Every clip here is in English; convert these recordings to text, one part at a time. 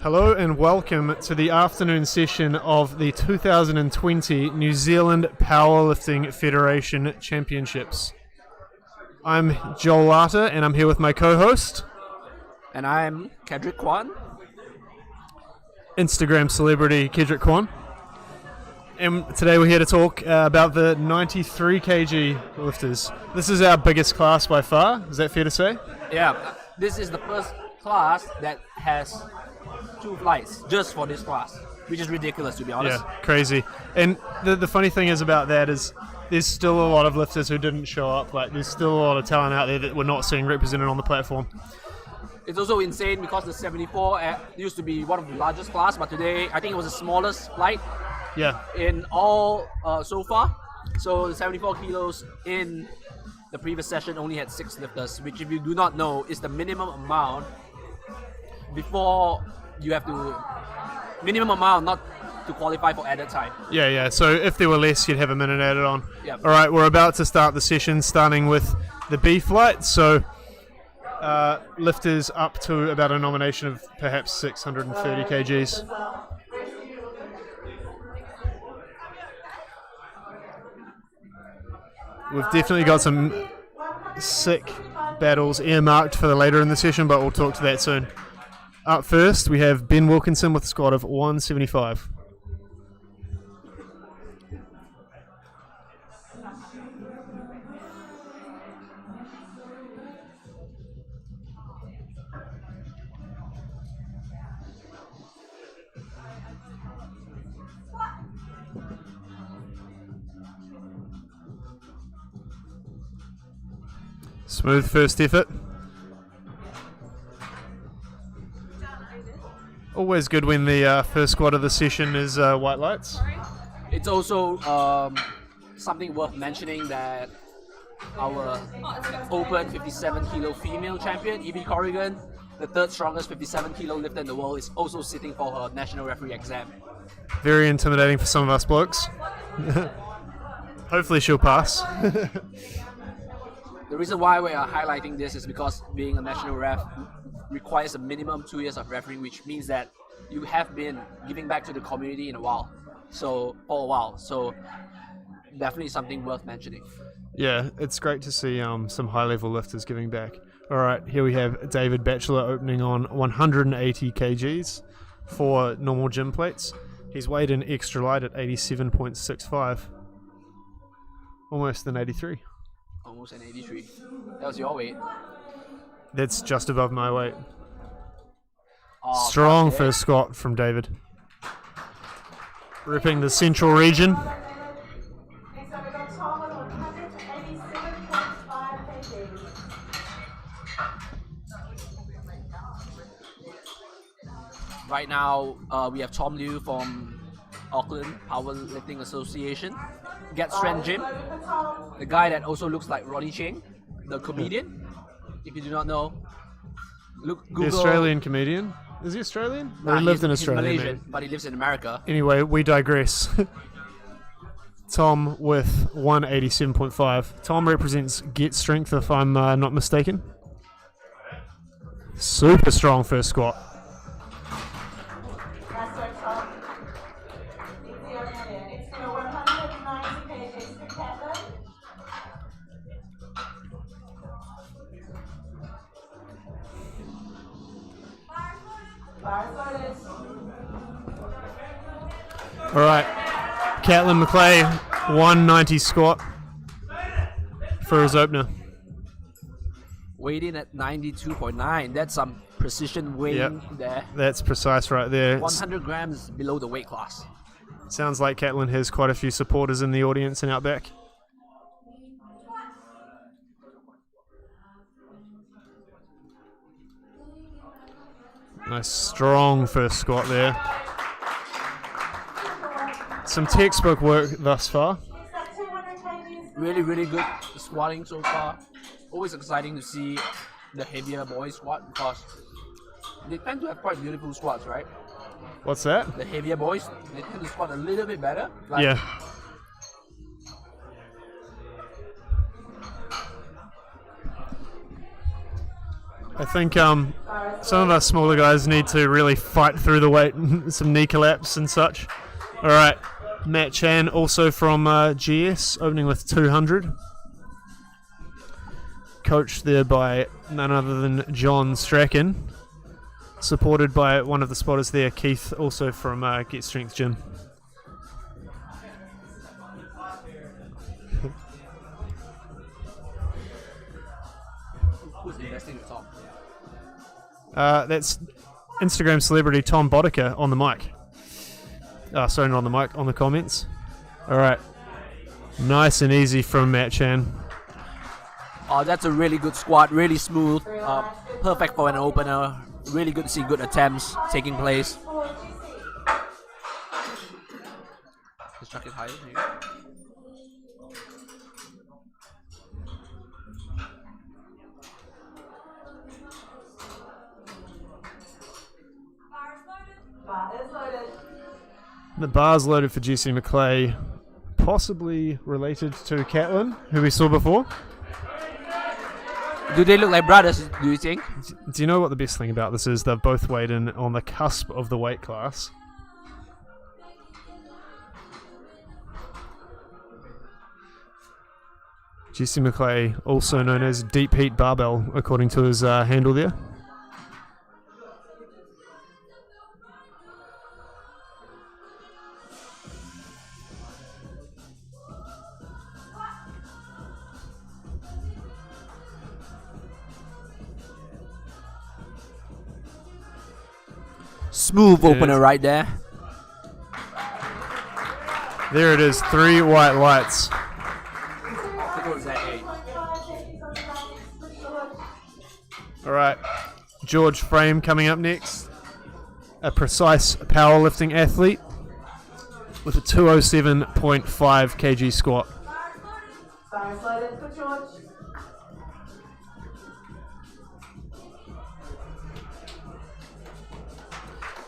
Hello and welcome to the afternoon session of the 2020 New Zealand Powerlifting Federation Championships. I'm Joel Larter and I'm here with my co-host. And I'm Kedrick Kwan. Instagram celebrity Kedrick Kwan. And today we're here to talk about the 93 kg lifters. This is our biggest class by far, is that fair to say? Yeah, this is the first class that has 2 flights just for this class, which is ridiculous to be honest. Yeah, crazy. And the funny thing is about that is there's still a lot of lifters who didn't show up. Like there's still a lot of talent out there that we're not seeing represented on the platform. It's also insane because the 74 used to be one of the largest class, but today I think it was the smallest flight. Yeah. In all so far. So the 74 kilos in the previous session only had 6 lifters, which if you do not know is the minimum amount before you have to not to qualify for added time. Yeah. So if there were less, you'd have a minute added on. Yep. All right, we're about to start the session, starting with the B flight. So lifters up to about a nomination of perhaps 630 kgs. We've definitely got some sick battles earmarked for the later in the session, but we'll talk to that soon. Up first, we have Ben Wilkinson with a squat of 175. Smooth first effort. Always good when the first squat of the session is white lights. It's also something worth mentioning that our open 57 kilo female champion, Evie Corrigan, the 3rd strongest 57 kilo lifter in the world, is also sitting for her national referee exam. Very intimidating for some of us blokes. Hopefully she'll pass. The reason why we are highlighting this is because being a national ref requires a minimum 2 years of refereeing, which means that you have been giving back to the community for a while. So definitely something worth mentioning. Yeah, it's great to see some high-level lifters giving back. All right, here we have David Batchelor opening on 180 kgs for normal gym plates. He's weighed in extra light at 87.65. Almost an 83. Almost an 83. That was your weight. That's just above my weight. Oh, strong first squat from David. Ripping the central region. Right now, we have Tom Liu from Auckland Powerlifting Association. Get Strength Gym. The guy that also looks like Ronnie Cheng, the comedian. If you do not know, Google. The Australian comedian? Is he Australian? Nah, he lived in he's Australia. Malaysian, maybe. but he lives in America. Anyway, we digress. Tom with 187.5. Tom represents Get Strength, if I'm not mistaken. Super strong first squat. All right, Catlin McClay, 190 squat for his opener. Weighed in at 92.9. That's some precision weighing there. That's precise right there. 100 grams below the weight class. Sounds like Catlin has quite a few supporters in the audience and out back. Nice strong first squat there. Some textbook work thus far. Really, really good squatting so far. Always exciting to see the heavier boys squat because they tend to have quite beautiful squats, right? What's that? The heavier boys, they tend to squat a little bit better. Like, yeah. I think some of us smaller guys need to really fight through the weight, some knee collapse and such. All right, Matt Chan, also from GS, opening with 200. Coached there by none other than John Strachan. Supported by one of the spotters there, Keith, also from Get Strength Gym. Who's investing the top? That's Instagram celebrity Tom Boddicker on the mic. Sorry, not on the mic, on the comments. Alright. Nice and easy from Matt Chan. Oh, that's a really good squat, really smooth, perfect for an opener. Really good to see good attempts taking place. Let's chuck it higher. Maybe. The bar's loaded for GC McClay, possibly related to Catlin, who we saw before. Do they look like brothers, do you think? Do you know what the best thing about this is? They've both weighed in on the cusp of the weight class. GC McClay, also known as Deep Heat Barbell, according to his handle there. Smooth opener right there. There it is, 3 white lights. Alright, George Frame coming up next. A precise powerlifting athlete with a 207.5 kg squat.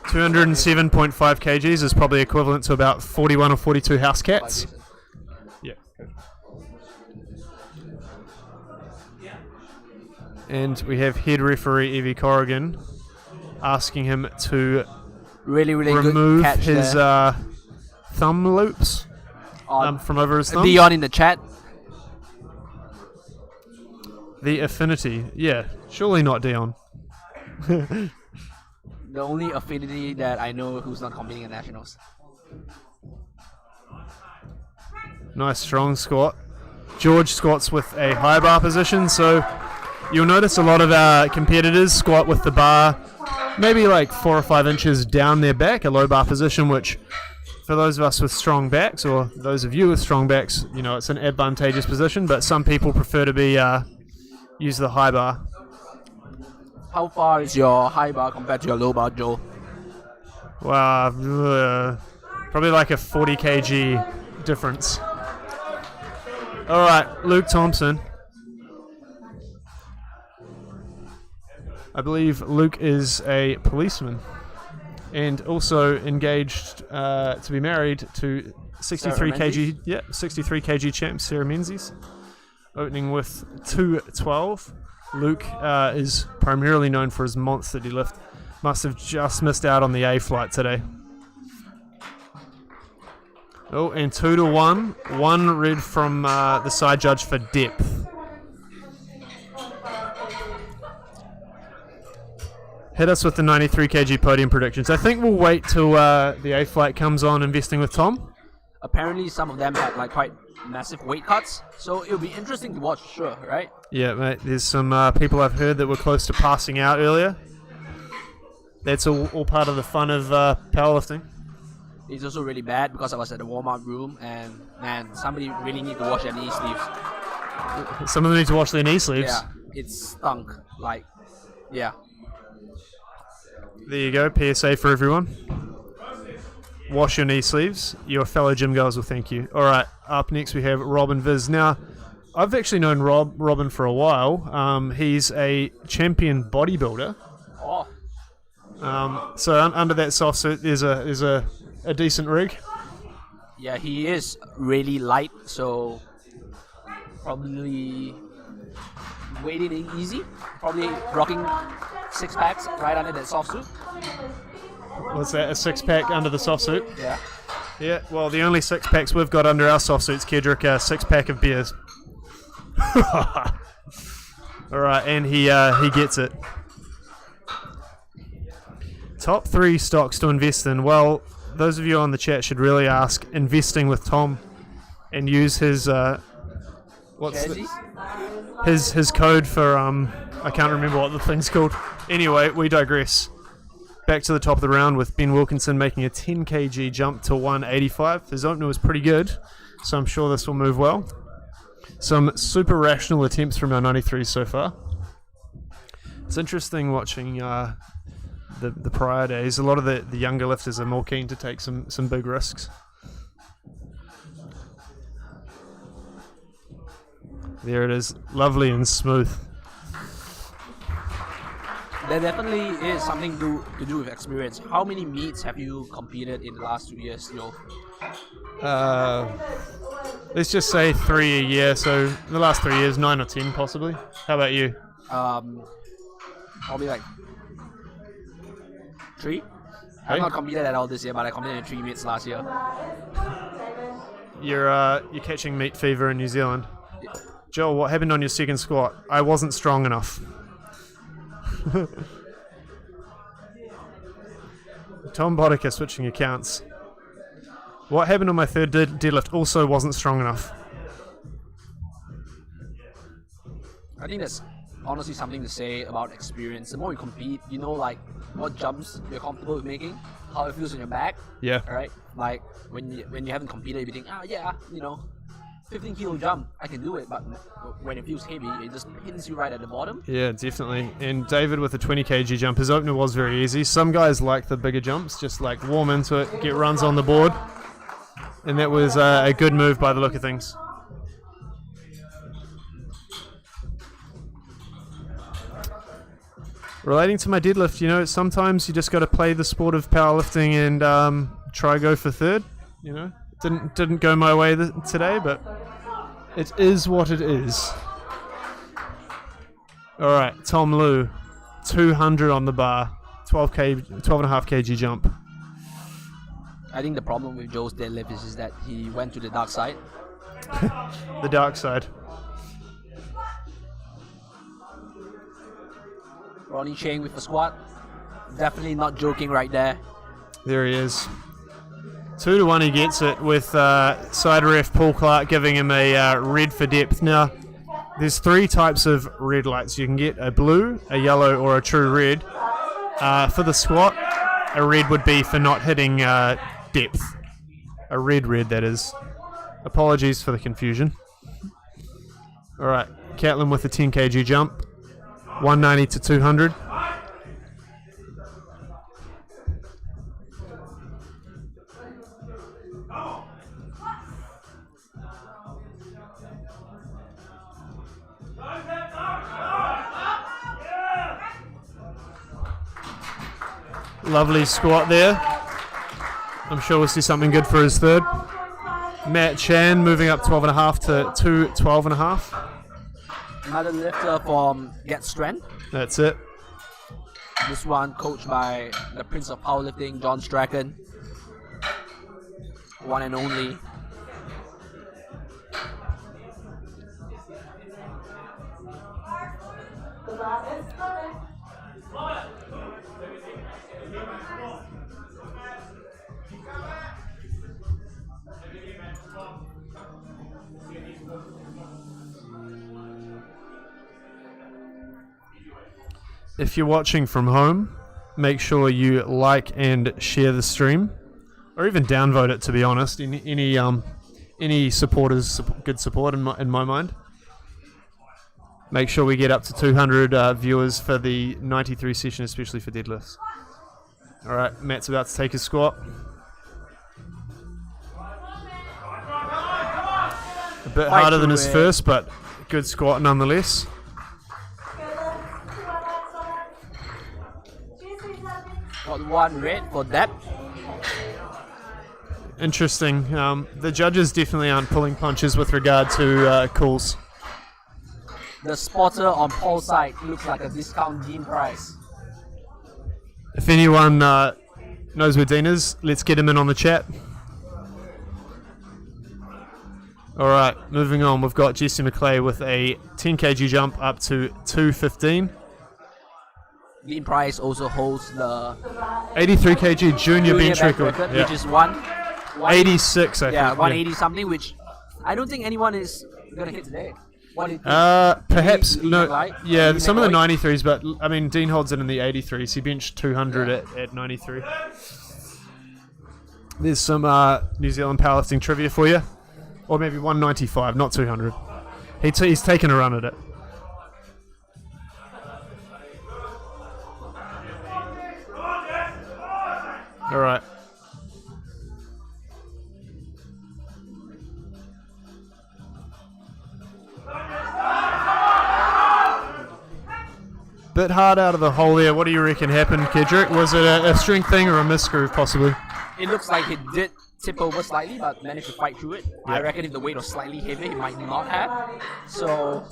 207.5 kgs is probably equivalent to about 41 or 42 house cats. Yeah. And we have head referee Evie Corrigan asking him to really remove good catch his there. thumb loops from over his thumb. Dion in the chat. The affinity. Yeah, surely not Dion. The only affinity that I know who's not competing at nationals. Nice strong squat. George squats with a high bar position, so you'll notice a lot of our competitors squat with the bar maybe like 4 or 5 inches down their back, a low bar position, which for those of us with strong backs, or those of you with strong backs, you know, it's an advantageous position, but some people prefer to be use the high bar. How far is your high bar compared to your low bar, Joe? Well, probably like a 40 kg difference. Alright, Luke Thompson. I believe Luke is a policeman and also engaged to be married to 63 kg, 63 kg champ Sarah Menzies, opening with 212. Luke is primarily known for his monster deadlift. Must have just missed out on the A flight today. Oh, and 2-1. 1 red from the side judge for depth. Hit us with the 93 kg podium predictions. I think we'll wait till the A flight comes on investing with Tom. Apparently some of them had like quite massive weight cuts, so it'll be interesting to watch, sure, right? Yeah, mate, there's some people I've heard that were close to passing out earlier. That's all part of the fun of powerlifting. It's also really bad because I was at the warm-up room and, man, somebody really need to wash their knee sleeves. Some of them need to wash their knee sleeves. Yeah, it stunk. Like, yeah. There you go, PSA for everyone. Wash your knee sleeves. Your fellow gym girls will thank you. All right, up next we have Robin Viz. Now, I've actually known Robin for a while. He's a champion bodybuilder. Oh. So under that soft suit, there's a decent rig. Yeah, he is really light, so probably wading in easy, probably rocking 6 packs right under that soft suit. What's that, a 6-pack under the soft suit? Yeah. Yeah, well, the only 6-packs we've got under our soft suits, Kedrick, are 6-pack of beers. Alright, and he gets it. Top 3 stocks to invest in. Well, those of you on the chat should really ask investing with Tom and use his his code for I can't remember what the thing's called. Anyway, we digress. Back to the top of the round with Ben Wilkinson making a 10 kg jump to 185. His opener was pretty good, so I'm sure this will move well. Some super rational attempts from our 93s so far. It's interesting watching the prior days. A lot of the younger lifters are more keen to take some big risks. There it is, lovely and smooth. There definitely is something to do with experience. How many meets have you competed in the last 2 years, Joe? Let's just say 3 a year. So the last 3 years, 9 or 10 possibly. How about you? Probably like 3. Hey? I've not competed at all this year, but I competed in 3 meets last year. You're catching meat fever in New Zealand. Joel, what happened on your second squat? I wasn't strong enough. Tom Boddicker switching accounts. What happened on my third deadlift also wasn't strong enough. I think that's honestly something to say about experience. The more you compete, you know like what jumps you're comfortable with making, how it feels in your back. Yeah. Right? Like when you haven't competed, you think, 15 kilo jump, I can do it, but when it feels heavy, it just hits you right at the bottom. Yeah, definitely. And David with a 20 kg jump, his opener was very easy. Some guys like the bigger jumps, just like warm into it, get runs on the board. And that was a good move by the look of things. Relating to my deadlift, sometimes you just got to play the sport of powerlifting and try go for third. Didn't go my way today, but it is what it is. All right, Tom Liu, 200 on the bar, 12.5 kg jump. I think the problem with Joe's deadlift is that he went to the dark side. The dark side. Ronnie Chang with a squat. Definitely not joking right there. There he is. 2-1 he gets it with side ref Paul Clark giving him a red for depth. Now, there's 3 types of red lights. You can get a blue, a yellow, or a true red. For the squat, a red would be for not hitting depth. A red, that is. Apologies for the confusion. Alright, Catlin with a 10 kg jump. 190 to 200. Lovely squat there. I'm sure we'll see something good for his third. Matt Chan moving up 12.5 to 12.5. Another lifter from Get Strength. That's it. This one coached by the Prince of Powerlifting, John Strachan. One and only. If you're watching from home, make sure you like and share the stream, or even downvote it. To be honest, any support is good support in my mind. Make sure we get up to 200 viewers for the 93 session, especially for deadlifts. All right, Matt's about to take his squat. A bit harder than his first, but good squat nonetheless. Got 1 red for that. Interesting. The judges definitely aren't pulling punches with regard to calls. the spotter on Paul's side looks like a discount Dean price. If anyone knows where Dean is, let's get him in on the chat. Alright, moving on. We've got Jesse McClay with a 10 kg jump up to 215. Dean Price also holds the 83 kg junior bench record. Which is 86, I think. Yeah, 180 something, which I don't think anyone is going to hit today. What do you think? Perhaps, Dean no. McLeod? Yeah, Dean some of the McLeod? 93s, but I mean, Dean holds it in the 83s. He benched 200 at 93. There's some New Zealand powerlifting trivia for you. Or maybe 195, not 200. He's taken a run at it. Alright. Bit hard out of the hole there. What do you reckon happened, Kedrick? Was it a strength thing or a misgroove, possibly? It looks like he did tip over slightly, but managed to fight through it. Yeah. I reckon if the weight was slightly heavier, he might not have. So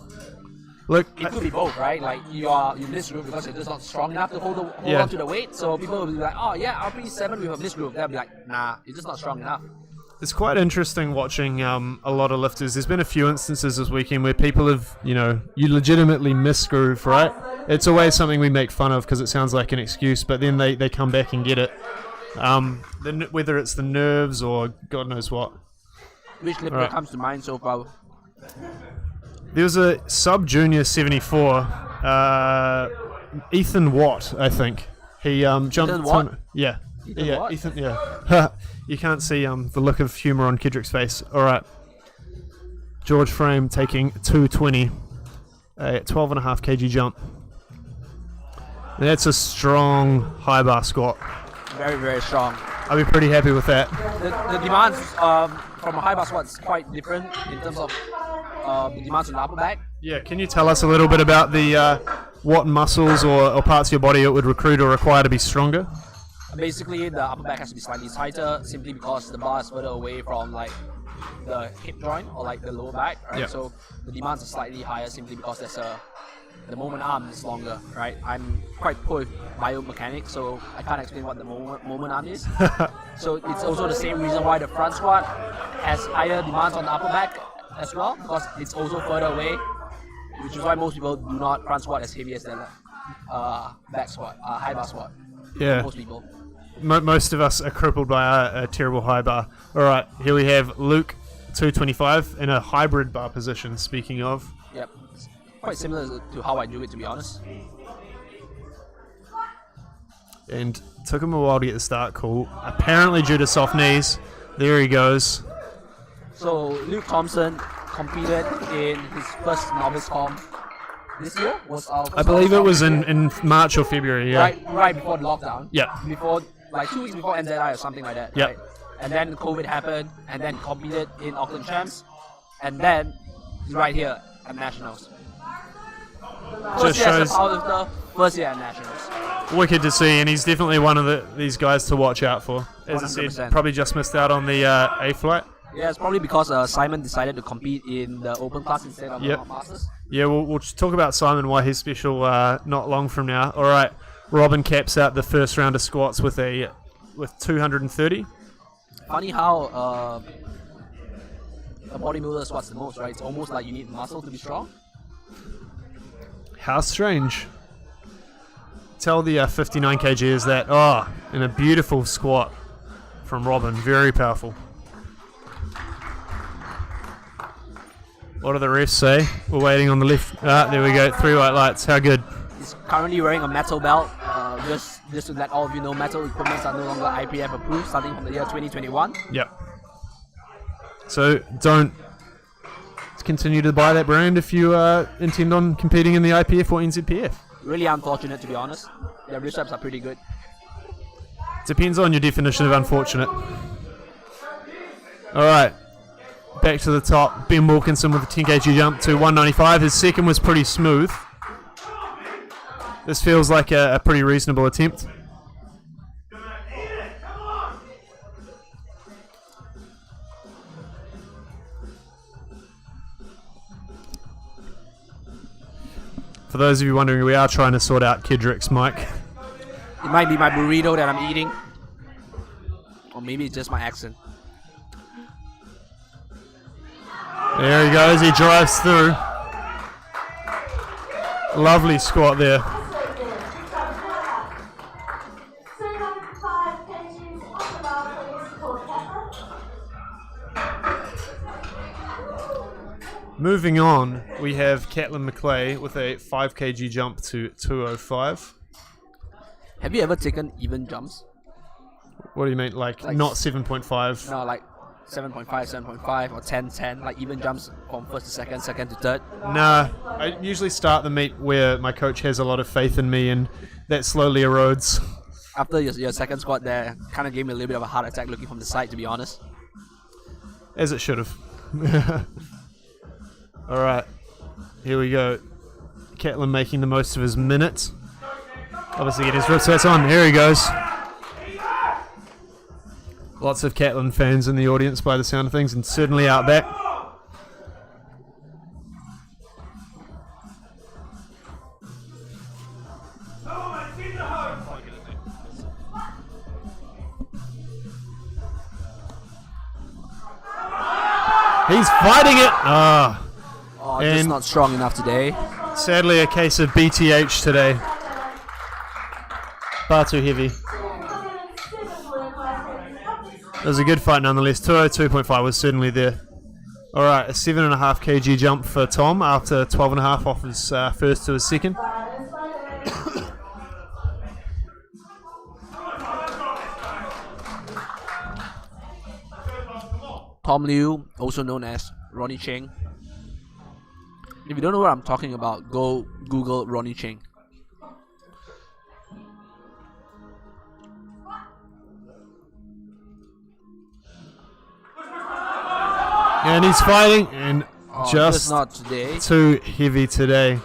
Look, it could be both, right? Like you misgroove because you're just not strong enough to hold Yeah. on to the weight. So people will be like, oh yeah, RP7 with a misgroove. They'll be like, nah, you're just not strong enough. it's quite interesting watching a lot of lifters. There's been a few instances this weekend where people have, you legitimately misgroove, right? It's always something we make fun of because it sounds like an excuse, but then they come back and get it. Whether it's the nerves or God knows what. Which lifter Right. comes to mind so far? There was a sub-junior 74, Ethan Watt, I think. He jumped... Ethan Watt? Yeah. Ethan Yeah, Watt? Ethan, yeah. You can't see the look of humour on Kedrick's face. Alright. George Frame taking 220, a 12.5 kg jump. And that's a strong high bar squat. Very, very strong. I'll be pretty happy with that. The demands from a high bar squat is quite different in terms of the demands on the upper back. Yeah, can you tell us a little bit about the what muscles or parts of your body it would recruit or require to be stronger? Basically, the upper back has to be slightly tighter simply because the bar is further away from like the hip joint or like the lower back, right? Yeah. So the demands are slightly higher simply because the moment arm is longer, right? I'm quite poor with biomechanics, so I can't explain what the moment arm is. So it's also the same reason why the front squat has higher demands on the upper back as well, because it's also further away, which is why most people do not front squat as heavy as the back squat, high bar squat. Yeah. Most people. Most of us are crippled by a terrible high bar. Alright, here we have Luke 225 in a hybrid bar position, speaking of. Yep. It's quite similar to how I do it, to be honest. And took him a while to get the start call. Apparently due to soft knees. There he goes. So Luke Thompson competed in his first novice comp this year. I believe it was in March or February, yeah. Right before the lockdown. Yeah. Before, like 2 weeks before NZI or something like that. Yep. Right? And then COVID happened, and then competed in Auckland Champs, and then he's right here at Nationals. First year as a powerlifter, first year at Nationals. Wicked to see, and he's definitely one of these guys to watch out for. As I said, 100%. probably just missed out on the A flight. Yeah, it's probably because Simon decided to compete in the open class instead of the Masters. Yeah, we'll talk about Simon, why he's special not long from now. All right, Robin caps out the first round of squats with 230. Funny how a bodybuilder squats the most, right? It's almost like you need muscle to be strong. How strange. Tell the 59 kg is that. Oh, and a beautiful squat from Robin. Very powerful. What do the refs say? We're waiting on the left. There we go. 3 white lights. How good? He's currently wearing a metal belt. Just to let all of you know, metal equipments are no longer IPF approved starting from the year 2021. Yep. So don't continue to buy that brand if you intend on competing in the IPF or NZPF. Really unfortunate, to be honest. Their wrist reps are pretty good. Depends on your definition of unfortunate. All right. Back to the top. Ben Wilkinson with a 10 kg jump to 195. His second was pretty smooth. This feels like a pretty reasonable attempt. For those of you wondering, we are trying to sort out Kedrick's mic. It might be my burrito that I'm eating. Or maybe it's just my accent. There he goes, he drives through. Lovely squat there. Moving on, we have Caitlin McClay with a 5 kg jump to 205. Have you ever taken even jumps? What do you mean, like not 7.5? No, like 7.5, 7.5, or 10, 10, like even jumps from first to second, second to third? Nah, I usually start the meet where my coach has a lot of faith in me, and that slowly erodes. After your second squat there, kind of gave me a little bit of a heart attack looking from the side, to be honest. As it should have. Alright, here we go. Caitlin making the most of his minute. Obviously get his wrist sets on. Here he goes. Lots of Caitlin fans in the audience by the sound of things, and certainly out back. He's fighting it! Just not strong enough today. Sadly, a case of BTH today. Far too heavy. It was a good fight nonetheless. 202.5 was certainly there. Alright, a 7.5 kg jump for Tom after 12.5 off his first to his second. Tom Liu, also known as Ronnie Cheng. If you don't know what I'm talking about, go Google Ronnie Cheng. And he's fighting, and just not today. Too heavy today.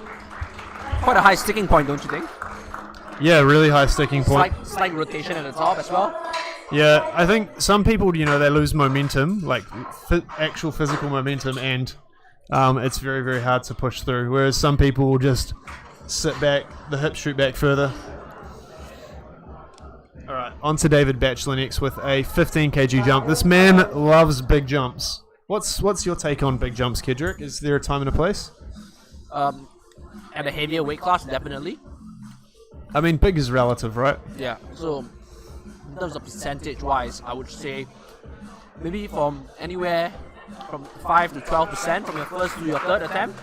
Quite a high sticking point, don't you think? Yeah, really high sticking point. Slight rotation at the top as well. Yeah, I think some people, they lose momentum, like actual physical momentum, and it's very, very hard to push through. Whereas some people will just sit back, the hips shoot back further. All right, on to David Batchelor next with a 15 kg jump. This man loves big jumps. What's your take on big jumps, Kedrick? Is there a time and a place? At a heavier weight class, definitely. I mean, big is relative, right? Yeah, so in terms of percentage-wise, I would say maybe from anywhere from 5 to 12% from your first to your third attempt,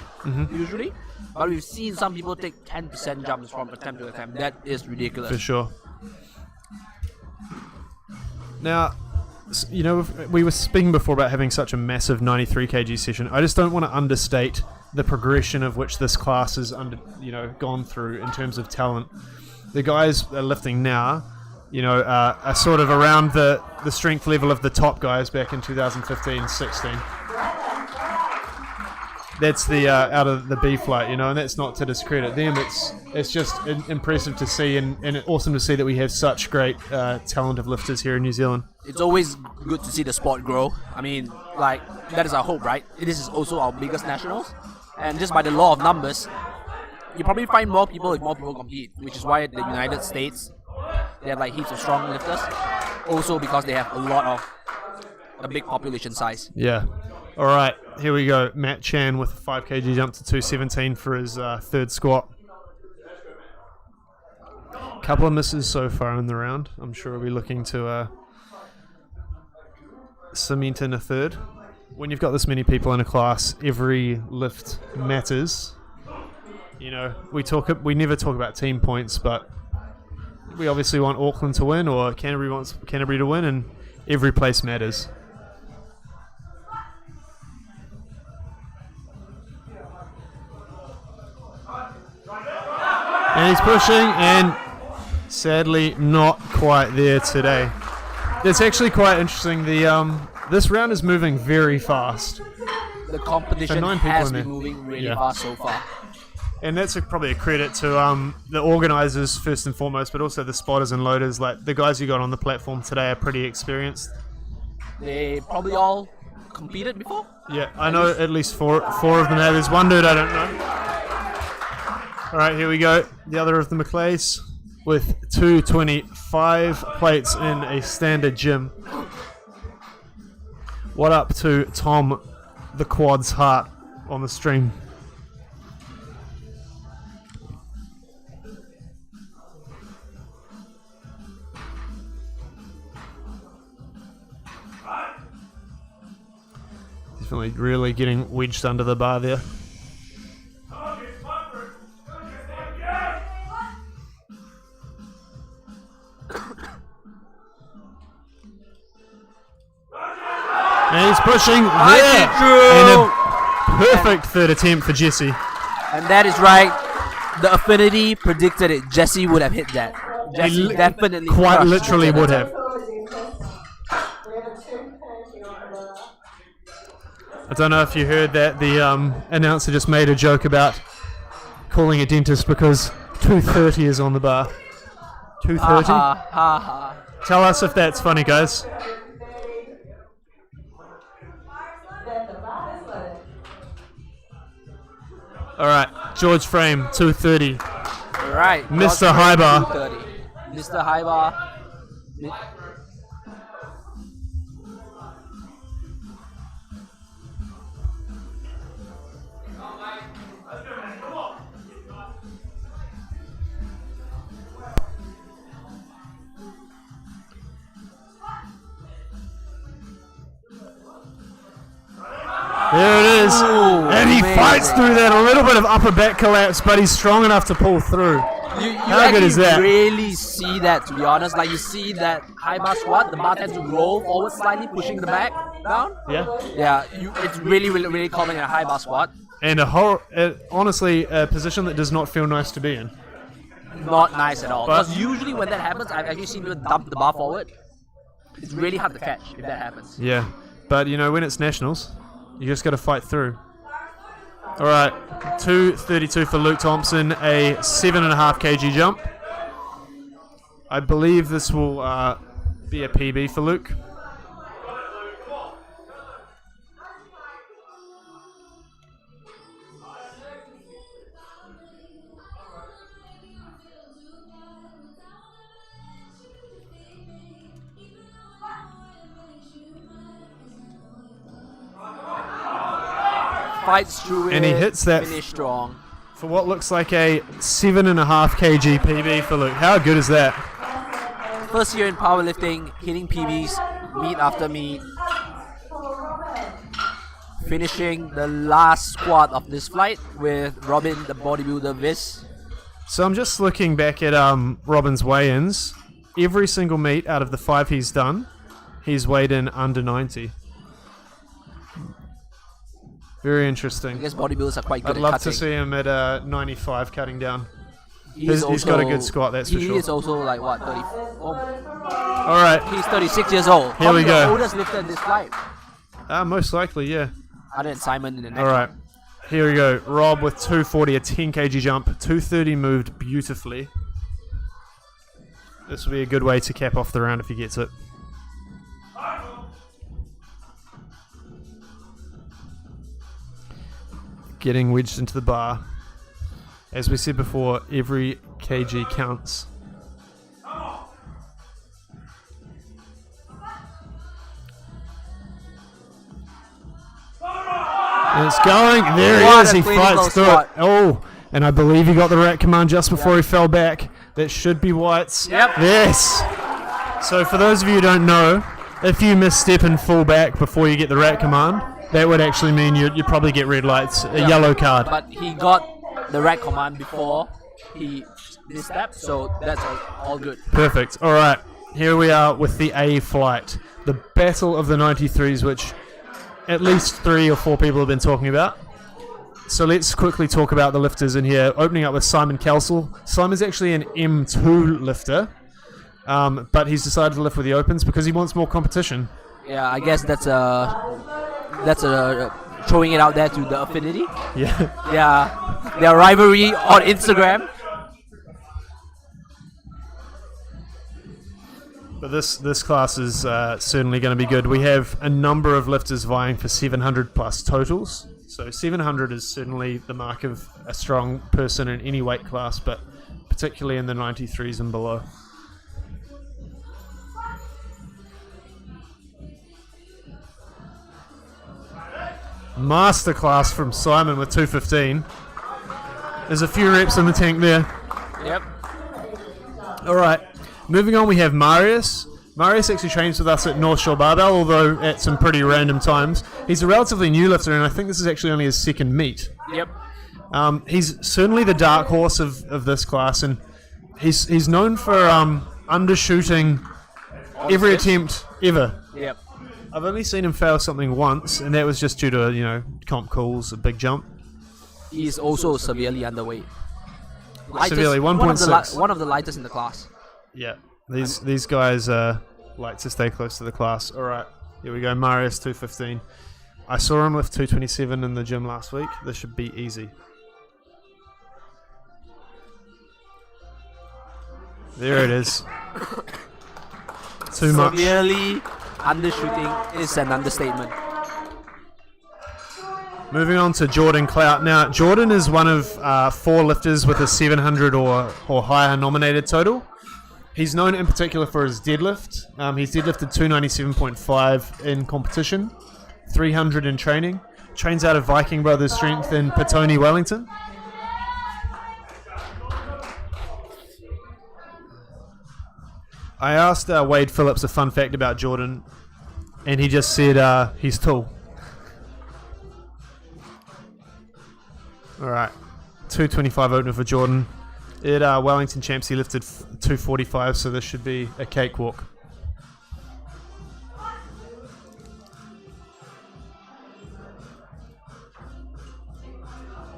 usually. But we've seen some people take 10% jumps from attempt to attempt. That is ridiculous. For sure. Now, we were speaking before about having such a massive 93 kg session. I just don't want to understate the progression of which this class has gone through in terms of talent. The guys are lifting now, are sort of around the strength level of the top guys back in 2015-16. That's the out of the B flight, and that's not to discredit them. It's just impressive to see and awesome to see that we have such great talented lifters here in New Zealand. It's always good to see the sport grow. I mean, that is our hope, right? This is also our biggest nationals. And just by the law of numbers, you probably find more people if more people compete, which is why the United States, they have heaps of strong lifters. Also because they have a big population size. Yeah. All right, here we go. Matt Chan with a 5 kg jump to 217 for his third squat. Couple of misses so far in the round. I'm sure we'll be looking to cement in a third. When you've got this many people in a class, every lift matters. We never talk about team points, but we obviously want Auckland to win, or Canterbury wants Canterbury to win, and every place matters. And he's pushing, and sadly not quite there today. It's actually quite interesting. This round is moving very fast. The competition has been moving really fast so far. And that's probably a credit to the organisers first and foremost, but also the spotters and loaders. Like the guys you got on the platform today are pretty experienced. They probably all competed before? Yeah, I know at least four of them have. There's one dude I don't know. All right, here we go. The other of the McClays with 225 plates in a standard gym. What up to Tom, the Quad's heart, on the stream? Definitely really getting wedged under the bar there. And he's pushing there. And a perfect third attempt for Jesse. And that is right. The Affinity predicted it. Jesse would have hit that. Jesse definitely quite literally would have. I don't know if you heard that the announcer just made a joke about calling a dentist because 230 is on the bar. 230? Tell us if that's funny, guys. Alright, George Frame, 230. Alright. Mr. High Bar. Mr. High Bar. There it is. Ooh, and he amazing. fights through that. A little bit of upper back collapse, but he's strong enough to pull through. You How good is that? really see that, to be honest. Like, you see that high bar squat, the bar tends to roll forward slightly, pushing the back down. Yeah. Yeah, it's really, really, really common in a high bar squat. And honestly, a position that does not feel nice to be in. Not nice at all. But- Because usually when that happens, I've actually seen people dump the bar forward. It's really hard to catch if that happens. Yeah. But, you know, when it's nationals, you just got to fight through. All right, 232 for Luke Thompson, a 7.5 kg jump. I believe this will be a PB for Luke. Fights through it. And he hits that Finish strong. for what looks like a 7.5 kg PB for Luke. How good is that? First year in powerlifting, hitting PBs meet after meet. Finishing the last squat of this flight with Robin, the bodybuilder Viz. So I'm just looking back at Robin's weigh-ins. Every single meet out of the 5 he's done, he's weighed in under 90. Very I interesting. guess bodybuilders are quite good I'd at love cutting. to see him at 95 cutting down. He's He's got a good squat, that's for He sure. is also like what, 30? Oh, All right, he's 36 years old. Here we Probably go. the oldest lifter in this flight. most likely, yeah. Other than Simon in the next All right, here we go. Rob with 240, a 10 kg jump. 230 moved beautifully. This will be a good way to cap off the round if he gets it. Getting wedged into the bar. As we said before, every kg counts. And it's going. There What he is. a He clinical fights through squat. it. Oh, and I believe he got the rack command just before he fell back. That should be White's. Yep. Yes. So for those of you who don't know, if you misstep and fall back before you get the rack command, that would actually mean you probably get red lights, a yellow card. But he got the right command before he misstepped, so that's all good. Perfect. All right. Here we are with the A flight. The battle of the 93s, which at least 3 or 4 people have been talking about. So let's quickly talk about the lifters in here. Opening up with Simon Kelsel. Simon's actually an M2 lifter, but he's decided to lift with the opens because he wants more competition. Yeah, I guess that's a throwing it out there to the Affinity. Yeah. Yeah, their rivalry on Instagram. But this class is certainly going to be good. We have a number of lifters vying for 700 plus totals. So 700 is certainly the mark of a strong person in any weight class, but particularly in the 93s and below. Masterclass from Simon with 215. There's a few reps in the tank there. Yep. All right, moving on, we have Marius. Marius actually trains with us at North Shore Barbell, although at some pretty random times. He's a relatively new lifter, and I think this is actually only his second meet. Yep. He's certainly the dark horse of this class, and he's known for undershooting every attempt ever. Yep. I've only seen him fail something once, and that was just due to, comp calls, a big jump. He's also severely underweight. Severely, 1.6. One of the lightest in the class. Yeah, these guys like to stay close to the class. All right, here we go. Marius 215. I saw him lift 227 in the gym last week. This should be easy. There it is. Too much. Severely undershooting is an understatement. Moving on to Jordan Clout. Now, Jordan is one of 4 lifters with a 700 or higher nominated total. He's known in particular for his deadlift. He's deadlifted 297.5 in competition, 300 in training. Trains out of Viking Brothers Strength in Petone, Wellington. I asked Wade Phillips a fun fact about Jordan, and he just said he's tall. All right, 225 opener for Jordan. At Wellington Champs, he lifted 245, so this should be a cakewalk.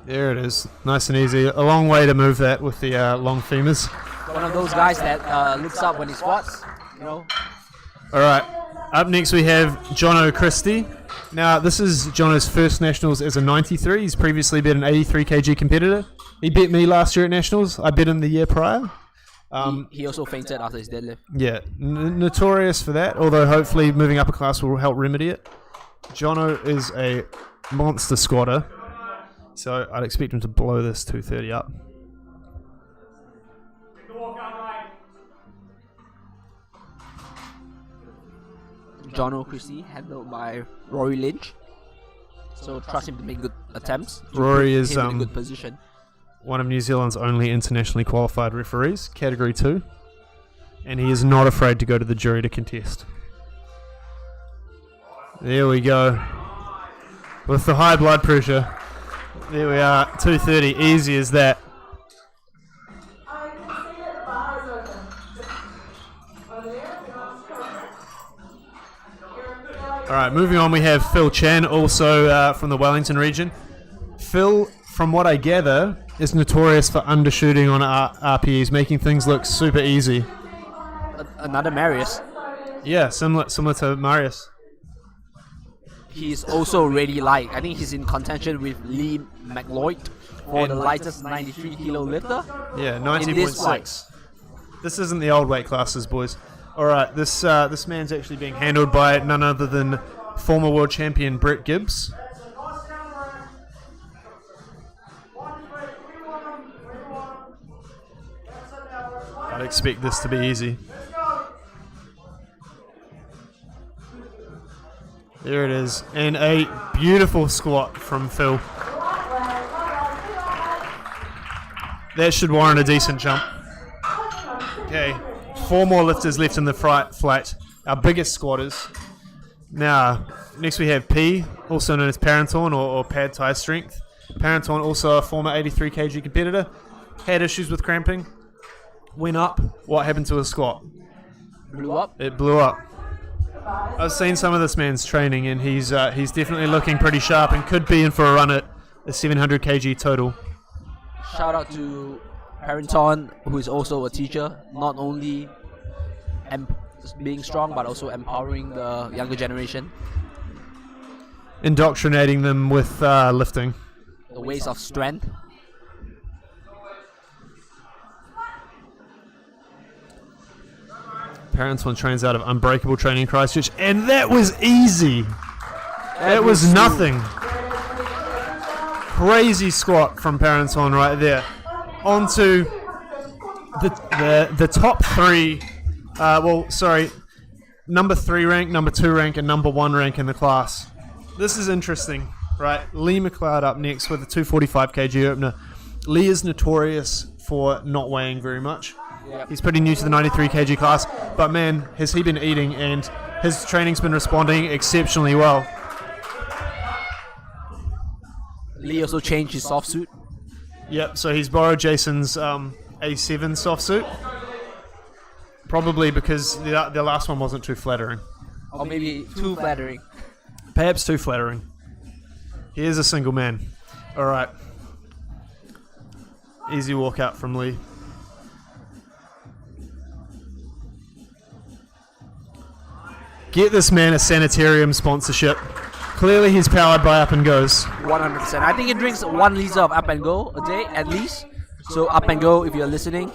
There it is, nice and easy. A long way to move that with the long femurs. One of those guys that looks up when he squats, All right, up next we have Jono Christie. Now, this is Jono's first Nationals as a 93. He's previously been an 83 kg competitor. He beat me last year at Nationals. I beat him the year prior. He also fainted after his deadlift. Yeah, notorious for that, although hopefully moving up a class will help remedy it. Jono is a monster squatter, so I'd expect him to blow this 230 up. Jono Christie, handled by Rory Lynch. So trust him to make good attempts. Rory is in a good position. One of New Zealand's only internationally qualified referees, Category 2. And he is not afraid to go to the jury to contest. There we go. With the high blood pressure. There we are, 230, easy as that. Alright, moving on, we have Phil Chan, also from the Wellington region. Phil, from what I gather, is notorious for undershooting on RPEs, making things look super easy. Another Marius. Yeah, similar to Marius. He's also really light. I think he's in contention with Lee McLeod for the lightest 93 kilo lifter. Yeah, 90.6. This isn't the old weight classes, boys. Alright, this man's actually being handled by none other than former world champion Brett Gibbs. I'd expect this to be easy. There it is, and a beautiful squat from Phil. That should warrant a decent jump. Okay, 4 more lifters left in the flight, our biggest squatters. Now, next we have P, also known as Parentorn or Pad Thai Strength. Parentorn, also a former 83 kg competitor, had issues with cramping, went up. What happened to his squat? Blew up. It blew up. I've seen some of this man's training, and he's definitely looking pretty sharp and could be in for a run at a 700 kg total. Shout out to Parenton, who is also a teacher, not only being strong but also empowering the younger generation. Indoctrinating them with lifting. The ways of strength. Parenton trains out of Unbreakable Training Christchurch, and that was easy. That was nothing. Crazy squat from Parenton right there. Onto the top three. Number 3 rank, number 2 rank, and number 1 rank in the class. This is interesting, right? Lee McLeod up next with a 245 kg opener. Lee is notorious for not weighing very much. Yep. He's pretty new to the 93 kg class, but man, has he been eating, and his training's been responding exceptionally well. Lee also changed his soft suit. Yep, so he's borrowed Jason's A7 soft suit. Probably because the last one wasn't too flattering. Or maybe too flattering. Perhaps too flattering. He is a single man. All right. Easy walkout from Lee. Get this man a sanitarium sponsorship. Clearly he's powered by Up and Goes. 100%. I think he drinks 1 liter of Up and Go a day at least. So Up and Go, if you're listening,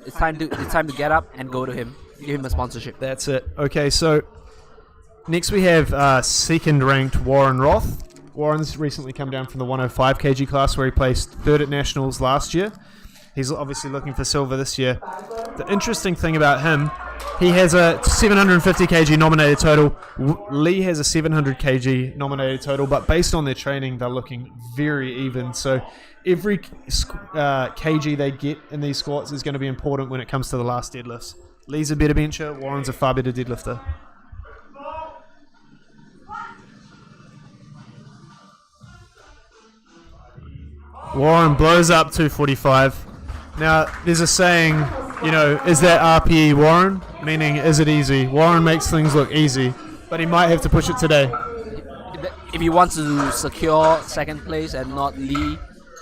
it's time to get up and go to him. Give him a sponsorship. That's it. Okay, so next we have second-ranked Warren Roth. Warren's recently come down from the 105 kg class where he placed 3rd at Nationals last year. He's obviously looking for silver this year. The interesting thing about him, he has a 750 kg nominated total. Lee has a 700 kg nominated total, but based on their training, they're looking very even. So every kg they get in these squats is going to be important when it comes to the last deadlifts. Lee's a better bencher, Warren's a far better deadlifter. Warren blows up 245. Now, there's a saying, is that RPE Warren? Meaning, is it easy? Warren makes things look easy, but he might have to push it today. If he wants to secure second place and not Lee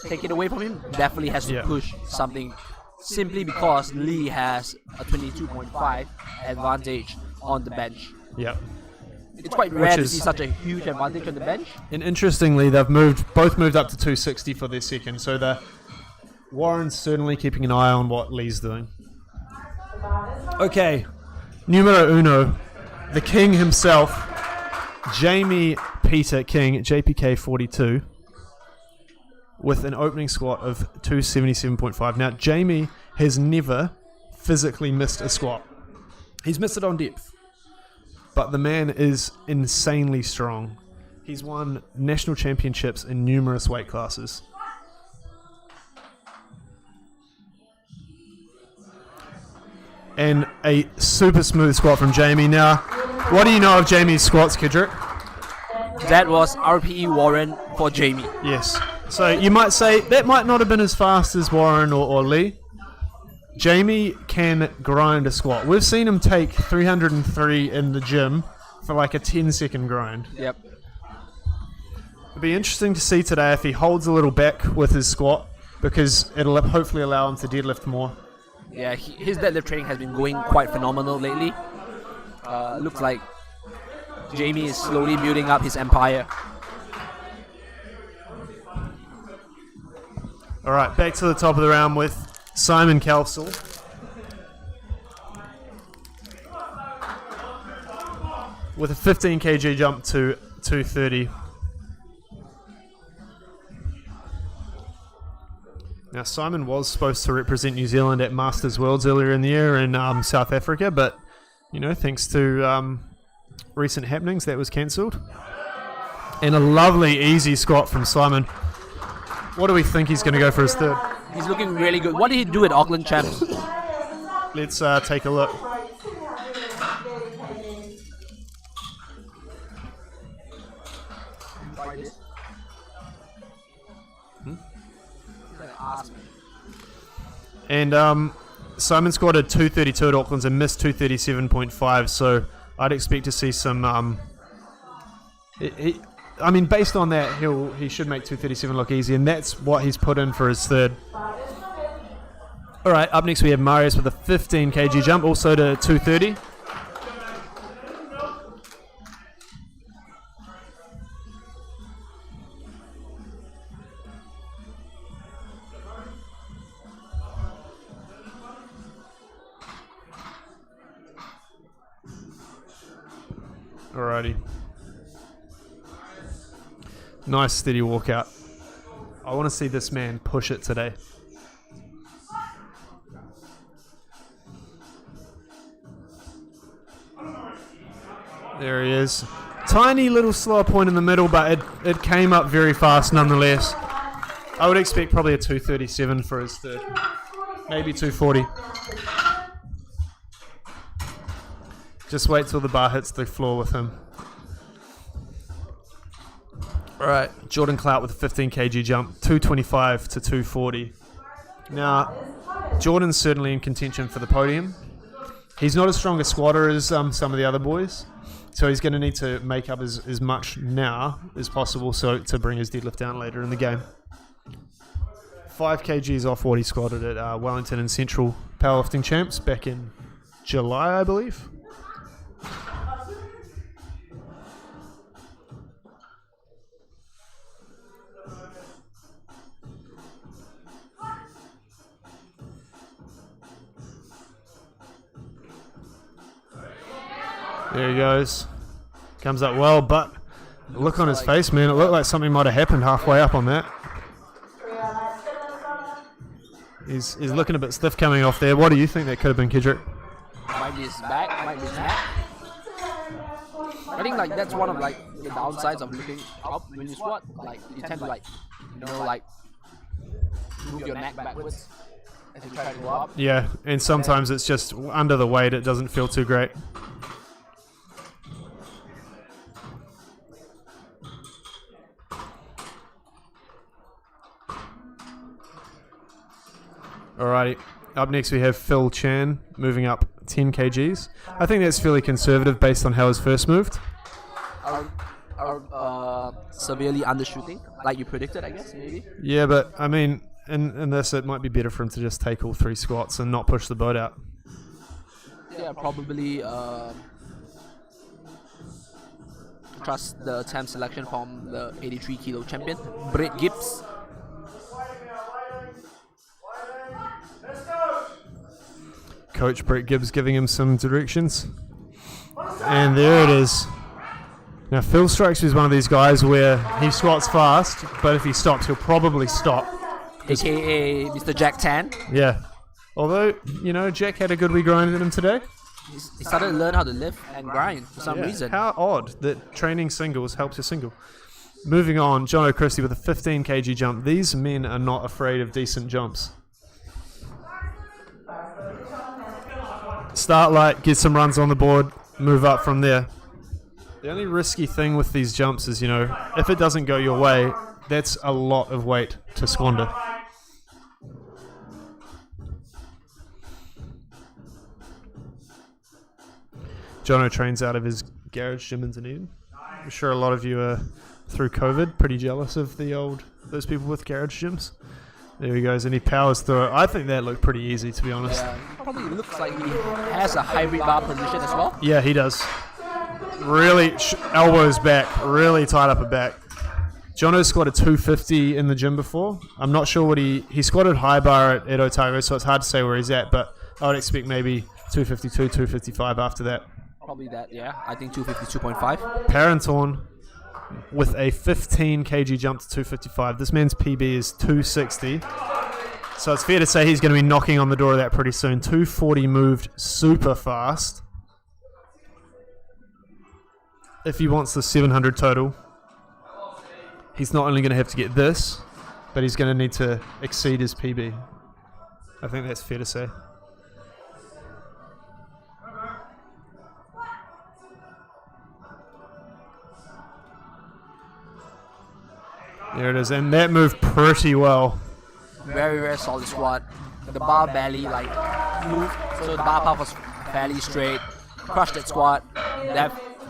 take it away from him, definitely has to push something, simply because Lee has a 22.5 advantage on the bench. Yep. It's quite rare to see such a huge advantage on the bench. And interestingly, they've both moved up to 260 for their second, so Warren's certainly keeping an eye on what Lee's doing. Okay, numero uno, the king himself, Jamie Peter King, JPK 42, with an opening squat of 277.5. Now, Jamie has never physically missed a squat. He's missed it on depth, but the man is insanely strong. He's won national championships in numerous weight classes. And a super smooth squat from Jamie. Now, what do you know of Jamie's squats, Kidrick? That was RPE Warren for Jamie. Yes. So you might say that might not have been as fast as Warren or Lee. Jamie can grind a squat. We've seen him take 303 in the gym for like a 10-second grind. Yep. It'll be interesting to see today if he holds a little back with his squat, because it'll hopefully allow him to deadlift more. Yeah, his deadlift training has been going quite phenomenal lately. Looks like Jamie is slowly building up his empire. All right, back to the top of the round with Simon Kelsall. With a 15 kg jump to 230. Now, Simon was supposed to represent New Zealand at Masters Worlds earlier in the year in South Africa, but, thanks to recent happenings, that was cancelled. And a lovely, easy squat from Simon. What do we think he's going to go for his third? He's looking really good. What did he do at Auckland Champs? Let's take a look. And Simon squatted 232 at Auckland's and missed 237.5, so I'd expect to see some... based on that, he should make 237 look easy, and that's what he's put in for his third. All right, up next we have Marius with a 15 kg jump, also to 230. Alrighty. Nice steady walkout. I want to see this man push it today. There he is. Tiny little slow point in the middle, but it came up very fast nonetheless. I would expect probably a 237 for his third. Maybe 240. Just wait till the bar hits the floor with him. Alright, Jordan Clout with a 15 kg jump, 225 to 240. Now, Jordan's certainly in contention for the podium. He's not as strong a squatter as some of the other boys, so he's going to need to make up as much now as possible to bring his deadlift down later in the game. 5 kgs off what he squatted at Wellington and Central Powerlifting Champs back in July, I believe. There he goes. Comes up well, but look on his face, man. It looked like something might have happened halfway up on that. He's looking a bit stiff coming off there. What do you think that could have been, Kedrick? Might be his back, might be his neck. I think like that's one of like the downsides of looking up when you squat. Like you tend to like move your neck backwards as you try to go up. Yeah, and sometimes it's just under the weight. It doesn't feel too great. Alrighty, up next we have Phil Chan moving up 10 kgs. I think that's fairly conservative based on how his first moved. Severely undershooting, like you predicted, I guess, maybe? Yeah, but I mean, in this it might be better for him to just take all 3 squats and not push the boat out. Yeah, probably trust the attempt selection from the 83 kilo champion, Brett Gibbs. Coach Brett Gibbs giving him some directions. And there it is. Now Phil strikes me as one of these guys where he squats fast, but if he stops, he'll probably stop. AKA Mr. Jack Tan. Yeah. Although, Jack had a good wee grind in him today. He started to learn how to lift and grind for some reason. How odd that training singles helps your single. Moving on, John O'Christie with a 15 kg jump. These men are not afraid of decent jumps. Start light, get some runs on the board, move up from there. The only risky thing with these jumps is, if it doesn't go your way, that's a lot of weight to squander. Jono trains out of his garage gym in Dunedin. I'm sure a lot of you are, through COVID, pretty jealous of those people with garage gyms. There he goes, and he powers through it. I think that looked pretty easy, to be honest. Yeah, he probably looks like he has a hybrid bar position as well. Yeah, he does. Really, elbows back, really tight upper back. Jono's squatted 250 in the gym before. I'm not sure what he squatted high bar at Otago, so it's hard to say where he's at, but I would expect maybe 252, 255 after that. Probably that, yeah. I think 252.5. Parentorn with a 15 kg jump to 255. This man's PB is 260. So it's fair to say he's going to be knocking on the door of that pretty soon. 240 moved super fast. If he wants the 700 total, he's not only going to have to get this, but he's going to need to exceed his PB. I think that's fair to say. There it is, and that moved pretty well. Very, very solid squat. The bar barely moved, so the bar path was fairly straight. Crushed that squat.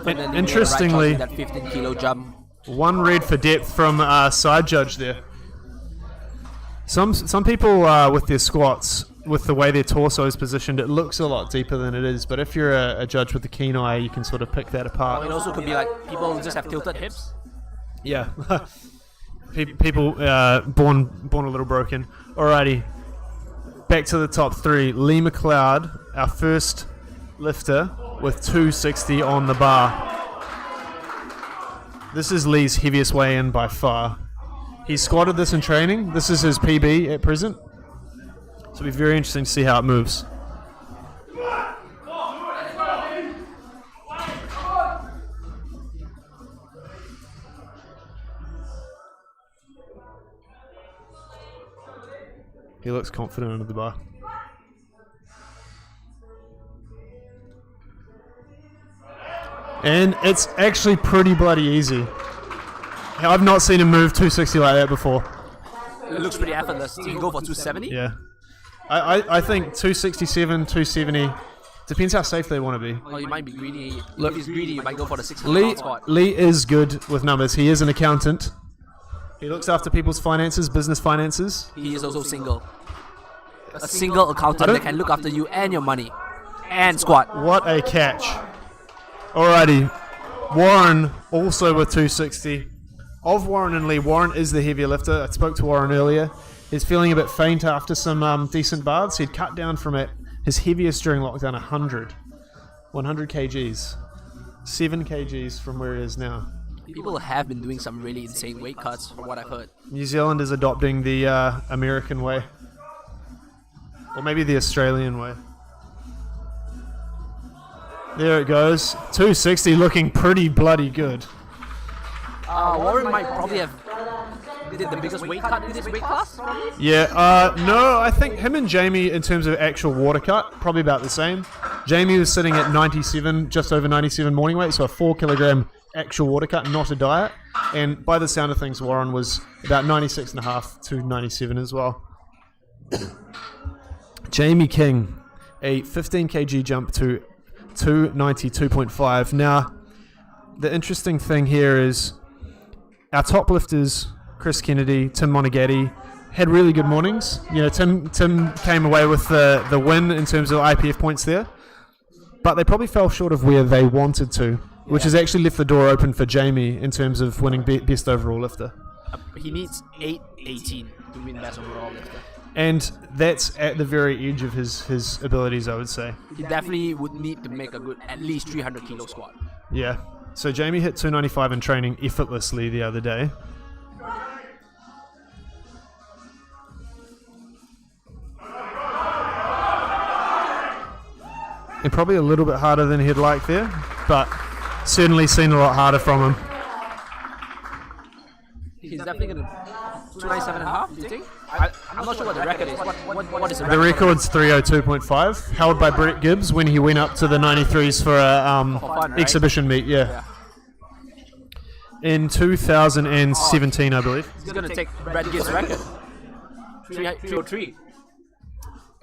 Interestingly, that 15 kilo jump. 1 red for depth from side judge there. Some people with their squats, with the way their torso is positioned, it looks a lot deeper than it is. But if you're a judge with a keen eye, you can sort of pick that apart. It also could be people who just have tilted hips. Yeah. People born a little broken. Alrighty, back to the top 3. Lee McLeod, our first lifter, with 260 on the bar. This is Lee's heaviest weigh-in by far. He's squatted this in training. This is his PB at present. So it'll be very interesting to see how it moves. He looks confident under the bar. And it's actually pretty bloody easy. I've not seen him move 260 like that before. It looks pretty effortless. You can go for 270. Yeah. I think 267, 270, depends how safe they want to be. Oh, you might be greedy. If he's greedy, you might go for the 600 squat. Lee is good with numbers. He is an accountant. He looks after people's finances, business finances. He is also single. A single accountant that can look after you and your money. And squat. What a catch. Alrighty. Warren also with 260. Of Warren and Lee, Warren is the heavier lifter. I spoke to Warren earlier. He's feeling a bit faint after some decent baths. He'd cut down from it. His heaviest during lockdown, 100 kgs. 7 kgs from where he is now. People have been doing some really insane weight cuts from what I've heard. New Zealand is adopting the American way. Or maybe the Australian way. There it goes. 260 looking pretty bloody good. Warren might probably have did the biggest weight cut in this weight class. Yeah, no, I think him and Jamie, in terms of actual water cut, probably about the same. Jamie was sitting at 97, just over 97 morning weight, so a 4 kilogram actual water cut, not a diet. And by the sound of things, Warren was about 96.5 to 97 as well. Jamie King, a 15 kg jump to 292.5. Now, the interesting thing here is our top lifters, Chris Kennedy, Tim Monagatti, had really good mornings. You know, Tim came away with the win in terms of IPF points there, but they probably fell short of where they wanted to, which has actually left the door open for Jamie in terms of winning best overall lifter. He needs 818 to win best overall lifter. And that's at the very edge of his abilities, I would say. He definitely would need to make a good, at least 300 kilo squat. Yeah. So Jamie hit 295 in training effortlessly the other day. And probably a little bit harder than he'd like there, but certainly seen a lot harder from him. He's definitely going to 297.5, do you think? I'm not sure what the record is. What is the record? The record's 302.5, held by Brett Gibbs when he went up to the 93s for a exhibition meet, yeah. In 2017, I believe. He's going to take Brett Gibbs' record. 303.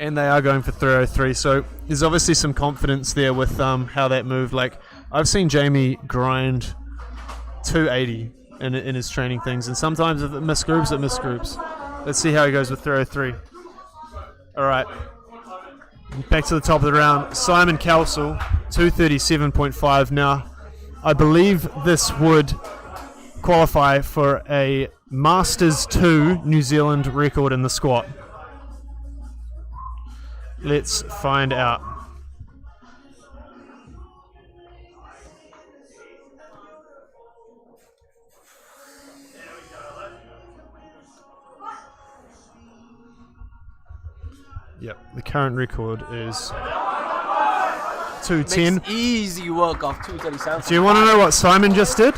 And they are going for 303, so there's obviously some confidence there with how that moved. Like, I've seen Jamie grind 280 in his training things, and sometimes if it misgroups, it misgroups. Let's see how he goes with 303. All right, back to the top of the round. Simon Kelsall, 237.5. Now, I believe this would qualify for a Masters 2 New Zealand record in the squat. Let's find out. Yep, the current record is 210. Makes easy work of 237. Do you want to know what Simon just did?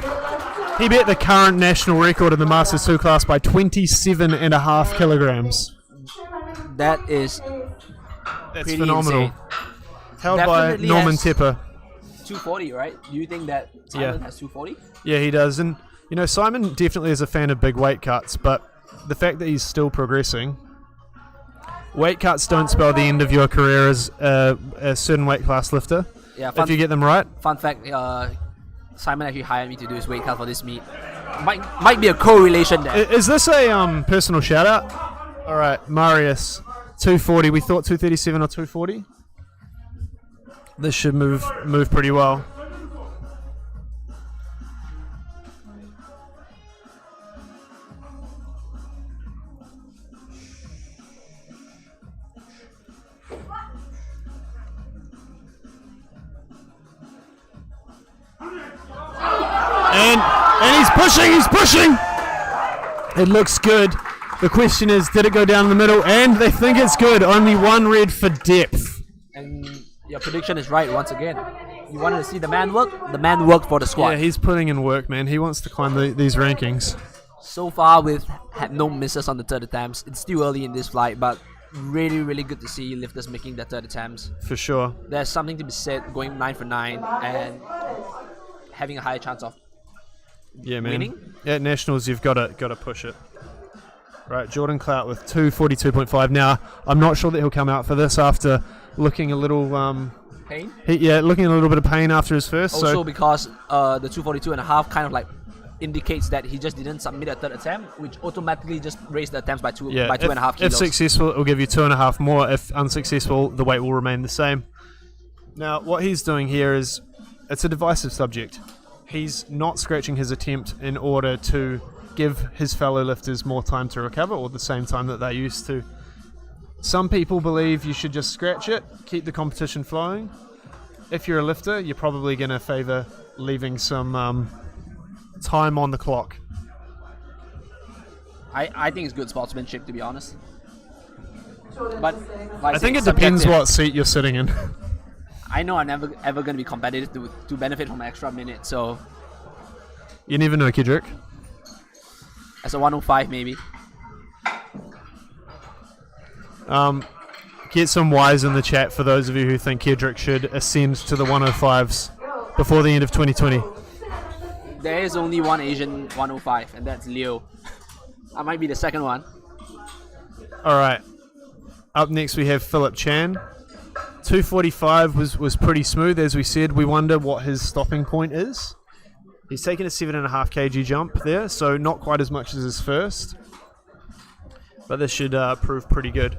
He beat the current national record in the Masters 2 class by 27.5 kilograms. That's That's phenomenal. Insane. Held Definitely by Norman has Tepper. 240, right? Do you think that Simon has 240? Yeah, he does. And, you know, Simon definitely is a fan of big weight cuts, but the fact that he's still progressing, weight cuts don't spell the end of your career as a certain weight class lifter, if you get them right. Fun fact, Simon actually hired me to do his weight cut for this meet. Might be a correlation there. Is this a personal shout out? All right, Marius, 240. We thought 237 or 240. This should move pretty well. And he's pushing. It looks good. The question is, did it go down the middle? And they think it's good. Only one red for depth. And your prediction is right once again. You wanted to see the man work? The man worked for the squad. Yeah, he's putting in work, man. He wants to climb these rankings. So far, we've had no misses on the third attempts. It's still early in this flight, but really, really good to see lifters making their third attempts. For sure. There's something to be said going 9 for 9 and having a higher chance of winning. At Nationals, you've got to push it. Right, Jordan Clout with 242.5. Now, I'm not sure that he'll come out for this after looking a little... pain? Looking a little bit of pain after his first. Also because the 242.5 kind of like indicates that he just didn't submit a third attempt, which automatically just raised the attempts by 2.5 kilos. If successful, it will give you 2.5 more. If unsuccessful, the weight will remain the same. Now, what he's doing here is, it's a divisive subject. He's not scratching his attempt in order to give his fellow lifters more time to recover, or the same time that they used to. Some people believe you should just scratch it, keep the competition flowing. If you're a lifter, you're probably going to favour leaving some time on the clock. I think it's good sportsmanship, to be honest. But like I think it depends what seat you're sitting in. I know I'm never ever going to be competitive to benefit from an extra minute, so... You never know, Kedrick. As a 105, maybe. Get some whys in the chat for those of you who think Kedrick should ascend to the 105s before the end of 2020. There is only one Asian 105, and that's Leo. I might be the second one. Alright. Up next we have Philip Chan. 245 was pretty smooth, as we said. We wonder what his stopping point is. He's taken a 7.5 kg jump there, so not quite as much as his first. But this should prove pretty good.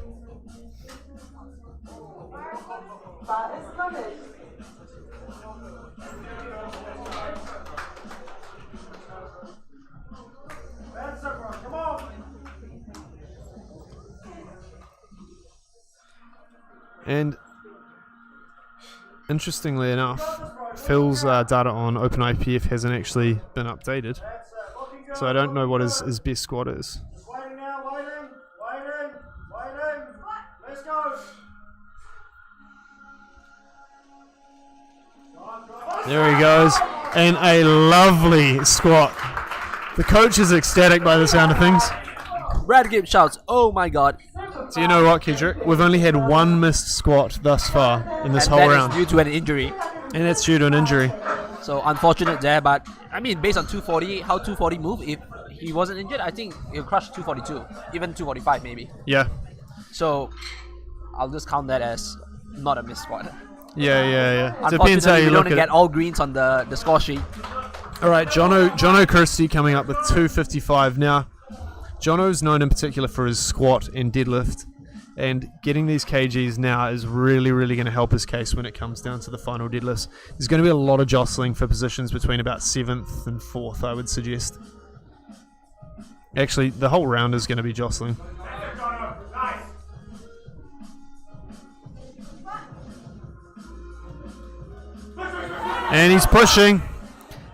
And interestingly enough, Phil's data on OpenIPF hasn't actually been updated, so I don't know what his best squat is. Waiting now, waiting. Let's go. There he goes, and a lovely squat. The coach is ecstatic by the sound of things. Brad Gibb shouts, "Oh my god." Do you know what, Kedrick? We've only had one missed squat thus far in this whole round. And that is due to an injury. And that's due to an injury. So unfortunate there, but I mean, based on 240, how 240 move, if he wasn't injured, I think he'll crush 242, even 245 maybe. Yeah. So I'll just count that as not a missed squat. Yeah. Depends how Unfortunately, you we look don't at get it. all greens on the score sheet. All right, Jono Christie coming up with 255. Now, Jono's known in particular for his squat and deadlift, and getting these kgs now is really, really going to help his case when it comes down to the final deadlifts. There's going to be a lot of jostling for positions between about 7th and 4th, I would suggest. Actually, the whole round is going to be jostling. And he's pushing.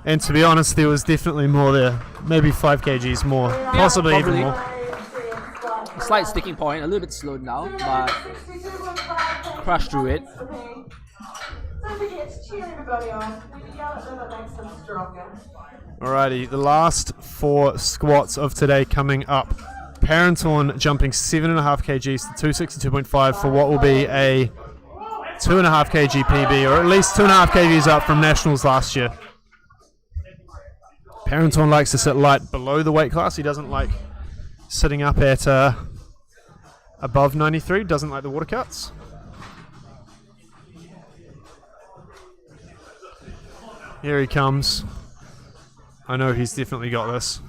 And to be honest, there was definitely more there. Maybe 5 kgs more. Possibly even probably. more. A slight sticking point, a little bit slowed down, but crushed through it. Alrighty, the last 4 squats of today coming up. Parentorn jumping 7.5 kgs to 262.5 for what will be a 2.5 kg PB, or at least 2.5 kgs up from Nationals last year. Parentorn likes to sit light below the weight class. He doesn't like sitting up at above 93, doesn't like the water cuts. Here he comes. I know he's definitely got this.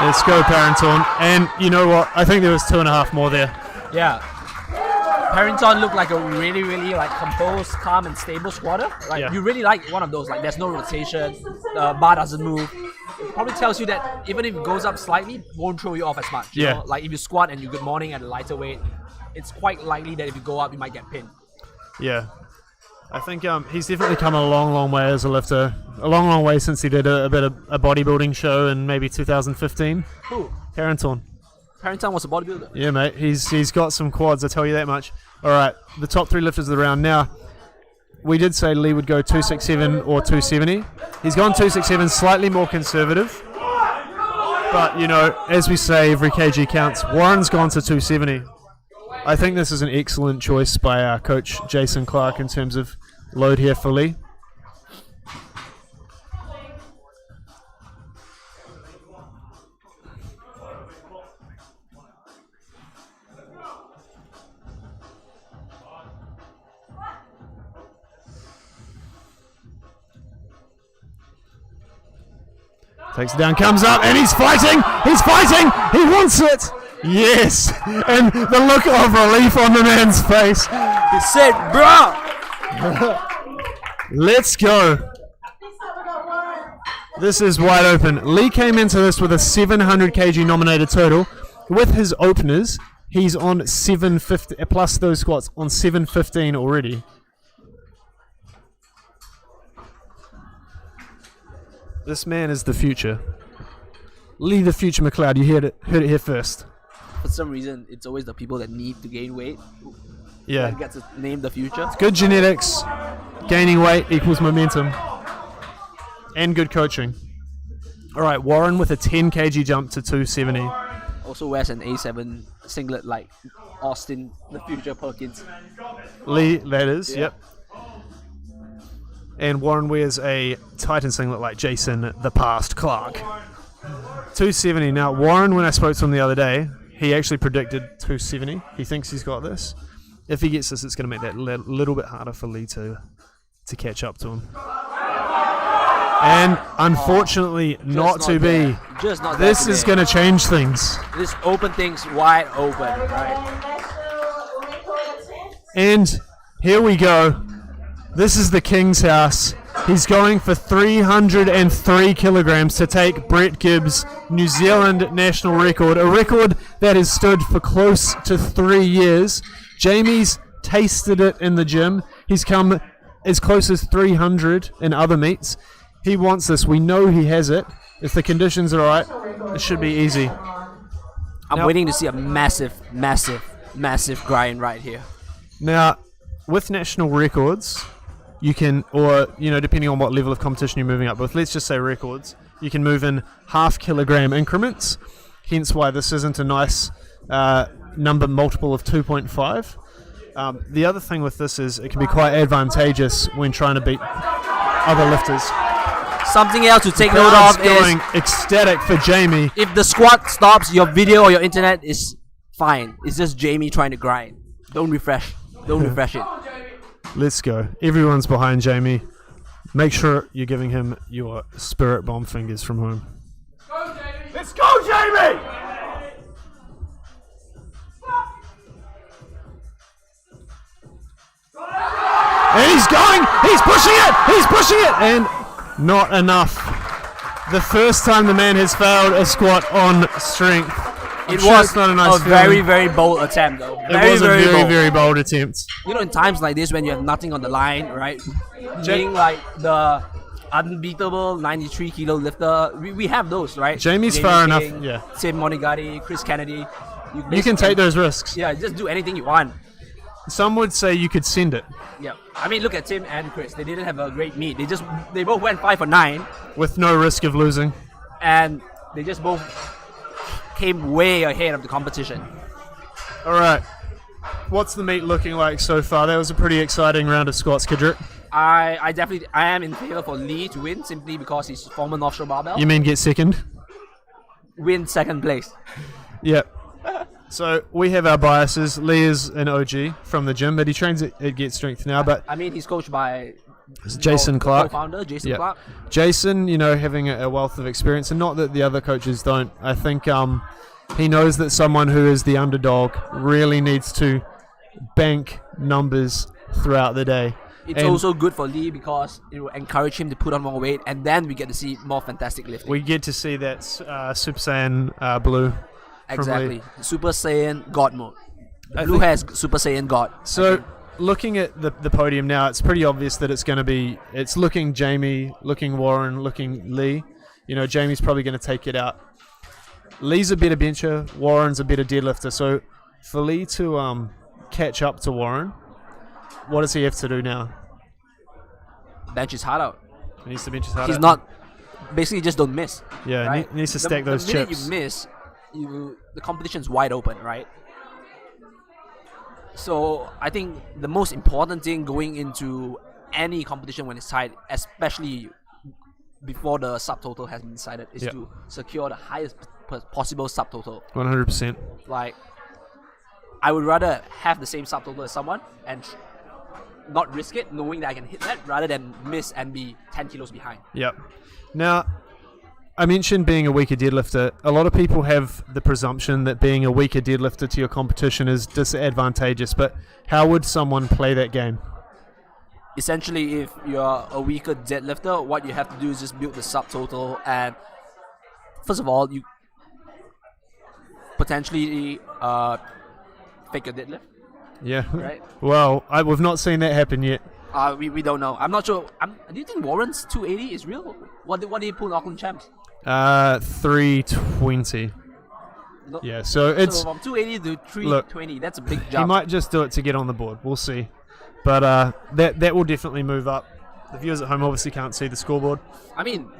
Let's go, Parentorn. And you know what? I think there was 2.5 more there. Yeah. Parentorn looked like a really, really like composed, calm, and stable squatter. Like Yeah. you really like one of those. Like there's no rotation, the bar doesn't move. It probably tells you that even if it goes up slightly, it won't throw you off as much. You Yeah. know? Like if you squat and you good morning at a lighter weight, it's quite likely that if you go up, you might get pinned. Yeah. I think he's definitely come a long, long way as a lifter. A long, long way since he did a bit of a bodybuilding show in maybe 2015. Who? Harrington. Harrington was a bodybuilder. Yeah, mate. He's got some quads, I tell you that much. All right, the top 3 lifters of the round. Now, we did say Lee would go 267 or 270. He's gone 267, slightly more conservative. But, you know, as we say, every kg counts. Warren's gone to 270. I think this is an excellent choice by our coach, Jason Clark, in terms of load here for Lee. Takes it down, comes up, and he's fighting! He's fighting! He wants it! Yes! And the look of relief on the man's face. He said, bro! Let's go. This is wide open. Lee came into this with a 700 kg nominated total. With his openers, he's on 750, plus those squats, on 715 already. This man is the future. Lee the future McLeod, you heard it here first. For some reason, it's always the people that need to gain weight Yeah. that get to name the future. Good genetics, gaining weight equals momentum, and good coaching. All right, Warren with a 10 kg jump to 270. Also wears an A7 singlet like Austin, the future Perkins. Lee, that is, Yeah. yep. And Warren wears a Titan singlet like Jason, the past Clark. 270. Now, Warren, when I spoke to him the other day, he actually predicted 270. He thinks he's got this. If he gets this, it's going to make that little bit harder for Lee to catch up to him. And unfortunately, not to be. Just not This that is today. going to change things. This open things wide open, right? And here we go. This is the King's house. He's going for 303 kilograms to take Brett Gibbs' New Zealand national record, a record that has stood for close to 3 years. Jamie's tasted it in the gym. He's come as close as 300 in other meets. He wants this. We know he has it. If the conditions are right, it should be easy. I'm Now- waiting to see a massive, massive, massive grind right here. Now, with national records, you can, or, you know, depending on what level of competition you're moving up with, let's just say records, you can move in half kilogram increments, hence why this isn't a nice number multiple of 2.5. The other thing with this is it can be quite advantageous when trying to beat other lifters. Something else to take note Crowd's of going is ecstatic for Jamie. if the squat stops, your video or your internet is fine. It's just Jamie trying to grind. Don't refresh. Don't refresh it. Let's go. Everyone's behind Jamie. Make sure you're giving him your spirit bomb fingers from home. Let's go, Jamie! And he's going! He's pushing it! He's pushing it! And not enough. The first time the man has failed a squat on strength. I'm It sure was it's not a nice a very, feeling. very bold attempt, though. It was a very, bold. very bold attempt. You know, in times like this when you have nothing on the line, right? Being like the unbeatable 93 kilo lifter, we have those, right? Jamie's Jamie far King, enough, yeah. Tim Monigatti, Chris Kennedy. You can take those risks. Yeah, just do anything you want. Some would say you could send it Yeah, I mean, look at Tim and Chris. They didn't have a great meet. They both went 5 for 9, with no risk of losing. and they just both came way ahead of the competition. All right. What's the meet looking like so far? That was a pretty exciting round of squats, Kidrit. I am in favor for Lee to win simply because he's former North Shore barbell. You mean get second? Win second place. Yep. So we have our biases. Lee is an OG from the gym, but he trains at Get Strength now. But I mean, he's coached by Jason the Clark. co-founder Jason Yeah. Clark. Jason, you know, having a wealth of experience, and not that the other coaches don't. I think he knows that someone who is the underdog really needs to bank numbers throughout the day. It's And also good for Lee because it will encourage him to put on more weight, and then we get to see more fantastic lifting. we get to see that Super Saiyan blue. from Lee. Exactly. Super Saiyan God mode. I Blue think- has Super Saiyan God. So looking at the podium now, it's pretty obvious that it's looking Jamie, looking Warren, looking Lee. You know, Jamie's probably going to take it out. Lee's a better bencher, Warren's a better deadlifter. So for Lee to catch up to Warren, what does he have to do now? Bench his heart out. He needs to bench his heart He's out. not. Basically, just don't miss. Yeah, right? he needs to stack those the minute chips. you miss, the competition's wide open, right? So I think the most important thing going into any competition when it's tied, especially before the subtotal has been decided, is Yep. to secure the highest possible subtotal. 100%. Like, I would rather have the same subtotal as someone and not risk it, knowing that I can hit that, rather than miss and be 10 kilos behind. Yep. Now, I mentioned being a weaker deadlifter. A lot of people have the presumption that being a weaker deadlifter to your competition is disadvantageous, but how would someone play that game? Essentially, if you're a weaker deadlifter, what you have to do is just build the subtotal, and first of all, you potentially fake a deadlift. Yeah. Right. Well, we've not seen that happen yet. We don't know. I'm not sure. Do you think Warren's 280 is real? What did he pull in Auckland Champs? 320. No, Yeah, so it's from 280 to 320. That's a big he jump. might just do it to get on the board. We'll see. But that will definitely move up. The viewers at home obviously can't see the scoreboard. I mean,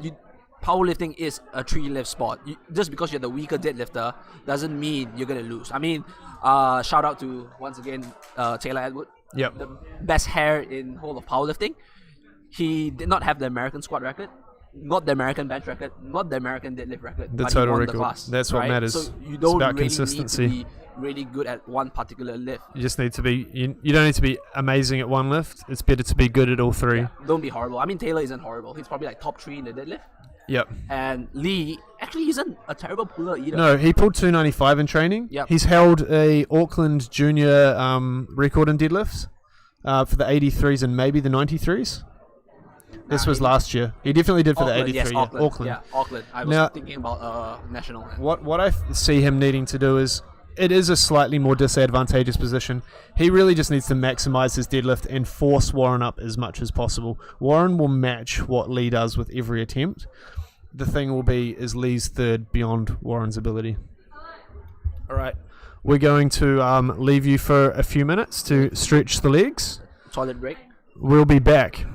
powerlifting is a 3-lift sport. Just because you're the weaker deadlifter doesn't mean you're gonna lose. I mean, shout out to once again Taylor Edward. Yep. The best hair in whole of powerlifting. He did not have the American squat record, not the American bench record, not the American deadlift record. The but total he won record. The class, That's what right? matters. So you It's don't about really consistency. need to be really good at one particular lift. You just need to be. You don't need to be amazing at one lift. It's better to be good at all three. Don't be horrible. I mean, Taylor isn't horrible. He's probably like top 3 in the deadlift. Yep. And Lee actually isn't a terrible puller either. No, he pulled 295 in training. Yep. He's held a Auckland junior record in deadlifts for the 83s and maybe the 93s. This was last year. He definitely did for Auckland, the 83. yes, Yeah. Auckland. Auckland. Yeah, Auckland. I was Now- thinking about national. What I see him needing to do is, it is a slightly more disadvantageous position. He really just needs to maximize his deadlift and force Warren up as much as possible. Warren will match what Lee does with every attempt. The thing will be, is Lee's third beyond Warren's ability. All right. We're going to leave you for a few minutes to stretch the legs. Toilet break. We'll be back.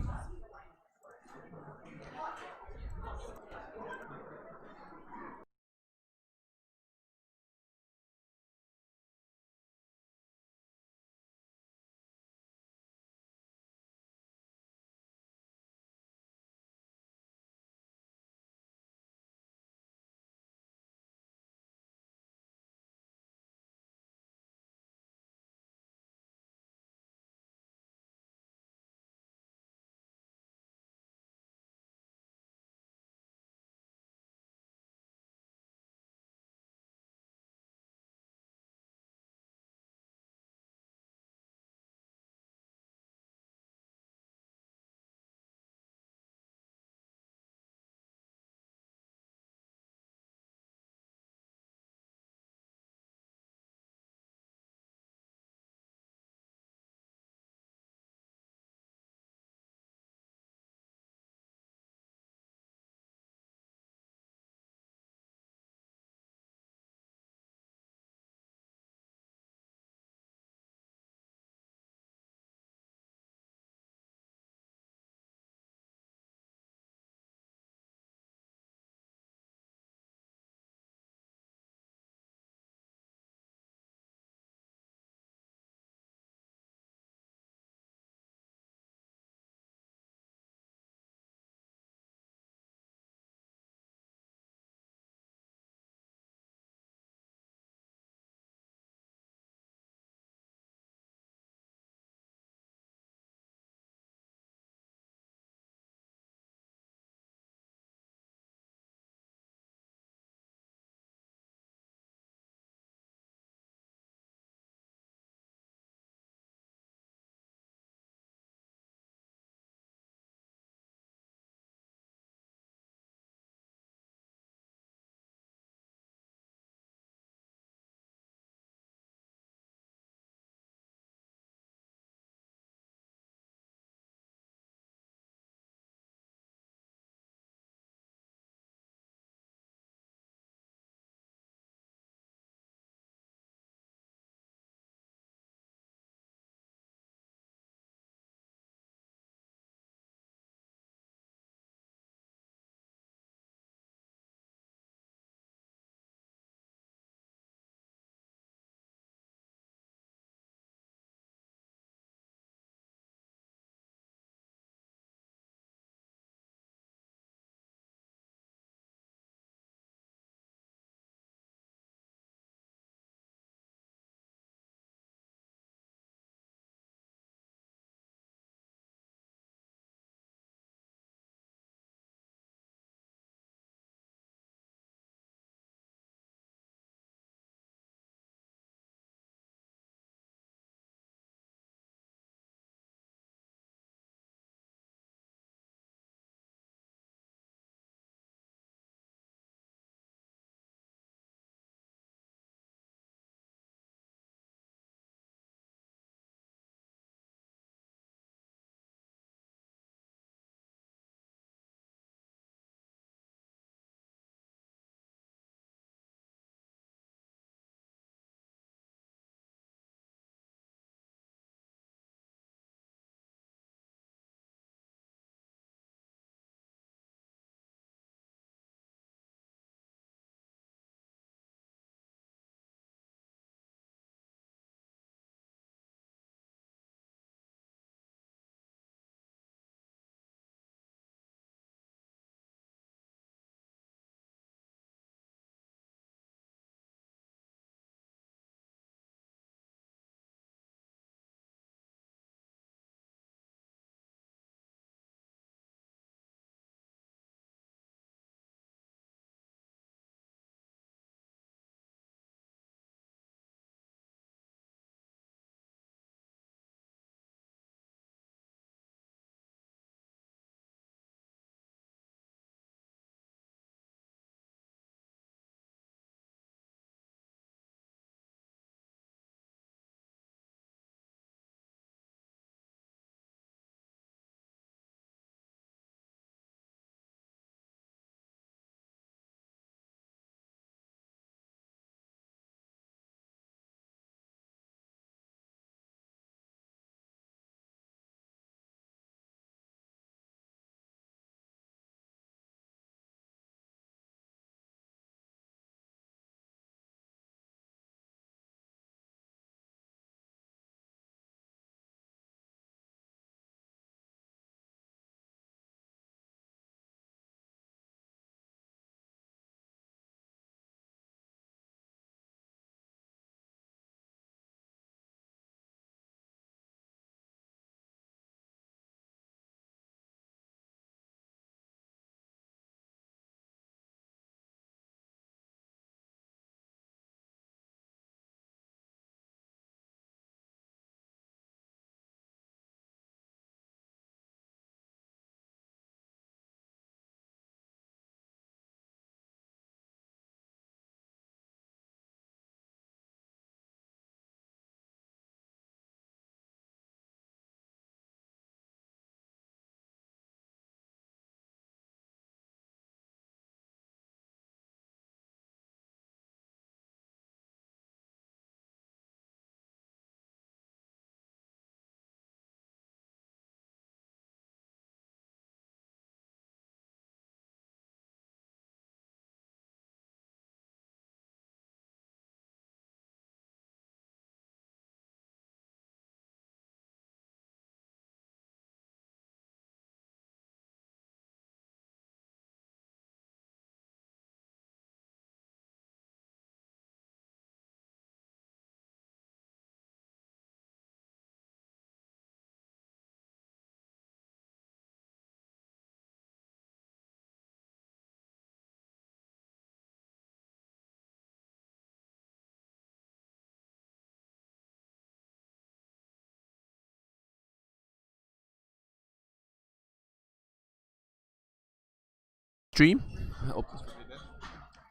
stream.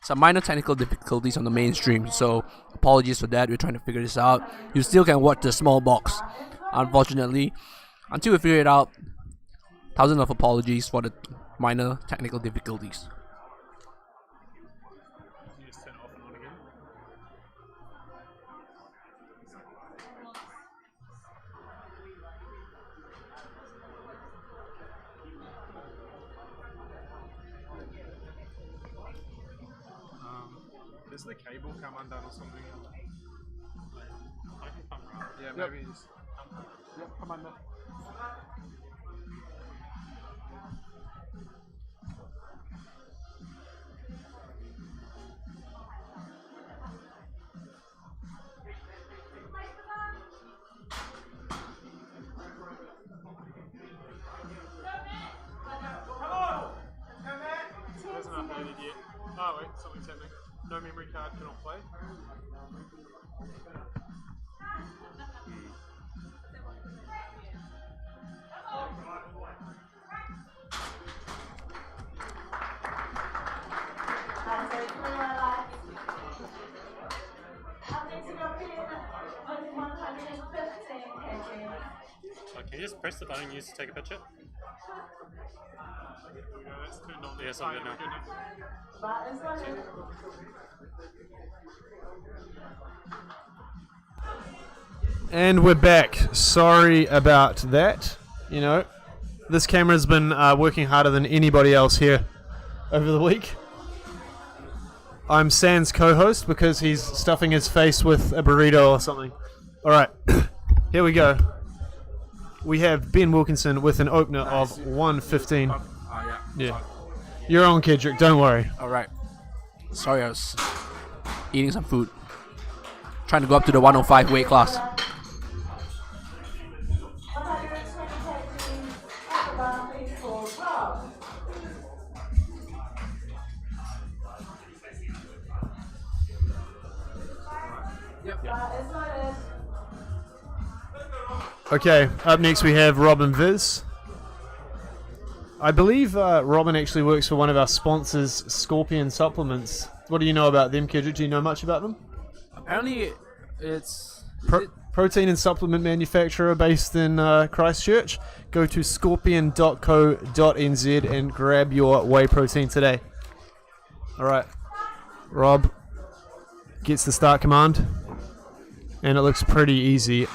Some minor technical difficulties on the main stream, so apologies for that. We're trying to figure this out. You still can watch the small box. Unfortunately, until we figure it out, thousands of apologies for the minor technical difficulties. Does the cable come undone or something? I can come right. Yeah, maybe just come under. It hasn't uploaded yet. Oh wait, something's happening. No memory card cannot play. Can you just press the button and use to take a picture? That's turned on. Yes, I'm good now. And we're back. Sorry about that. You know, this camera's been working harder than anybody else here over the week. I'm Sans co-host because he's stuffing his face with a burrito or something. Alright, here we go. We have Ben Wilkinson with an opener of 115. Yeah. You're on, Kedrick, don't worry. Alright. Sorry, I was eating some food. Trying to go up to the 105 weight class. Okay, up next we have Robin Viz. I believe Robin actually works for one of our sponsors, Scorpion Supplements. What do you know about them, Kedrick? Do you know much about them? Apparently, it's... Protein and supplement manufacturer based in Christchurch. Go to scorpion.co.nz and grab your whey protein today. Alright, Rob gets the start command, and it looks pretty easy.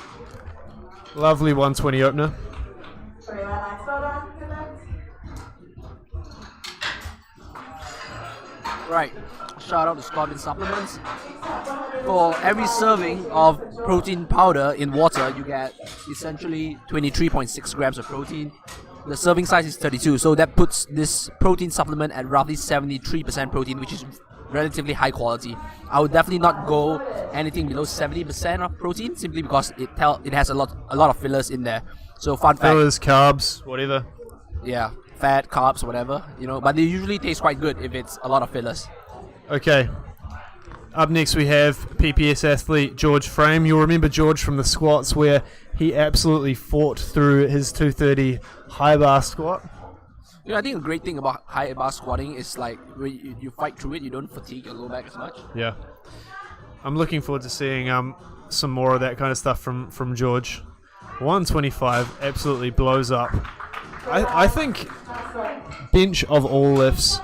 Lovely 120 opener. Right, shout out to Scorpion Supplements. For every serving of protein powder in water, you get essentially 23.6 grams of protein. The serving size is 32, so that puts this protein supplement at roughly 73% protein, which is relatively high quality. I would definitely not go anything below 70% of protein, simply because it has a lot of fillers in there. So fun fact. Fillers, carbs, whatever. Yeah, fat, carbs, whatever, you know. But they usually taste quite good if it's a lot of fillers. Okay. Up next we have PPS athlete George Frame. You'll remember George from the squats where he absolutely fought through his 230 high bar squat. You know, I think a great thing about high bar squatting is like when you fight through it, you don't fatigue your low back as much. Yeah. I'm looking forward to seeing some more of that kind of stuff from George. 125 absolutely blows up. I think bench of all lifts,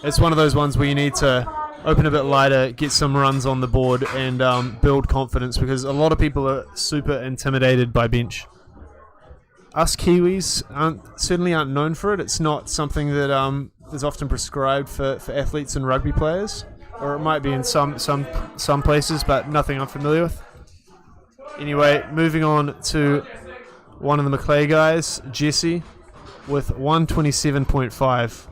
it's one of those ones where you need to open a bit lighter, get some runs on the board, and build confidence, because a lot of people are super intimidated by bench. Us Kiwis certainly aren't known for it. It's not something that is often prescribed for athletes and rugby players, or it might be in some places, but nothing I'm familiar with. Anyway, moving on to one of the Macleay guys, Jesse, with 127.5.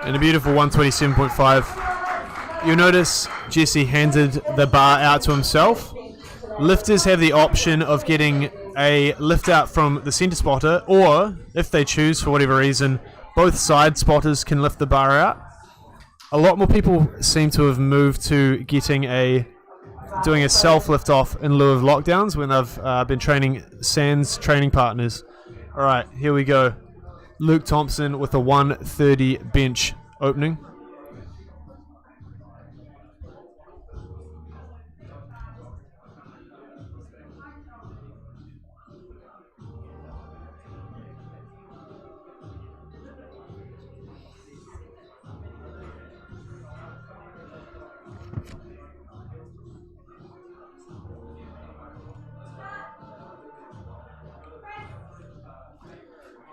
And a beautiful 127.5. You'll notice Jesse handed the bar out to himself. Lifters have the option of getting a lift out from the center spotter, or if they choose for whatever reason, both side spotters can lift the bar out. A lot more people seem to have moved to doing a self lift off in lieu of lockdowns when they've been training sans training partners. All right, here we go. Luke Thompson with a 130 bench opening.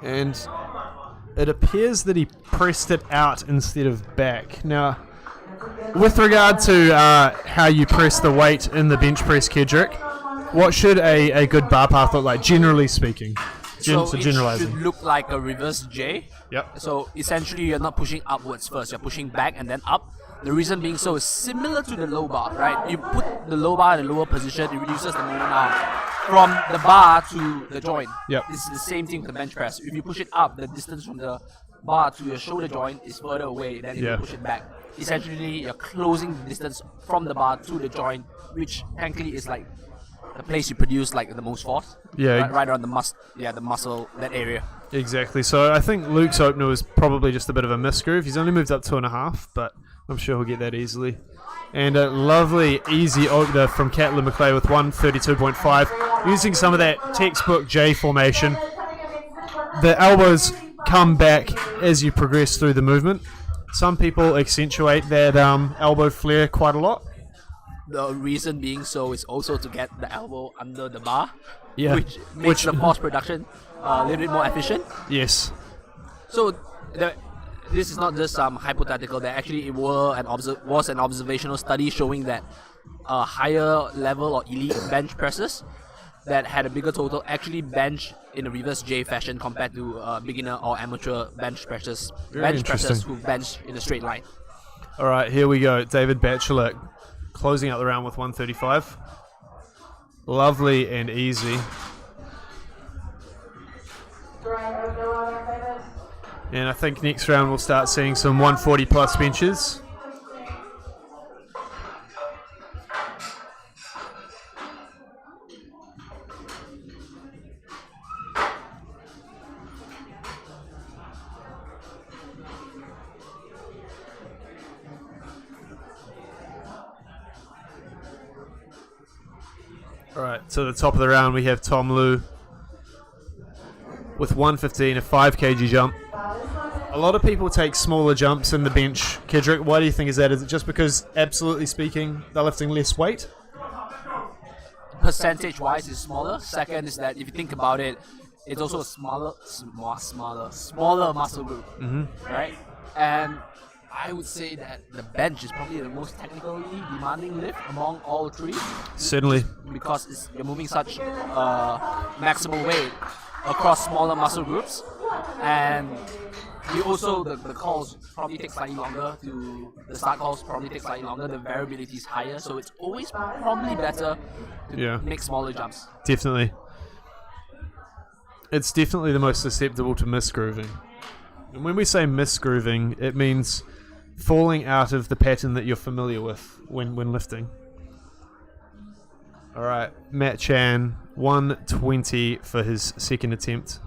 And it appears that he pressed it out instead of back. Now, with regard to how you press the weight in the bench press, Kedrick, what should a good bar path look like, generally speaking? So it generalizing. should look like a reverse J. Yep. So essentially, you're not pushing upwards first. You're pushing back and then up. The reason being so is similar to the low bar, right? You put the low bar in the lower position, it reduces the movement arm from the bar to the joint. Yep. It's the same thing with the bench press. If you push it up, the distance from the bar to your shoulder joint is further away than if you push it back. Essentially, you're closing the distance from the bar to the joint, which technically is like the place you produce like the most force. Yeah. Right around the muscle, that area. Exactly. So I think Luke's opener was probably just a bit of a misgroove. He's only moved up 2.5, but I'm sure he'll get that easily. And a lovely, easy opener from Catlin McClay with 132.5. Using some of that textbook J formation. The elbows come back as you progress through the movement. Some people accentuate that elbow flare quite a lot. The reason being so is also to get the elbow under the bar, Yeah. which makes the force production a little bit more efficient. Yes. So this is not just hypothetical. There actually was an observational study showing that higher level or elite bench pressers that had a bigger total actually bench in a reverse J fashion compared to beginner or amateur bench pressers. Bench pressers who bench in a straight line. All right, here we go. David Batchelor closing out the round with 135. Lovely and easy. And I think next round we'll start seeing some 140 plus benches. Alright, to the top of the round we have Tom Liu with 115, a 5 kg jump. A lot of people take smaller jumps in the bench. Kedrick, why do you think is that? Is it just because, absolutely speaking, they're lifting less weight? Percentage-wise, it's smaller. Second is that if you think about it, it's also a smaller muscle group, right? And I would say that the bench is probably the most technically demanding lift among all three. Certainly. Because you're moving such maximal weight across smaller muscle groups, and you also the calls probably take slightly longer. The start calls probably take slightly longer. The variability is higher, so it's always probably better to make smaller jumps. Definitely. It's definitely the most susceptible to misgrooving. And when we say misgrooving, it means falling out of the pattern that you're familiar with when lifting. All right, Matt Chan, 120 for his second attempt.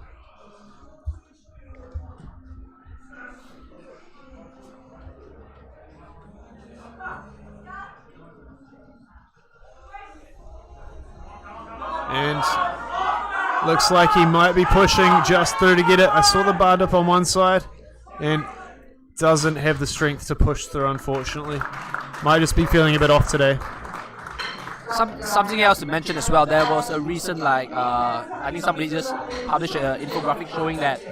And looks like he might be pushing just through to get it. I saw the bar dip on one side and doesn't have the strength to push through, unfortunately. Might just be feeling a bit off today. Something else to mention as well, there was a recent, I think somebody just published an infographic showing that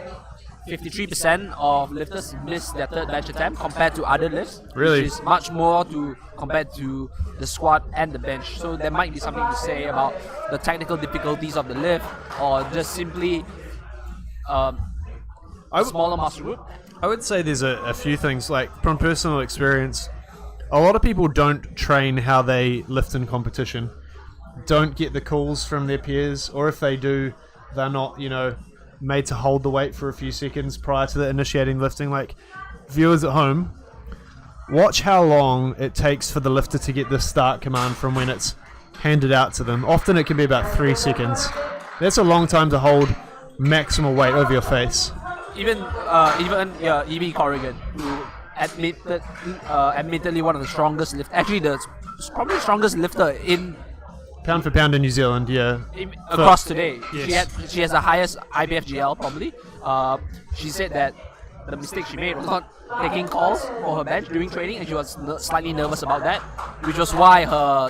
53% of lifters miss their third bench attempt compared to other lifts. Really? Which is much more compared to the squat and the bench. So there might be something to say about the technical difficulties of the lift, or just simply smaller muscle group. I would say there's a few things, like from personal experience. A lot of people don't train how they lift in competition. don't get the calls from their peers, or if they do, they're not, made to hold the weight for a few seconds prior to the initiating lifting. Like, viewers at home, watch how long it takes for the lifter to get the start command from when it's handed out to them. Often it can be about 3 seconds. That's a long time to hold maximal weight over your face. Even E.B. Corrigan, who admittedly one of the strongest probably the strongest lifter in Pound for pound in New Zealand, yeah. Across today. Yes. She has the highest IBF GL probably. She said that the mistake she made was not taking calls for her bench during training, and she was slightly nervous about that, which was why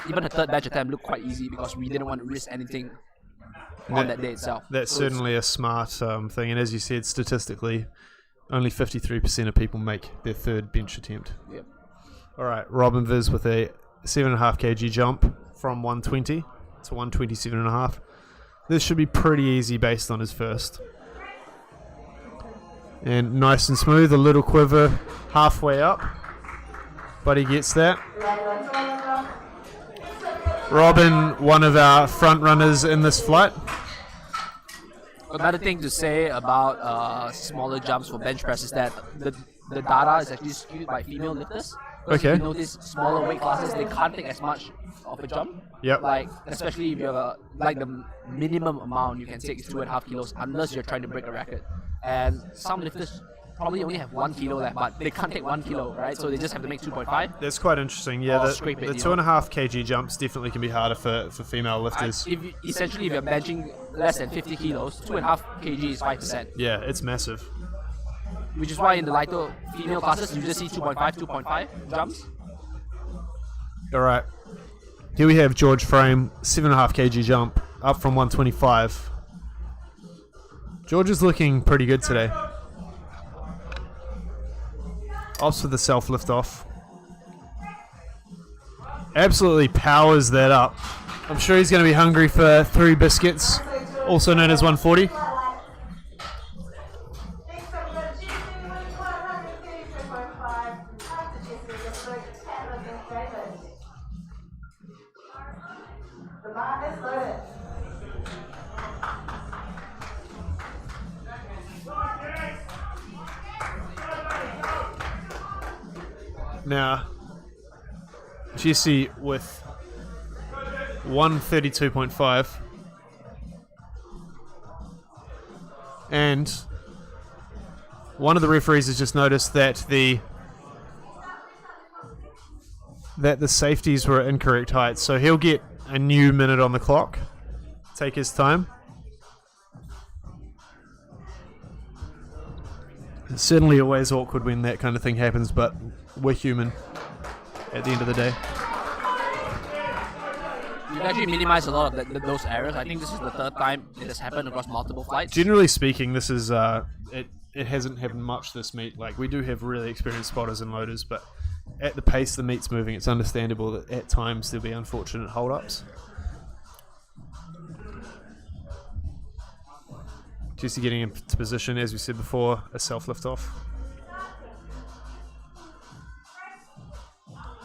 even her third bench attempt looked quite easy, because we didn't want to risk anything on that day itself. That's certainly a smart thing, and as you said, statistically, only 53% of people make their third bench attempt. Yep. All right, Robin Viz with a 7.5 kg jump from 120 to 127.5. This should be pretty easy based on his first. And nice and smooth, a little quiver halfway up, but he gets that. Robin, one of our front runners in this flight. Another thing to say about smaller jumps for bench press is that the data is actually skewed by female lifters. Okay. If you notice, smaller weight classes, they can't take as much of a jump. Yep. Like, especially if you have the minimum amount you can take is 2.5 kilos, unless you're trying to break a record. And some lifters probably only have 1 kilo left, but they can't take 1 kilo, right? So they just have to make 2.5. That's quite interesting. Yeah, Or the scrape it, 2.5 kg jumps definitely can be harder for female lifters. If you're benching less than 50 kilos, 2.5 kg is 5%. Yeah, it's massive. Which is why in the lighter female classes, you just see 2.5 jumps. All right. Here we have George Frame, 7.5 kg jump, up from 125. George is looking pretty good today. Opts for the self lift off. Absolutely powers that up. I'm sure he's going to be hungry for 3 biscuits, also known as 140. Now, Jesse with 132.5, and one of the referees has just noticed that the safeties were at incorrect heights, so he'll get a new minute on the clock. Take his time. It's certainly always awkward when that kind of thing happens, but we're human at the end of the day. You can actually minimize a lot of those errors. I think this is the third time it has happened across multiple flights. Generally speaking, this is it hasn't happened much this meet. Like, we do have really experienced spotters and loaders, but at the pace the meet's moving, it's understandable that at times there'll be unfortunate hold-ups. Jesse getting into position, as we said before, a self-lift off.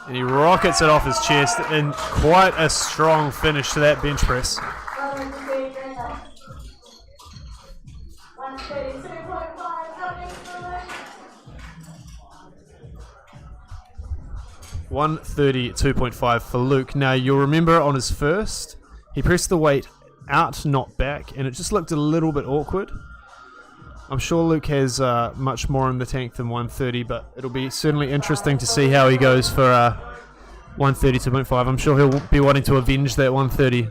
And he rockets it off his chest, and quite a strong finish to that bench press. 132.5 for Luke. Now, you'll remember on his first, he pressed the weight out, not back, and it just looked a little bit awkward. I'm sure Luke has much more in the tank than 130, but it'll be certainly interesting to see how he goes for 132.5. I'm sure he'll be wanting to avenge that 130.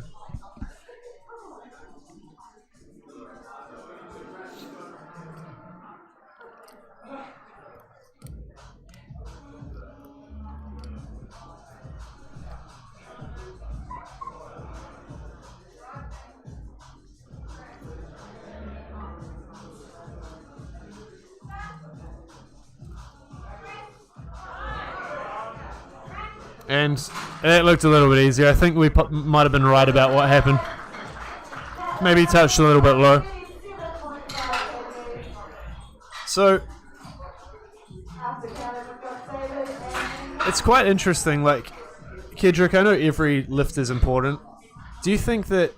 And that looked a little bit easier. I think we might have been right about what happened. Maybe touched a little bit low. So it's quite interesting. Like, Kedrick, I know every lift is important, Do you think that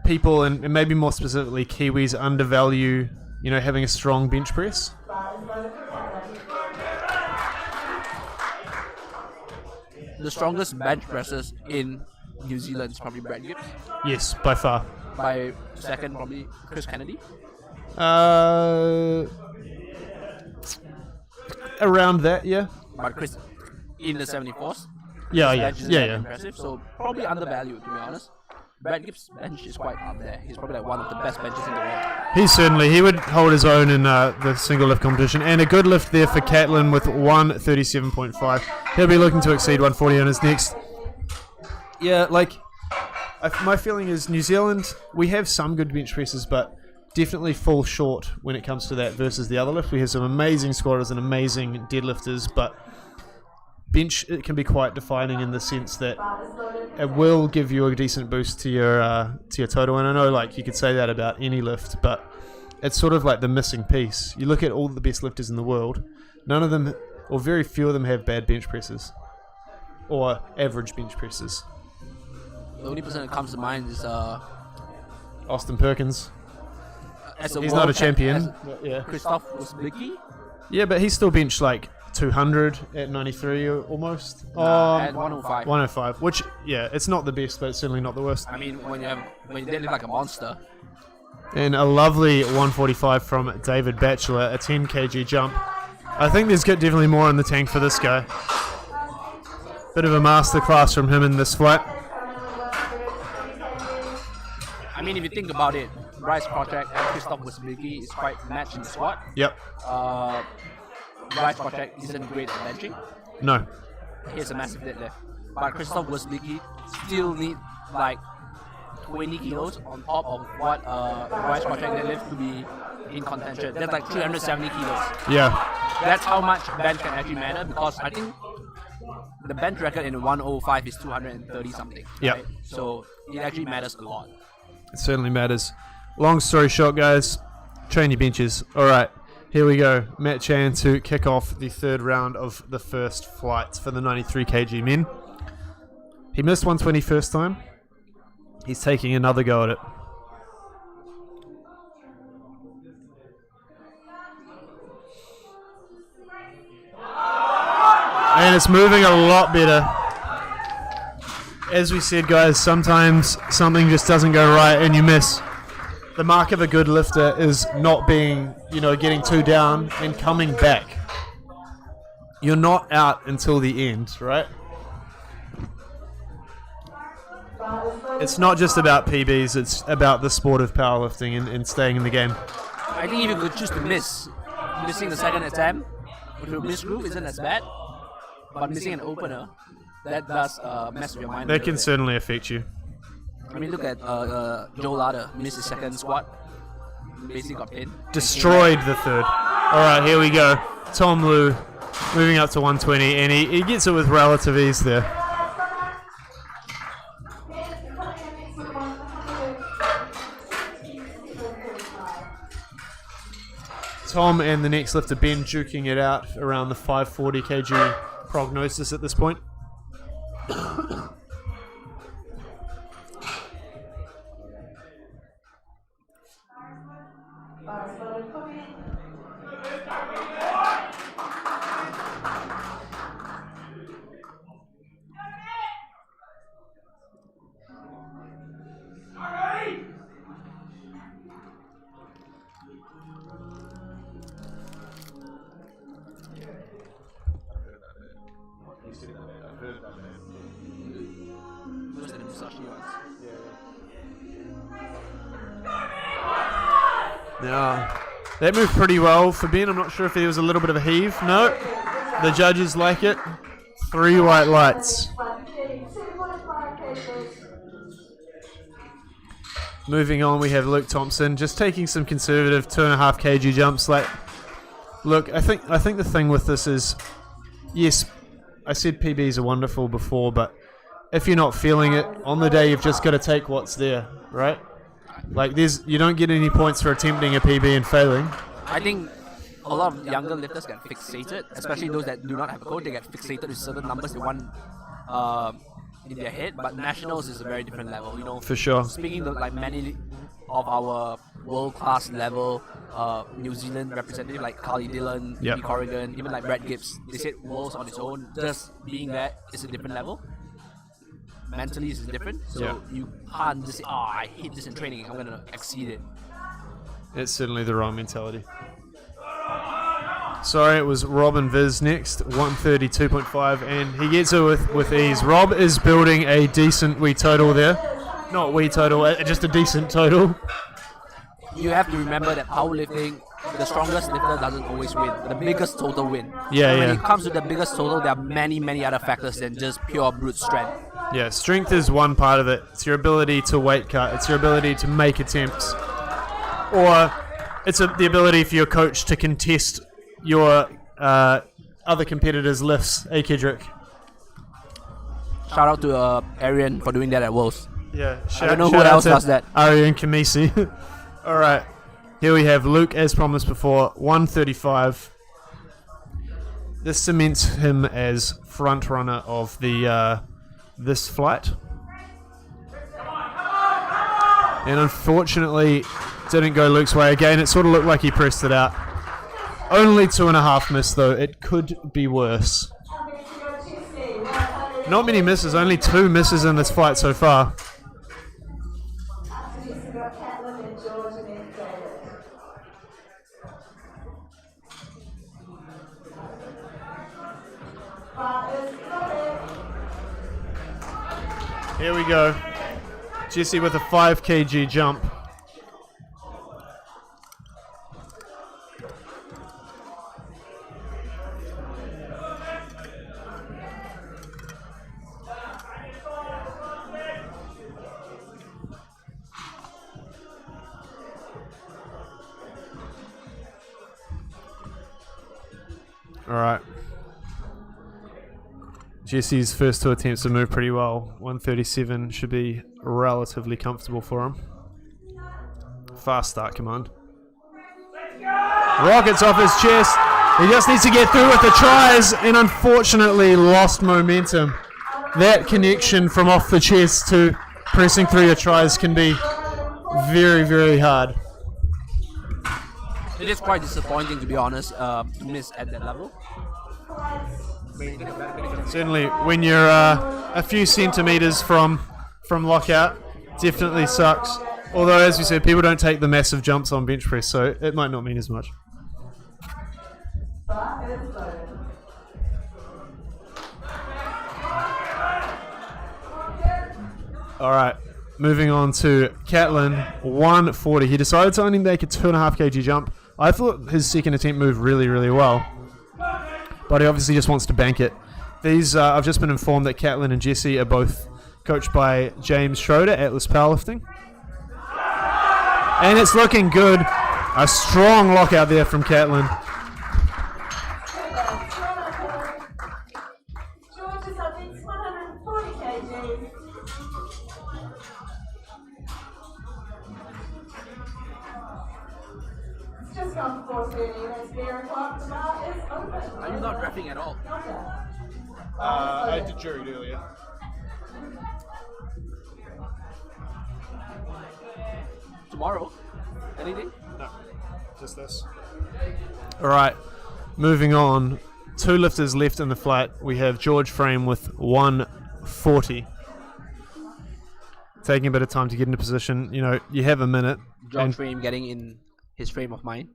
people, and maybe more specifically Kiwis, undervalue, having a strong bench press? The strongest bench pressers in New Zealand is probably Brad Gibbs. Yes, by far. By second, probably Chris Kennedy. Around that, yeah. But Chris in the 74s. Yeah. Impressive, so probably undervalued, to be honest. Brad Gibbs' bench is quite up there. He's probably like one of the best benches in the world. He would hold his own in the single lift competition, and a good lift there for Catlin with 137.5. He'll be looking to exceed 140 on his next. Yeah, my feeling is New Zealand, we have some good bench presses, but definitely fall short when it comes to that versus the other lift. We have some amazing squatters and amazing deadlifters, but bench, it can be quite defining in the sense that it will give you a decent boost to your total. And I know you could say that about any lift, but it's sort of like the missing piece. You look at all the best lifters in the world, none of them, or very few of them, have bad bench presses or average bench presses. The only person that comes to mind is Austin Perkins. He's not a champion. Yeah. Christoph Wozbicki. Yeah, but he's still benched 200 at 93 almost. At 105. 105, which, it's not the best, but it's certainly not the worst. I mean, when you deadlift like a monster. And a lovely 145 from David Batchelor, a 10 kg jump. I think there's definitely more in the tank for this guy. Bit of a masterclass from him in this flight. I mean, if you think about it, Bryce Kotchak and Christoph Wozbicki is quite matched in the squat. Yep. Bryce Kotchak isn't great at benching. No. He has a massive deadlift. But Christoph Wozbicki still need 20 kilos on top of what Bryce Kotchak deadlift to be in contention. That's 370 kilos. Yeah. That's how much bench can actually matter, because I think the bench record in 105 is 230 something. Yep. Right? So it actually matters a lot. It certainly matters. Long story short, guys, train your benches. All right, here we go. Matt Chan to kick off the third round of the first flight for the 93 kg men. He missed 120 first time. He's taking another go at it. And it's moving a lot better. As we said, guys, sometimes something just doesn't go right and you miss. The mark of a good lifter is not being, getting too down and coming back. You're not out until the end, right? It's not just about PBs, it's about the sport of powerlifting and staying in the game. I think if you could choose to missing the second attempt, if you miss group isn't as bad, but missing an opener, that does mess with your mind. That can certainly affect you. I mean, look at Joe Lada, missed his second squat, basically got pinned. Destroyed the third. Alright, here we go. Tom Liu moving up to 120, and he gets it with relative ease there. Tom and the next lifter Ben duking it out around the 540 kg prognosis at this point. Now, that moved pretty well for Ben. I'm not sure if there was a little bit of a heave. No, the judges like it. 3 white lights. Moving on, we have Luke Thompson just taking some conservative 2.5 kg jumps. Look, I think the thing with this is, yes, I said PBs are wonderful before, but if you're not feeling it on the day, you've just got to take what's there, right? You don't get any points for attempting a PB and failing. I think a lot of younger lifters get fixated, especially those that do not have a coach. They get fixated with certain numbers they want in their head, but nationals is a very different level. You know, For sure. speaking to like many of our world-class level New Zealand representative like Carly Dillon, Yep. Lee Corrigan, even like Brad Gibbs, they said worlds on its own, just being there is a different level. Mentally is different, so Yeah. you can't just say, oh, I hate this in training, I'm gonna exceed it. It's certainly the wrong mentality. Sorry, it was Rob and Viz next, 132.5, and he gets it with ease. Rob is building a decent wee total there. Not wee total, just a decent total. You have to remember that powerlifting, the strongest lifter doesn't always win. The biggest total win. Yeah, and when yeah. it comes to the biggest total, there are many, many other factors than just pure brute strength. Yeah, strength is one part of it. It's your ability to weight cut. It's your ability to make attempts. Or it's the ability for your coach to contest your other competitors' lifts. Hey, Kedrick. Shout out to Arian for doing that at Worlds. Yeah, I don't know who else does that. Ari and Kamisi. All right, here we have Luke, as promised before, 135. This cements him as front runner of the this flight. And unfortunately, didn't go Luke's way again. It sort of looked like he pressed it out. Only 2.5 miss though. It could be worse. Not many misses. Only 2 misses in this flight so far. Here we go. Jesse with a 5 kg jump. All right. Jesse's first 2 attempts to move pretty well. 137 should be relatively comfortable for him. Fast start command. Rockets off his chest. He just needs to get through with the tries and unfortunately lost momentum. That connection from off the chest to pressing through your tries can be very, very hard. It is quite disappointing, to be honest, to miss at that level. Certainly, when you're a few centimeters from lockout, definitely sucks. Although, as we said, people don't take the massive jumps on bench press, so it might not mean as much. All right, moving on to Catlin, 140. He decided to only make a 2.5 kg jump. I thought his second attempt moved really, really well, but he obviously just wants to bank it. These, I've just been informed that Catlin and Jesse are both coached by James Schroeder, Atlas Powerlifting. And it's looking good. A strong lockout there from Catlin. George is up, it's 140 kg. It's just gone 4:30, it's beer o'clock, the bar is open. Are you not rapping at all? I did jury earlier. Tomorrow? Anything? No, just this. All right, moving on. 2 lifters left in the flight. We have George Frame with 140. Taking a bit of time to get into position. You know, you have a minute. George Frame getting in his frame of mind.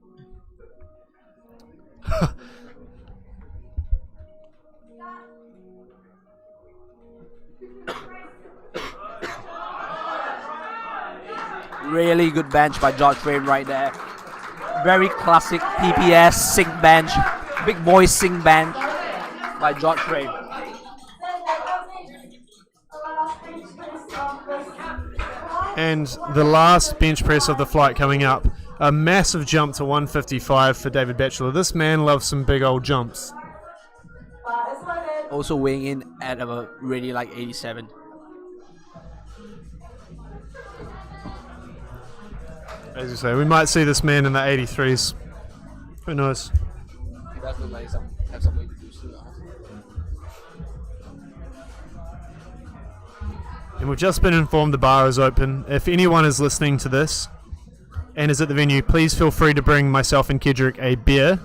Really good bench by George Frame right there. Very classic PPS sink bench. Big boy sink bench by George Frame. And the last bench press of the flight coming up. A massive jump to 155 for David Batchelor. This man loves some big old jumps. Also weighing in at a really like 87. As you say, we might see this man in the 83s. Who knows? He does look like have some way to do so. And we've just been informed the bar is open. If anyone is listening to this and is at the venue, please feel free to bring myself and Kedrick a beer.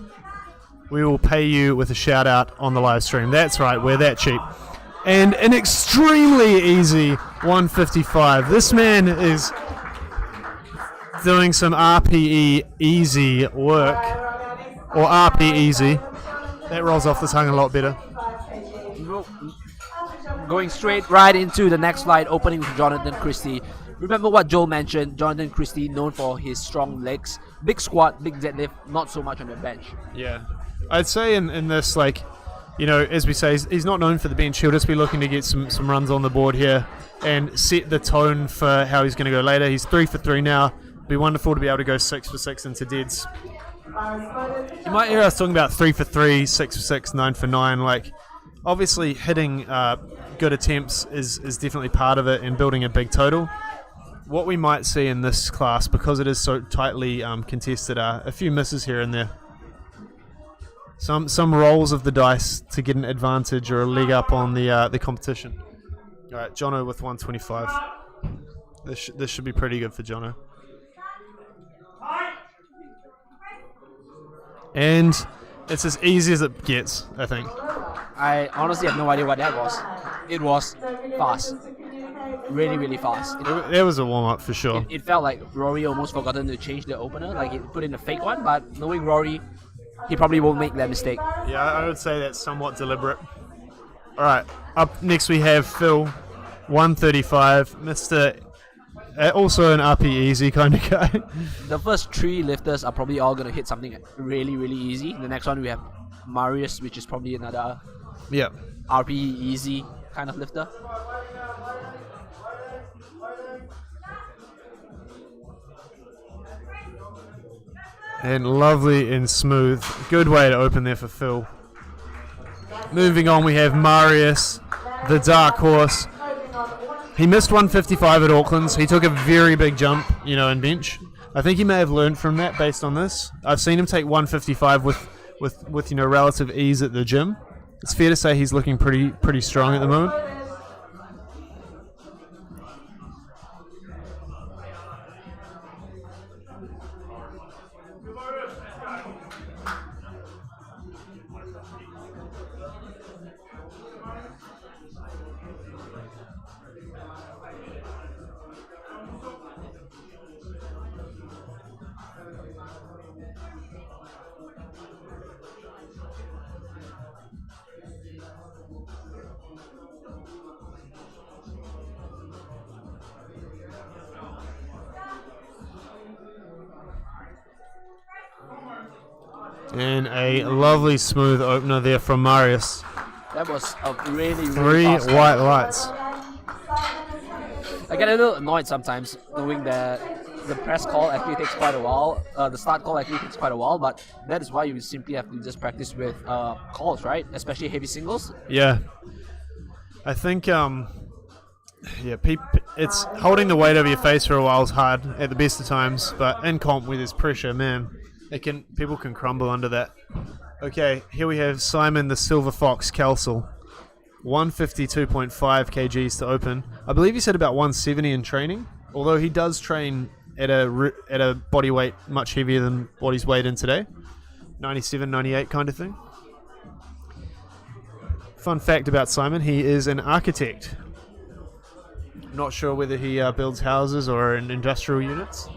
We will pay you with a shout out on the live stream. That's right, we're that cheap. And an extremely easy 155. This man is doing some RPE easy work, or RP easy. That rolls off the tongue a lot better. Going straight right into the next slide, opening with Jonathan Christie. Remember what Joel mentioned, Jonathan Christie known for his strong legs, big squat, big deadlift, not so much on the bench. Yeah. I'd say in this, like, you know, as we say, he's not known for the bench. He'll just be looking to get some runs on the board here and set the tone for how he's going to go later. He's 3 for 3 now. It'd be wonderful to be able to go 6 for 6 into deads. You might hear us talking about 3 for 3, 6 for 6, 9 for 9. Like, obviously hitting good attempts is definitely part of it and building a big total. What we might see in this class, because it is so tightly contested, are a few misses here and there. Some rolls of the dice to get an advantage or a leg up on the competition. All right, Jono with 125. This should be pretty good for Jono. And it's as easy as it gets, I think. I honestly have no idea what that was. It was fast. Really, really fast. It was a warm-up for sure. It felt like Rory almost forgotten to change the opener, like he put in a fake one, but knowing Rory, he probably won't make that mistake. Yeah, I would say that's somewhat deliberate. All right, up next we have Phil, 135, Mr. Also an RP easy kind of guy. The first 3 lifters are probably all going to hit something really, really easy. The next one we have Marius, which is probably another RP easy kind of lifter. And lovely and smooth. Good way to open there for Phil. Moving on, we have Marius, the dark horse. He missed 155 at Auckland's. He took a very big jump, in bench. I think he may have learned from that based on this. I've seen him take 155 with relative ease at the gym. It's fair to say he's looking pretty strong at the moment. And a lovely smooth opener there from Marius. That was a really, 3 fast white lights. I get a little annoyed sometimes knowing that the press call actually takes quite a while. The start call actually takes quite a while, but that is why you simply have to just practice with calls, right? Especially heavy singles. Yeah. I think, it's holding the weight over your face for a while is hard at the best of times, but in comp where there's pressure, man, people can crumble under that. Okay, here we have Simon the Silver Fox Kelsel. 152.5 kgs to open. I believe he said about 170 in training, although he does train at a body weight much heavier than what he's weighed in today. 97, 98 kind of thing. Fun fact about Simon, he is an architect. Not sure whether he builds houses or in industrial units.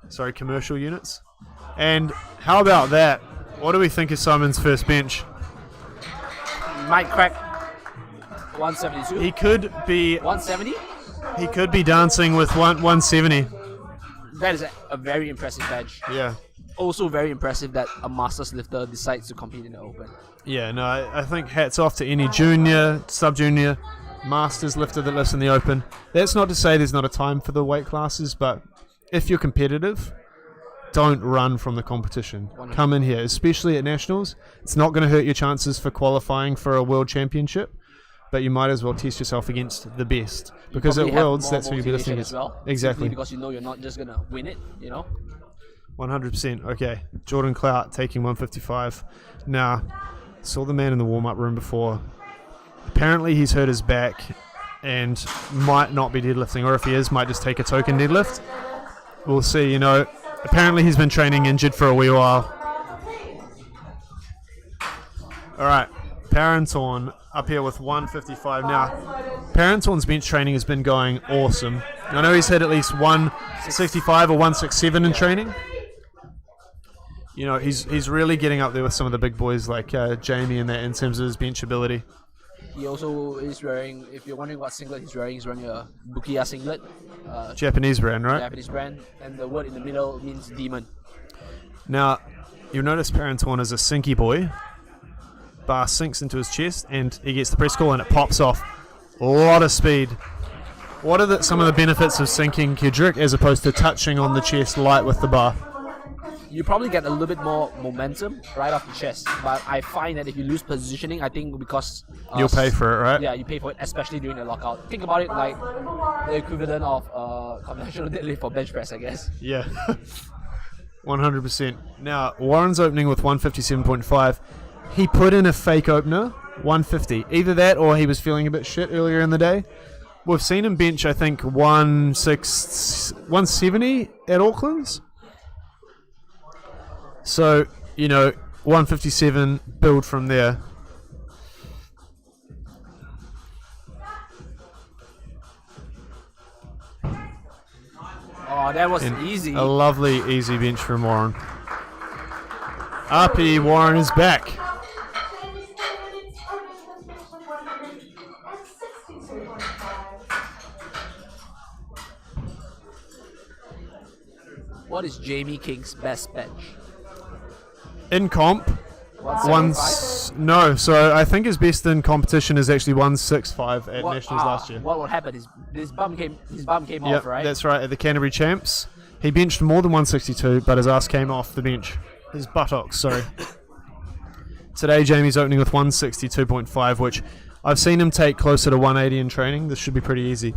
Sorry, commercial units. And how about that? What do we think of Simon's first bench? Might crack 172. He could be 170? He could be dancing with 170. That is a very impressive bench. Yeah. Also very impressive that a Masters lifter decides to compete in the Open. Yeah, no, I think hats off to any junior, sub-junior, Masters lifter that lifts in the Open. That's not to say there's not a time for the weight classes, but if you're competitive, don't run from the competition. 100%. Come in here, especially at Nationals. It's not going to hurt your chances for qualifying for a World Championship, but you might as well test yourself against the best. Because at Worlds, that's what you'll be listening as well. Exactly. Simply because you're not just going to win it, 100%. Okay, Jordan Clout taking 155. Now, saw the man in the warm-up room before. Apparently he's hurt his back and might not be deadlifting, or if he is, might just take a token deadlift. We'll see. Apparently he's been training injured for a wee while. All right, Parentorn up here with 155 now. Parentorn's bench training has been going awesome. I know he's had at least 165 or 167 in training. He's really getting up there with some of the big boys like Jamie and that in terms of his bench ability. He also is wearing, if you're wondering what singlet he's wearing a Bukiya singlet. Japanese brand, right? Japanese brand, and the word in the middle means demon. Now, you'll notice Parentorn is a sinky boy. Bar sinks into his chest and he gets the press call and it pops off. A lot of speed. What are some of the benefits of sinking, Kedrick, as opposed to touching on the chest light with the bar? You probably get a little bit more momentum right off the chest, but I find that if you lose positioning, I think because... You'll pay for it, right? Yeah, you pay for it, especially during the lockout. Think about it like the equivalent of conventional deadlift or bench press, I guess. Yeah. 100%. Now, Warren's opening with 157.5. He put in a fake opener, 150. Either that or he was feeling a bit shit earlier in the day. We've seen him bench, I think, 170 at Auckland's. So, 157, build from there. Oh, that was easy. A lovely, easy bench from Warren. RP Warren is back. What is Jamie King's best bench? In comp, 175? no. So I think his best in competition is actually 165 at Nationals last year. What would happen is his bum came Yep, off, right? that's right. At the Canterbury Champs, he benched more than 162, but his ass came off the bench. His buttocks, sorry. Today, Jamie's opening with 162.5, which I've seen him take closer to 180 in training. This should be pretty easy.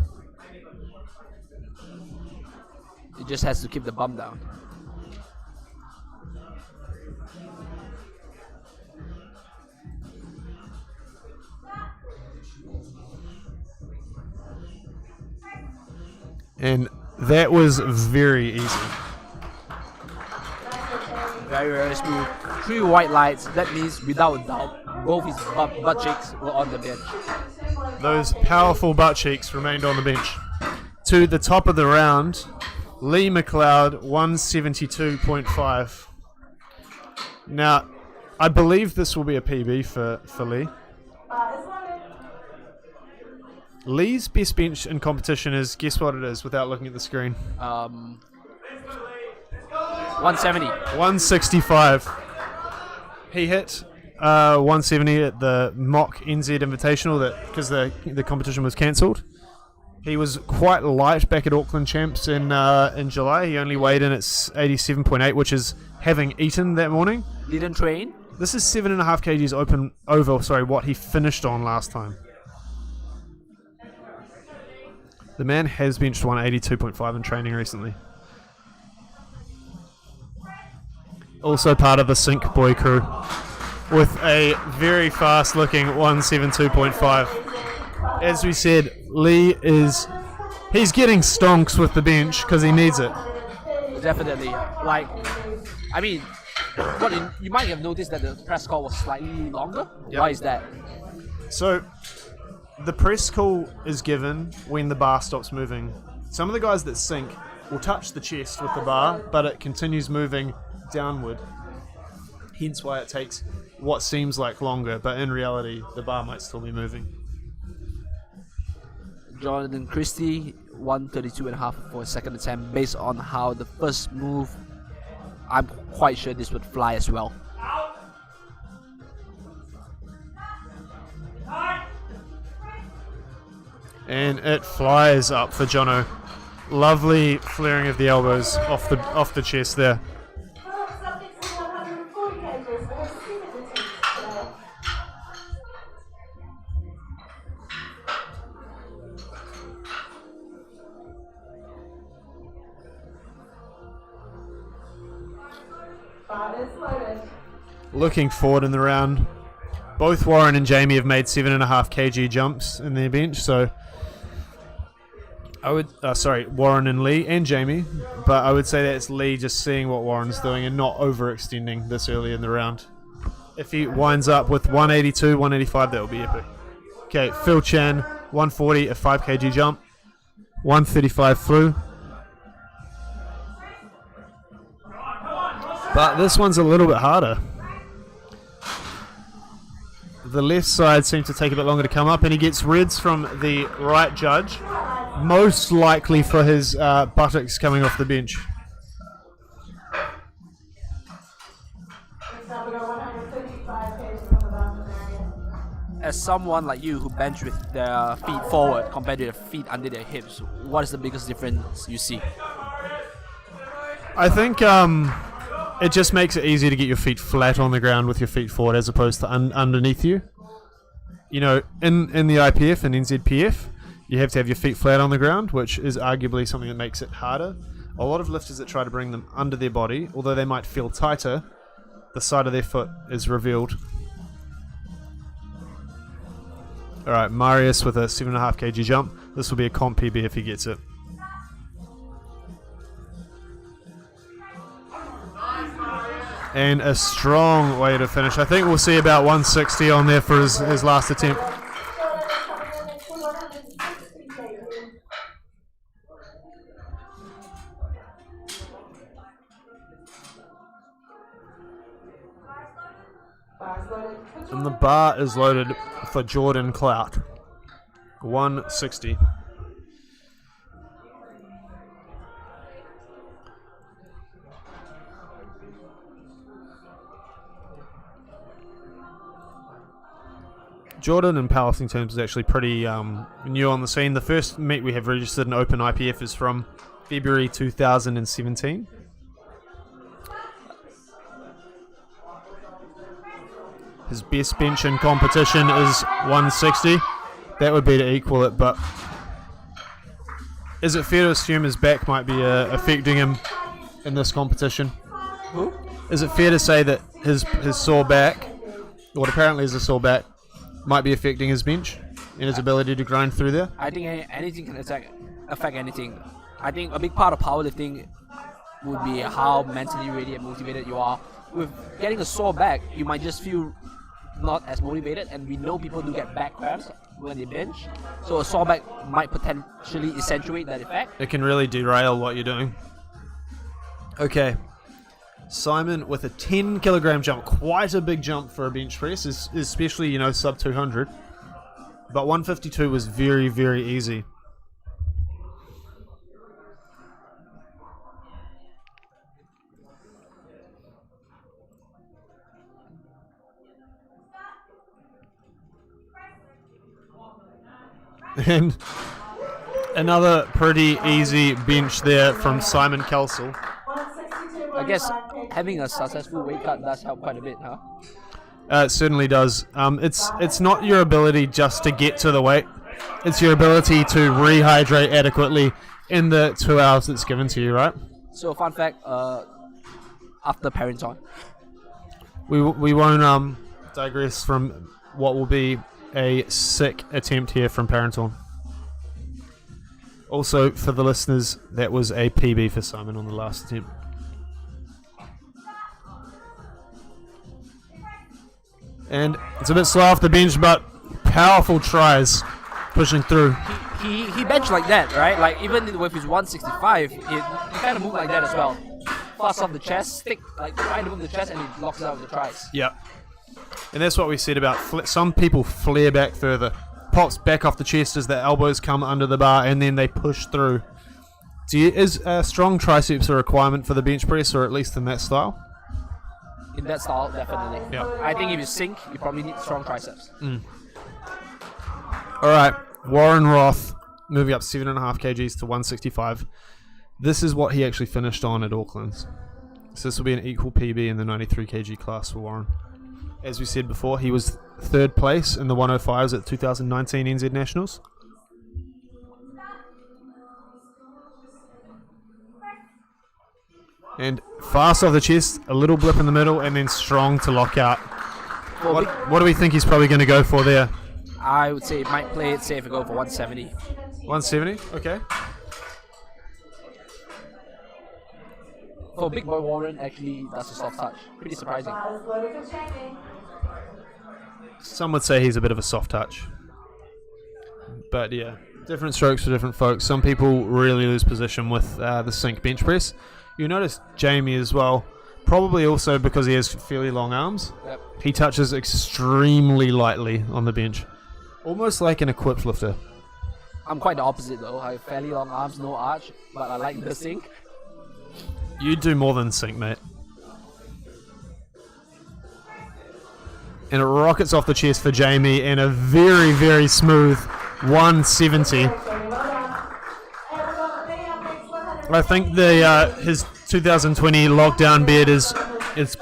He just has to keep the bum down. And that was very easy. Very, very smooth. 3 white lights. That means, without a doubt, both his butt cheeks were on the bench. Those powerful butt cheeks remained on the bench. To the top of the round, Lee McLeod, 172.5. Now, I believe this will be a PB for Lee. Lee's best bench in competition is, guess what it is without looking at the screen? 170. 165. He hit 170 at the mock NZ Invitational because the competition was cancelled. He was quite light back at Auckland Champs in July. He only weighed in at 87.8, which is having eaten that morning. Didn't train. This is 7.5 kgs over what he finished on last time. The man has benched 182.5 in training recently. Also part of the Sync Boy crew with a very fast looking 172.5. As we said, Lee he's getting stonks with the bench because he needs it. Definitely. You might have noticed that the press call was slightly longer. Yep. Why is that? So, the press call is given when the bar stops moving. Some of the guys that sink will touch the chest with the bar, but it continues moving downward. Hence why it takes what seems like longer, but in reality, the bar might still be moving. Jonathan Christie, 132.5 for a second attempt. Based on how the first move, I'm quite sure this would fly as well. And it flies up for Jono. Lovely flaring of the elbows off the chest there. Looking forward in the round, both Warren and Jamie have made 7.5 kg jumps in their bench, so Warren and Lee and Jamie, but I would say that it's Lee just seeing what Warren's doing and not overextending this early in the round. If he winds up with 182, 185, that will be epic. Okay, Phil Chan, 140, a 5 kg jump, 135 through. But this one's a little bit harder. The left side seems to take a bit longer to come up, and he gets reds from the right judge, most likely for his buttocks coming off the bench. As someone like you who bench with their feet forward compared to their feet under their hips, what is the biggest difference you see? I think it just makes it easier to get your feet flat on the ground with your feet forward as opposed to underneath you. You know, in the IPF and NZPF, you have to have your feet flat on the ground, which is arguably something that makes it harder. A lot of lifters that try to bring them under their body, although they might feel tighter, the side of their foot is revealed. Alright, Marius with a 7.5 kg jump. This will be a comp PB if he gets it. And a strong way to finish. I think we'll see about 160 on there for his last attempt. And the bar is loaded for Jordan Clout. 160. Jordan, in powerlifting terms, is actually pretty new on the scene. The first meet we have registered in Open IPF is from February 2017. His best bench in competition is 160. That would be to equal it, but is it fair to assume his back might be affecting him in this competition? Who? Is it fair to say that his sore back, what apparently is a sore back, might be affecting his bench and his ability to grind through there? I think anything can affect anything. I think a big part of powerlifting would be how mentally ready and motivated you are. With getting a sore back, you might just feel not as motivated, and we know people do get back cramps when they bench, so a sore back might potentially accentuate that effect. It can really derail what you're doing. Okay, Simon with a 10 kilogram jump, quite a big jump for a bench press, especially, you know, sub 200, but 152 was very, very easy. And another pretty easy bench there from Simon Kelsall. I guess having a successful weight cut does help quite a bit, huh? It certainly does. It's not your ability just to get to the weight. It's your ability to rehydrate adequately in the 2 hours that's given to you, right? So fun fact, after parents on. We won't digress from what will be a sick attempt here from Parental. Also, for the listeners, that was a PB for Simon on the last attempt. And it's a bit slow off the bench, but powerful tries pushing through. He benched like that, right? Like even with his 165, he kind of moved like that as well. Fast off the chest, stick like right above the chest, and he locks it out with the tries. Yep. And that's what we said about some people flare back further. Pops back off the chest as the elbows come under the bar, and then they push through. Is strong triceps a requirement for the bench press, or at least in that style? In that style, definitely. Yeah. I think if you sink, you probably need strong triceps. All right, Warren Roth moving up 7.5 kgs to 165. This is what he actually finished on at Auckland's. So this will be an equal PB in the 93 kg class for Warren. As we said before, he was third place in the 105s at 2019 NZ Nationals. And fast off the chest, a little blip in the middle, and then strong to lock out. Well, what do we think he's probably going to go for there? I would say it might play it safe and go for 170. 170? Okay. for Big Boy Warren, actually, that's a soft touch. Pretty surprising. Spot is loaded for Jamie. Some would say he's a bit of a soft touch. But yeah, different strokes for different folks. Some people really lose position with the sync bench press. You notice Jamie as well, probably also because he has fairly long arms. Yep. He touches extremely lightly on the bench. Almost like an equipped lifter. I'm quite the opposite though. I have fairly long arms, no arch, but I like the sync. You do more than sync, mate. And it rockets off the chest for Jamie and a very, very smooth 170. I think the his 2020 lockdown beard is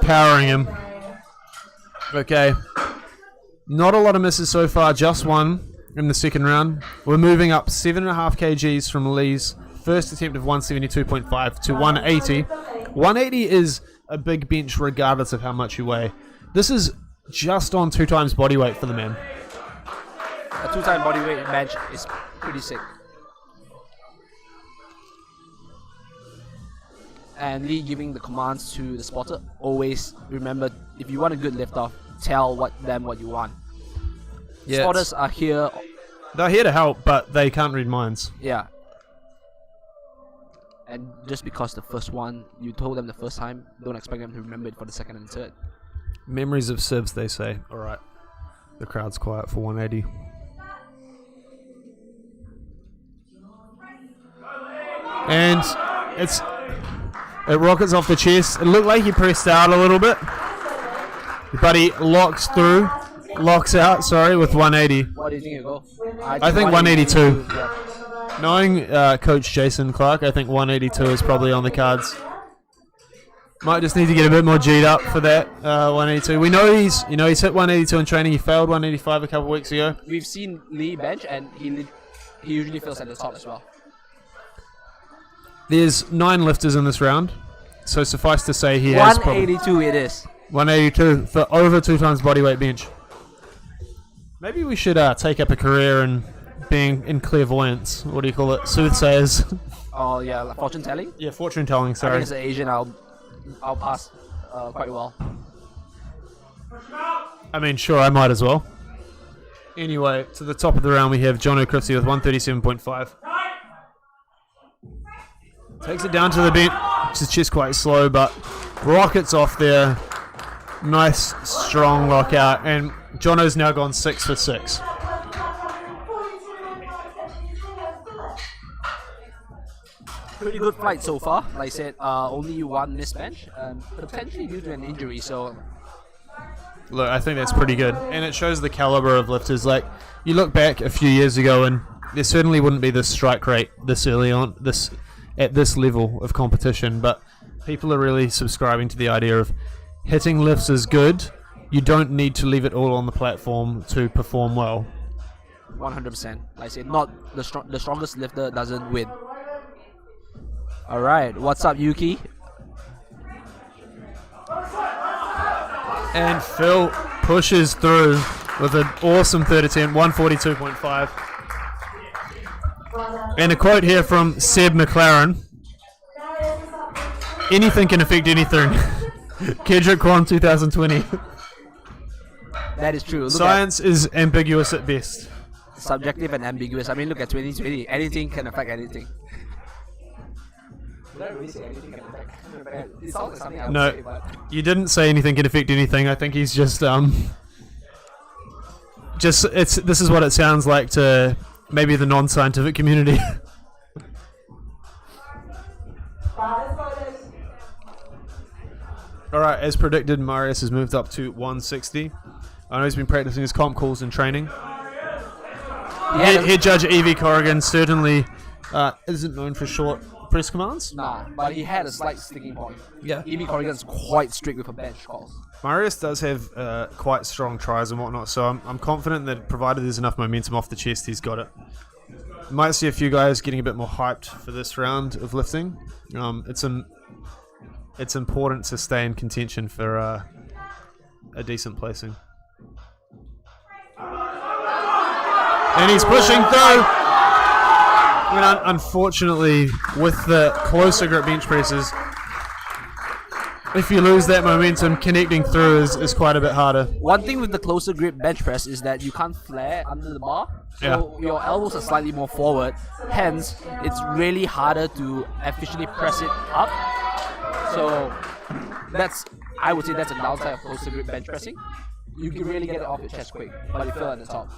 powering him. Okay. Not a lot of misses so far, just one in the second round. We're moving up 7.5 kgs from Lee's first attempt of 172.5 to 180. 180 is a big bench regardless of how much you weigh. This is just on 2 times body weight for the man. A 2-time body weight bench is pretty sick. And Lee giving the commands to the spotter. Always remember, if you want a good lift off, tell them what you want. Yeah, Spotters are here. they're here to help, but they can't read minds. Yeah. And just because the first one, you told them the first time, don't expect them to remember it for the second and third. Memories of sieves, they say. Alright. The crowd's quiet for 180. And it rockets off the chest. It looked like he pressed out a little bit. But he locks out, with 180. What do you think you go? I think 182. Yeah. Knowing Coach Jason Clark, I think 182 is probably on the cards. Might just need to get a bit more G'd up for that 182. We know he's hit 182 in training. He failed 185 a couple of weeks ago. We've seen Lee bench, and he usually feels at the top as well. There's 9 lifters in this round, so suffice to say he has 182 it is. 182 for over 2 times body weight bench. Maybe we should take up a career in being in clairvoyance. What do you call it? Soothsayers. Oh yeah, like fortune telling. Yeah, fortune telling. I Sorry. think as an Asian, I'll pass quite well. I mean, sure, I might as well. Anyway, to the top of the round, we have John O'Crifsey with 137.5. Takes it down to the bench. His chest quite slow, but rockets off there. Nice, strong lockout. And Jono's now gone 6 for 6. Pretty good flight so far. Like I said, only one missed bench, potentially due to an injury. So Look, I think that's pretty good. And it shows the caliber of lifters. Like, you look back a few years ago, and there certainly wouldn't be this strike rate this early on, at this level of competition. But people are really subscribing to the idea of hitting lifts is good. You don't need to leave it all on the platform to perform well. 100%. Like I said, not the strongest lifter doesn't win. All right, what's up, Yuki? And Phil pushes through with an awesome third attempt, 142.5. And a quote here from Seb McLaren. Anything can affect anything. Kedrick Kwan 2020. That is true. Look Science is ambiguous at best. at subjective and ambiguous. I mean, look at 2020. Anything can affect anything. Did I really say anything can affect? It sounds like something I would No, say, but you didn't say anything can affect anything. I think he's this is what it sounds like to maybe the non-scientific community. Alright, as predicted, Marius has moved up to 160. I know he's been practicing his comp calls and training. Head judge Evie Corrigan certainly isn't known for short press commands. nah, but he had a slight sticking point. Yeah. Evie Corrigan's quite strict with her bench calls. Marius does have quite strong tries and whatnot, so I'm confident that provided there's enough momentum off the chest, he's got it. Might see a few guys getting a bit more hyped for this round of lifting. It's important to stay in contention for a decent placing. And he's pushing through! I mean, unfortunately, with the closer grip bench presses, if you lose that momentum, connecting through is quite a bit harder. One thing with the closer grip bench press is that you can't flare under the bar, so your elbows are slightly more forward. Hence, it's really harder to efficiently press it up. So I would say that's a downside of closer grip bench pressing. You can really get it off your chest quick, but you feel at the top.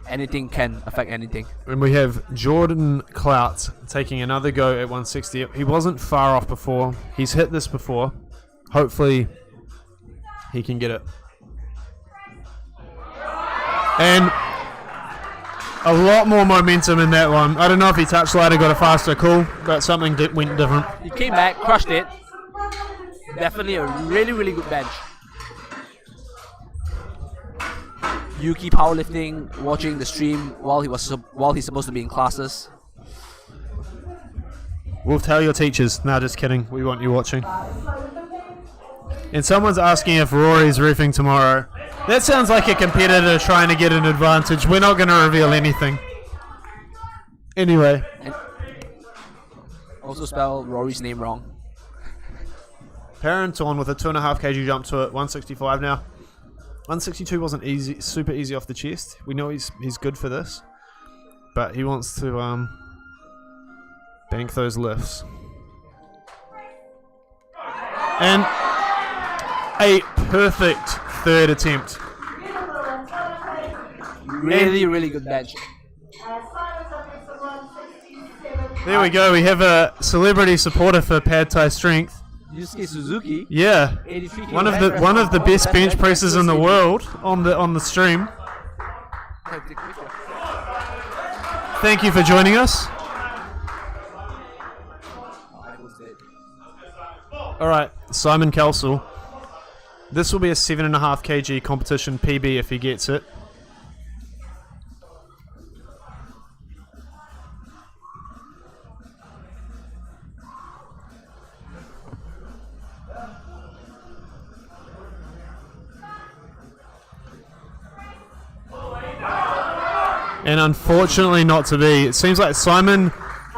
Anything can affect anything. And we have Jordan Clout taking another go at 160. He wasn't far off before. He's hit this before. Hopefully, he can get it. And a lot more momentum in that one. I don't know if he touched lighter, got a faster call, but something went different. He came back, crushed it. Definitely a really, really good bench. Yuki powerlifting, watching the stream while he's supposed to be in classes. We'll tell your teachers. No, just kidding. We want you watching. And someone's asking if Rory's roofing tomorrow. That sounds like a competitor trying to get an advantage. We're not going to reveal anything. Anyway. And also spell Rory's name wrong. Parenton with a 2.5 kg jump to it. 165 now. 162 wasn't easy, super easy off the chest. We know he's good for this, but he wants to bank those lifts. And a perfect third attempt. Really, really good bench. There we go. We have a celebrity supporter for Pad Thai Strength. Yusuke Suzuki. Yeah, 83 kg one of the best bench presses in the world on the stream. Thank you for joining us. All right, Simon Kelsall. This will be a 7.5 kg competition PB if he gets it. And unfortunately not to be. It seems like Simon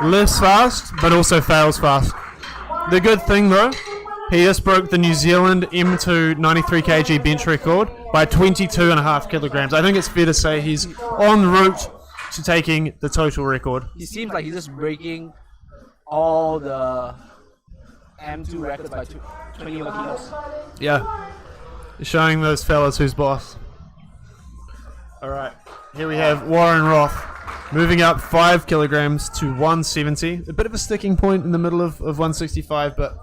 lifts fast, but also fails fast. The good thing though, he just broke the New Zealand M2 93 kg bench record by 22.5 kilograms. I think it's fair to say he's en route to taking the total record. He seems like he's just breaking all the M2 records by 21 kilos. Yeah. Showing those fellas who's boss. Alright. Here we have Warren Roth moving up 5 kilograms to 170. A bit of a sticking point in the middle of 165, but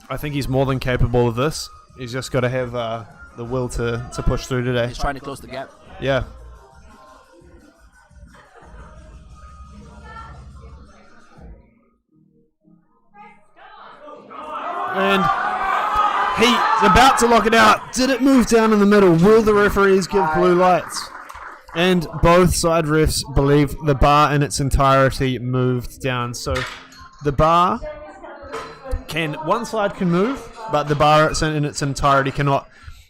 I think he's more than capable of this. He's just got to have the will to push through today. He's trying to close the gap. Yeah. And he's about to lock it out. Did it move down in the middle? Will the referees give blue lights? And both side refs believe the bar in its entirety moved down. So the bar one side can move, but the bar in its entirety cannot.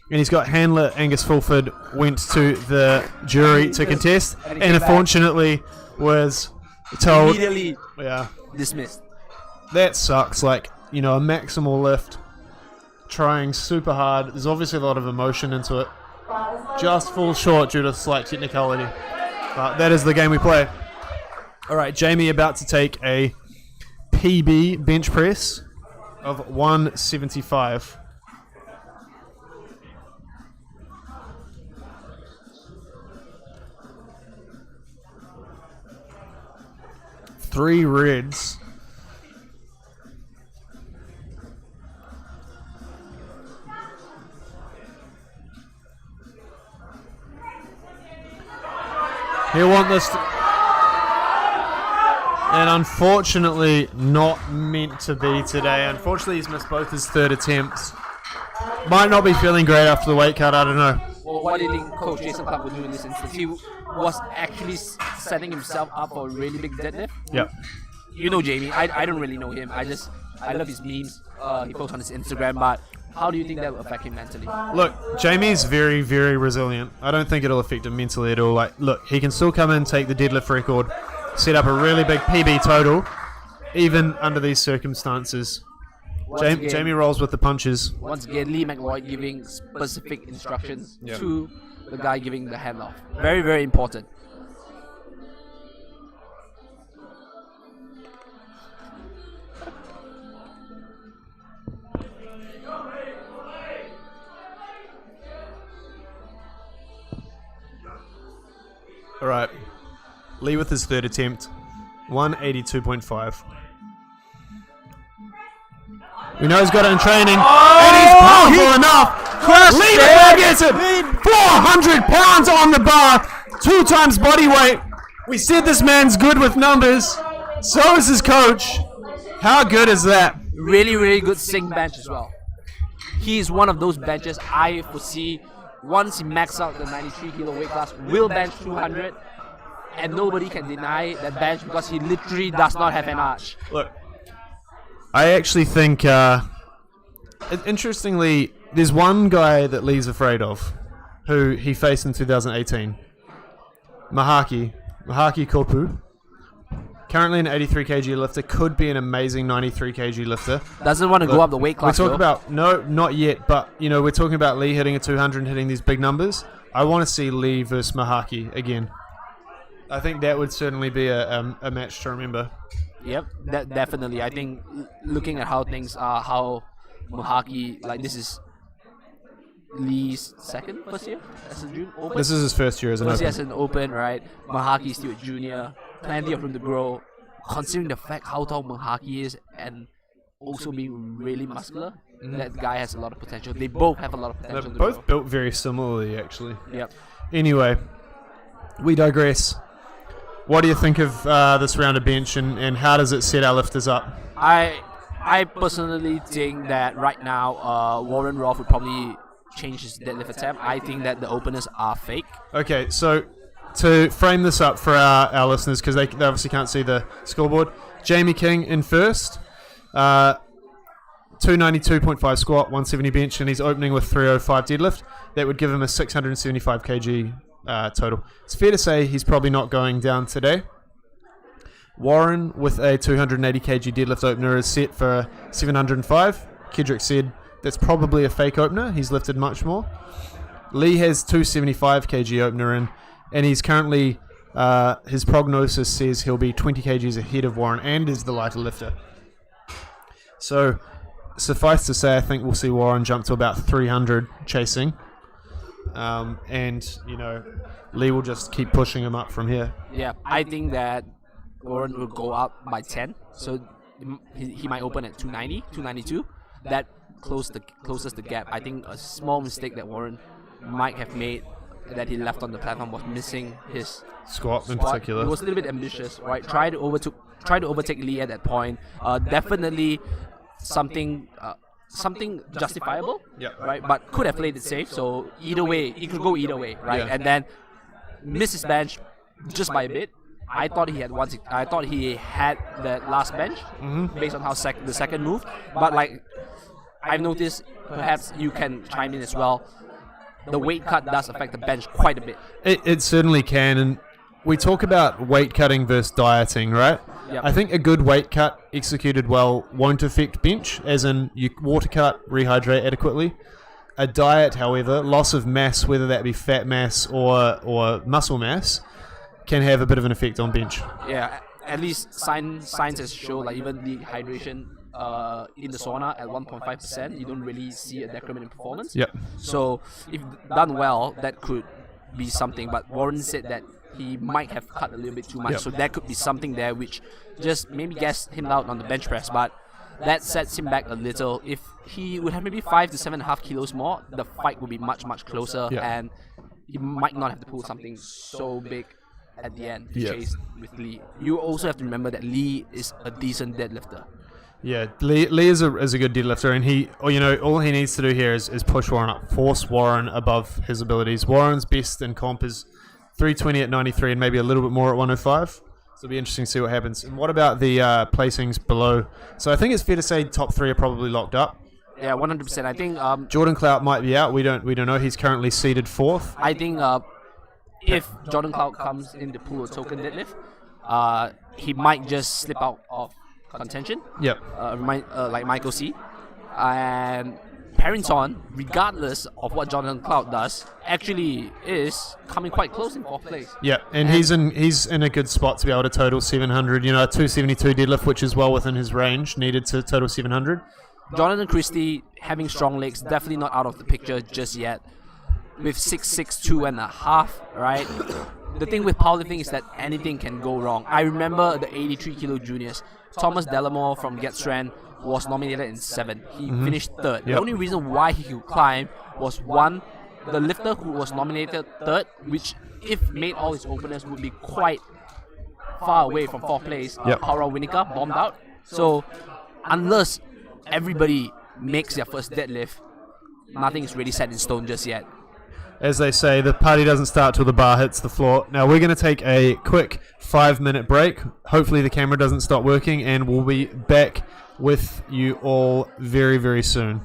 And he's got handler Angus Fulford went to the jury to contest, and unfortunately was told Immediately yeah, dismissed. that sucks. Like, you know, a maximal lift, trying super hard. There's obviously a lot of emotion into it. Just falls short due to slight technicality. But that is the game we play. Alright, Jamie about to take a PB bench press of 175. Three reds. He'll want this and unfortunately not meant to be today. Unfortunately he's missed both his third attempts. Might not be feeling great after the weight cut, I don't know. Well, what do you think Coach Jason Clark would do in this instance? He was actually setting himself up for a really big deadlift. Yep. You know Jamie, I don't really know him. I love his memes. He posts on his Instagram, but how do you think that will affect him mentally? Look, Jamie's very, very resilient. I don't think it'll affect him mentally at all. Like, look, he can still come in, take the deadlift record, set up a really big PB total, even under these circumstances. again- Jamie rolls with the punches. Once again, Lee McLeod giving specific instructions Yeah. to the guy giving the handoff. Very, very important. All right. Lee with his third attempt. 182.5. We know he's got it in training. And he's powerful enough. Lee McLeod gets it. 400 pounds on the bar. 2 times body weight. We said this man's good with numbers. So is his coach. How good is that? Really, really good sing bench as well. He is one of those benches I foresee once he maxes out the 93 kilo weight class, will bench 200, and nobody can deny that bench because he literally does not have an arch. Look, I actually think, interestingly, there's one guy that Lee's afraid of, who he faced in 2018. Mahaki Kopu. Currently an 83 kg lifter, could be an amazing 93 kg lifter. Doesn't want to go up the weight class. We're talking about, no, not yet, but we're talking about Lee hitting a 200 and hitting these big numbers. I want to see Lee versus Mahaki again. I think that would certainly be a match to remember. Yep, definitely. I think looking at how things are, how Mahaki, like this is Lee's first year as a junior open. This is his first year as an First open. year as an open, right? Mahaki still a junior, plenty of room to grow. Considering the fact how tall Mahaki is and also being really muscular, that guy has a lot of potential. They both have a lot of potential. They're to both grow. built very similarly, actually. Yep. Anyway, we digress. What do you think of this round of bench, and how does it set our lifters up? I personally think that right now Warren Roth would probably change his deadlift attempt. I think that the openers are fake. Okay, so to frame this up for our listeners, because they obviously can't see the scoreboard, Jamie King in first, 292.5 squat, 170 bench, and he's opening with 305 deadlift. That would give him a 675 kg total. It's fair to say he's probably not going down today. Warren with a 280 kg deadlift opener is set for 705. Kedrick said that's probably a fake opener. He's lifted much more. Lee has 275 kg opener in, and he's currently, his prognosis says he'll be 20 kgs ahead of Warren and is the lighter lifter. So, suffice to say, I think we'll see Warren jump to about 300 chasing. And, Lee will just keep pushing him up from here. Yeah, I think that Warren will go up by 10. So he might open at 290, 292. That closes the gap. I think a small mistake that Warren might have made that he left on the platform was missing his Squat in squat. particular. He was a little bit ambitious, right? Try to overtake Lee at that point. Definitely something justifiable, right? But could have played it safe. So either way, it could go either way, right? Yeah. And then miss his bench just by a bit. I thought he had that last bench based on how the second move. But like I've noticed, perhaps you can chime in as well. The weight cut does affect the bench quite a bit. It certainly can, and we talk about weight cutting versus dieting, right? Yep. I think a good weight cut executed well won't affect bench, as in you water cut, rehydrate adequately. A diet, however, loss of mass, whether that be fat mass or muscle mass, can have a bit of an effect on bench. Yeah, at least science has shown like even dehydration in the sauna at 1.5%, you don't really see a decrement in performance. Yep. So if done well, that could be something. But Warren said that he might have cut a little bit too much, Yep. so that could be something there which just maybe gassed him out on the bench press. But that sets him back a little. If he would have maybe 5 to 7.5 kilos more, the fight would be much closer, Yeah. and he might not have to pull something so big at the end to Yeah. chase with Lee. You also have to remember that Lee is a decent deadlifter. Yeah, Lee is a good deadlifter, and all he needs to do here is push Warren up, force Warren above his abilities. Warren's best in comp is 320 at 93 and maybe a little bit more at 105. So it'll be interesting to see what happens. And what about the placings below? So I think it's fair to say top 3 are probably locked up. Yeah, 100%. I think Jordan Clout might be out. We don't know. He's currently seeded 4th. I think if Jordan Cloud comes in the pool of token deadlift, he might just slip out of contention. Yep. Like Michael C. And Parrington, regardless of what Jonathan Cloud does, actually is coming quite close in 4th place. Yeah, and he's in a good spot to be able to total 700. 272 deadlift, which is well within his range, needed to total 700. Jonathan Christie having strong legs, definitely not out of the picture just yet. With 6'6", 2.5", right? The thing with powerlifting is that anything can go wrong. I remember the 83 kilo juniors. Thomas Delamore from Getstrand was nominated in 7th. He finished 3rd. The only reason why he could climb was, one, the lifter who was nominated 3rd, which if made all his openers would be quite far away from 4th place. Paula Winnica bombed out. So unless everybody makes their first deadlift, nothing is really set in stone just yet. As they say, the party doesn't start till the bar hits the floor. Now we're going to take a quick 5-minute break. Hopefully the camera doesn't stop working, and we'll be back with you all very, very soon.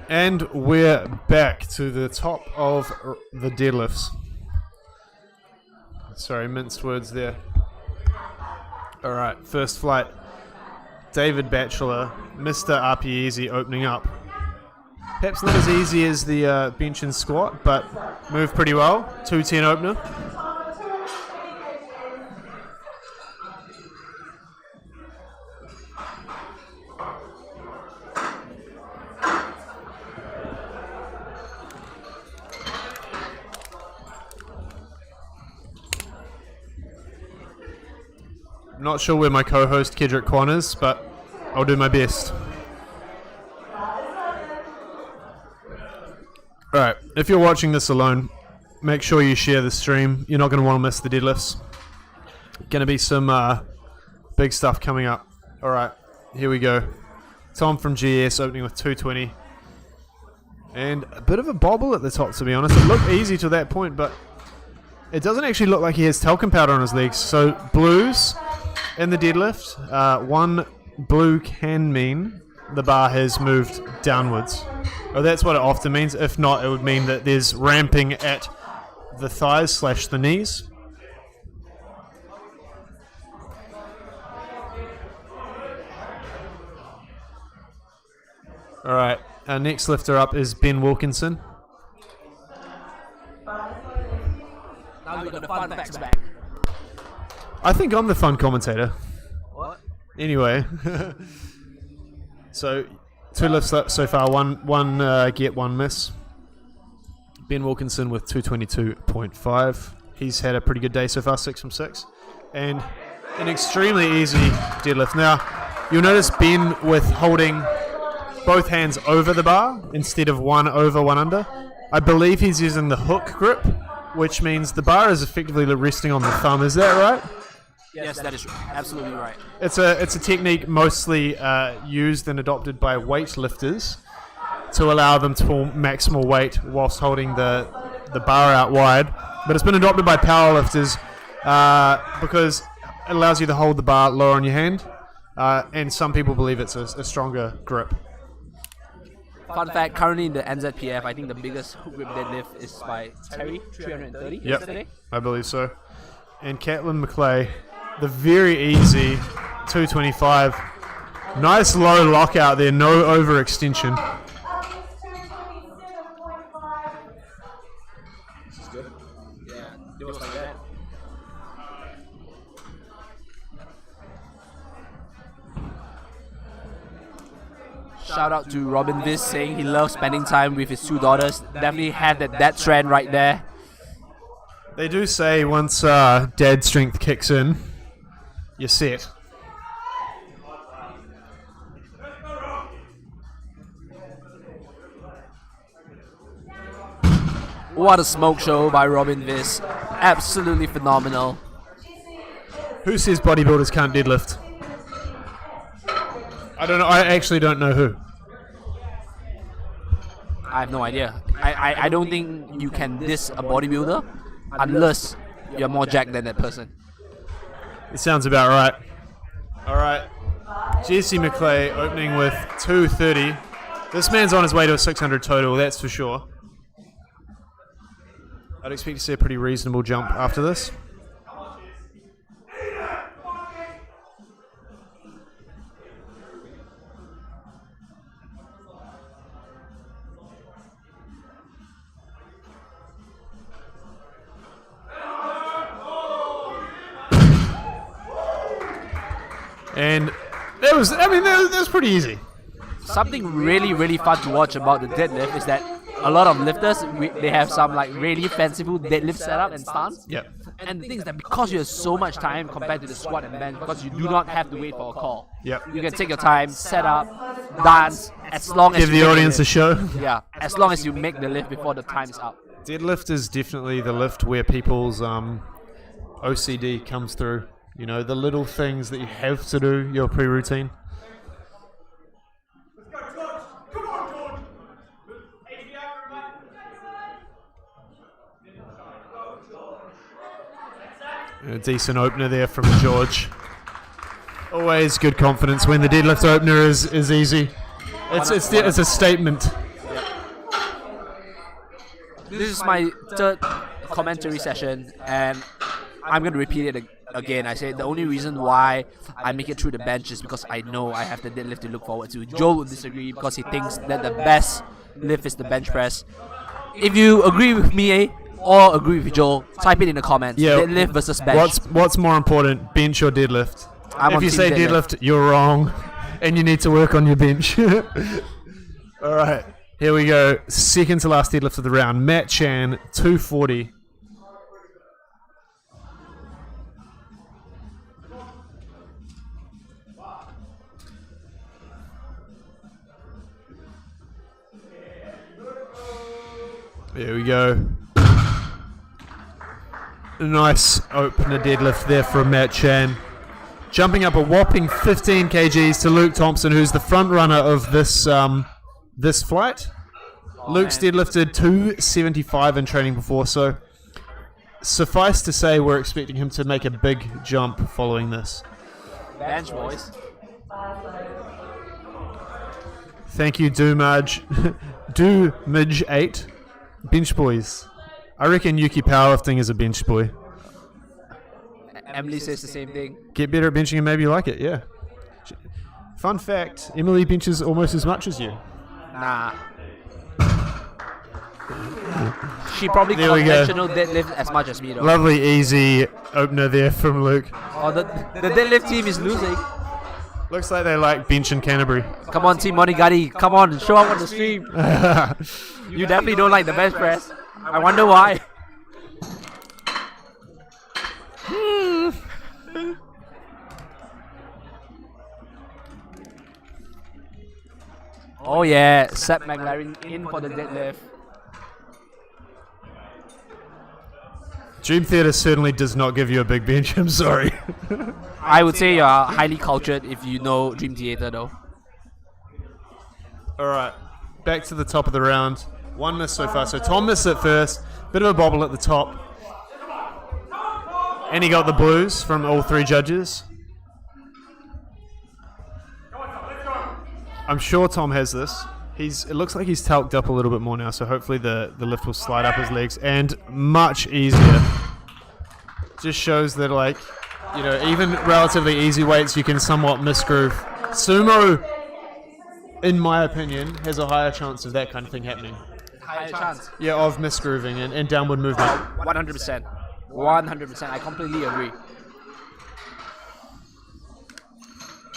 And we're back to the top of the deadlifts. Sorry, minced words there. Alright, first flight. David Batchelor, Mr. RP Easy opening up. Perhaps not as easy as the bench and squat, but moved pretty well. 210 opener. Not sure where my co-host Kedrick Kwan is, but I'll do my best. Alright, if you're watching this alone, make sure you share the stream. You're not going to want to miss the deadlifts. Going to be some big stuff coming up. Alright, here we go. Tom from GS opening with 220. And a bit of a bobble at the top, to be honest. It looked easy to that point, but it doesn't actually look like he has talcum powder on his legs. So blues in the deadlift. One blue can mean the bar has moved downwards. Oh, that's what it often means. If not, it would mean that there's ramping at the thighs / the knees. Alright, our next lifter up is Ben Wilkinson. Now we got the fun facts back. I think I'm the fun commentator. What? Anyway, so 2 lifts up so far, one get, one miss. Ben Wilkinson with 222.5. He's had a pretty good day so far, 6 from 6. And an extremely easy deadlift. Now, you'll notice Ben with holding both hands over the bar instead of one over, one under. I believe he's using the hook grip, which means the bar is effectively resting on the thumb. Is that right? Yes, that is absolutely right. It's a technique mostly used and adopted by weightlifters to allow them to pull maximal weight whilst holding the bar out wide. But it's been adopted by powerlifters because it allows you to hold the bar lower on your hand, and some people believe it's a stronger grip. Fun fact, currently in the NZPF, I think the biggest hook grip deadlift is by Terry, 330 yesterday. I believe so. And Caitlin McClay, the very easy 225. Nice low lockout there, no overextension. This is good. Yeah, it was like that. Shout out to Robin Viss saying he loves spending time with his 2 daughters. Definitely had that trend right there. They do say once dad strength kicks in, you're set. What a smoke show by Robin Viss. Absolutely phenomenal. Who says bodybuilders can't deadlift? I don't know. I actually don't know who. I have no idea. I don't think you can diss a bodybuilder unless you're more jacked than that person. It sounds about right. Alright. Jesse McClay opening with 230. This man's on his way to a 600 total, that's for sure. I'd expect to see a pretty reasonable jump after this. And that was pretty easy. Something really, really fun to watch about the deadlift is that a lot of lifters, they have some like really fanciful deadlift setup and stance. Yep. And the thing is that because you have so much time compared to the squat and bench, because you do not have to wait for a call. Yep. You can take your time, set up, dance, as long as Give the audience a show. Yeah, as long as you make the lift before the time is up. Deadlift is definitely the lift where people's OCD comes through. You know, the little things that you have to do, your pre-routine. A decent opener there from George. Always good confidence when the deadlift opener is easy. It's a statement. This is my third commentary session, and I'm going to repeat it again. I say the only reason why I make it through the bench is because I know I have the deadlift to look forward to. Joel would disagree because he thinks that the best lift is the bench press. If you agree with me or agree with Joel, type it in the comments. Yeah. Deadlift versus bench. What's more important, bench or deadlift? I'm If on you team say deadlift, you're wrong, and you need to work on your bench. All right, here we go. Second to last deadlift of the round. Matt Chan, 240. There we go. Nice opener deadlift there from Matt Chan. Jumping up a whopping 15 kgs to Luke Thompson, who's the front runner of this this flight. Luke's deadlifted 275 in training before, so suffice to say we're expecting him to make a big jump following this. Bench, boys. Thank you, Doomage8. Bench boys. I reckon Yuki Powerlifting is a bench boy. Emily says the same thing. Get better at benching and maybe you like it, yeah. Fun fact, Emily benches almost as much as you. Nah. She probably There we go. conventional deadlift as much as me though. Lovely, easy opener there from Luke. Oh, the deadlift team is losing. Looks like they like bench in Canterbury. Come on, Team Monigatti. Come on, show up on the stream. You definitely don't like the bench press. I wonder why. Oh yeah, Seth McLaren in for the deadlift. Dream Theater certainly does not give you a big bench, I'm sorry. I would say you're highly cultured if you know Dream Theater though. Alright, back to the top of the round. One miss so far, so Tom missed it first. Bit of a bobble at the top. And he got the blues from all three judges. I'm sure Tom has this. It looks like he's talked up a little bit more now, so hopefully the lift will slide up his legs, and much easier. Just shows that, like, you know, even relatively easy weights you can somewhat misgroove. Sumo, in my opinion, has a higher chance of that kind of thing happening. Higher chance. Yeah, of misgrooving and downward movement. 100%. 100%. I completely agree.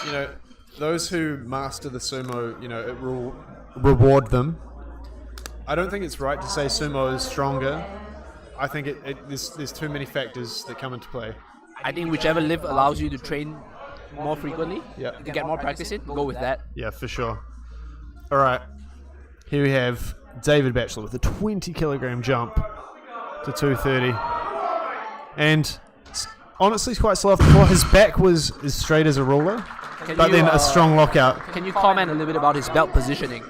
You know, those who master the sumo, you know, it will reward them. I don't think it's right to say sumo is stronger. I think there's too many factors that come into play. I think whichever lift allows you to train more frequently, Yeah. to get more practice in, go with that. Yeah, for sure. All right, here we have David Batchelor with a 20 kilogram jump to 230, and honestly, quite slow off the floor. His back was as straight as a ruler, but then a strong lockout. Can you comment a little bit about his belt positioning?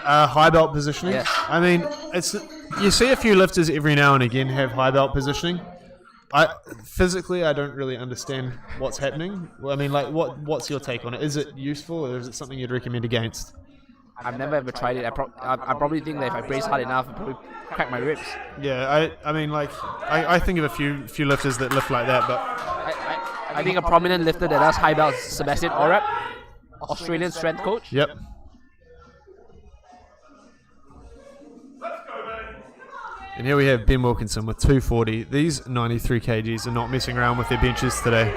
High belt positioning. Yes. I mean, you see a few lifters every now and again have high belt positioning. Physically, I don't really understand what's happening. Well, I mean, like, what's your take on it? Is it useful, or is it something you'd recommend against? I've never ever tried it. I probably think that if I brace hard enough, I'll probably crack my ribs. Yeah, I mean, like, I think of a few lifters that lift like that, but I think a prominent lifter that does high belt is Sebastian Orep, Australian strength coach. yep. And here we have Ben Wilkinson with 240. These 93 kgs are not messing around with their benches today.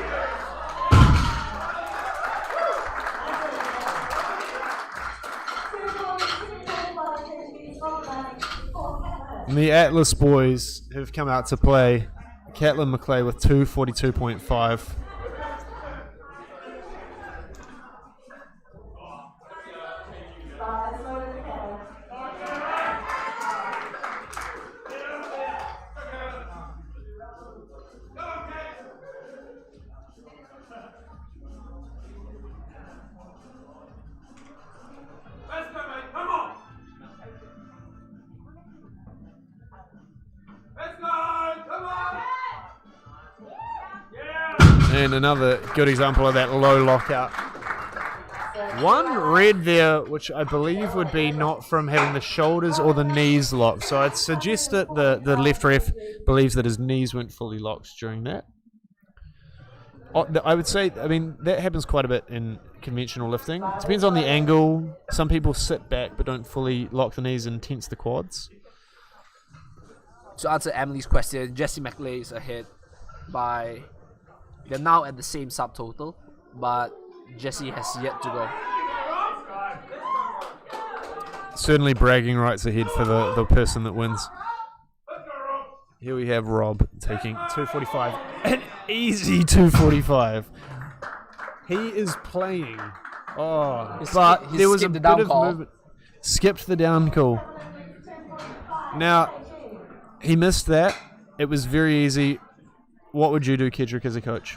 And the Atlas boys have come out to play. Caitlin McClay with 242.5. And another good example of that low lockout. One red there, which I believe would be not from having the shoulders or the knees locked. So I'd suggest that the left ref believes that his knees weren't fully locked during that. I would say, I mean, that happens quite a bit in conventional lifting. It depends on the angle. Some people sit back but don't fully lock the knees and tense the quads. To answer Emily's question, Jesse McLeay is ahead by... They're now at the same subtotal, but Jesse has yet to go. Certainly bragging rights ahead for the person that wins. Here we have Rob taking 245. An easy 245. He is playing. Oh, but there was a bit of movement. Skipped the down call. Now, he missed that. It was very easy. What would you do, Kedrick, as a coach?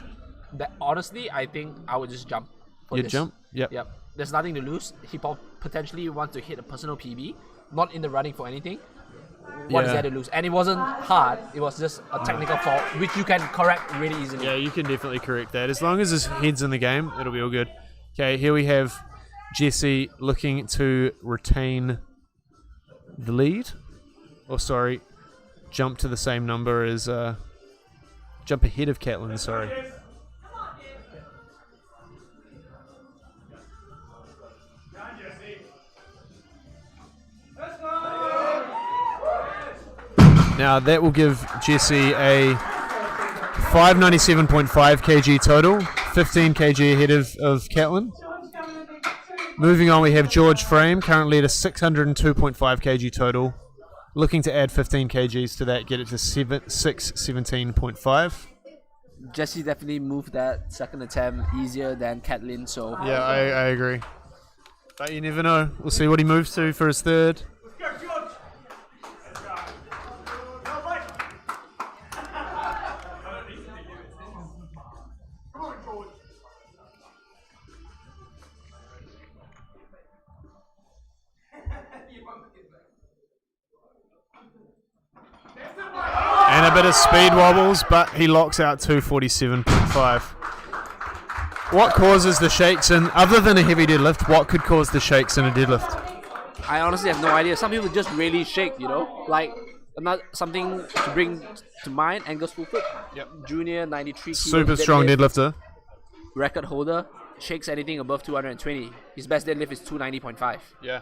Honestly, I think I would just jump. You'd jump? Yep. There's nothing to lose. He potentially wants to hit a personal PB, not in the running for anything. What is there to lose? And it wasn't hard. It was just a technical fault, which you can correct really easily. Yeah, you can definitely correct that. As long as his head's in the game, it'll be all good. Okay, here we have Jesse looking to retain the lead. Or sorry, jump to the same number as... jump ahead of Catlin, sorry. Now that will give Jesse a 597.5 kg total, 15 kg ahead of Catlin. Moving on, we have George Frame, currently at a 602.5 kg total. Looking to add 15 kgs to that, get it to 617.5. Jesse definitely moved that second attempt easier than Catlin, so... Yeah, I agree. But you never know. We'll see what he moves to for his third. And a bit of speed wobbles, but he locks out 247.5. What causes the shakes in, other than a heavy deadlift, what could cause the shakes in a deadlift? I honestly have no idea. Some people just really shake, you know? Like, not something to bring to mind, Angus Fulford. Yep. Junior, 93 kilos. Super strong deadlifter. Record holder, shakes anything above 220. His best deadlift is 290.5. Yeah.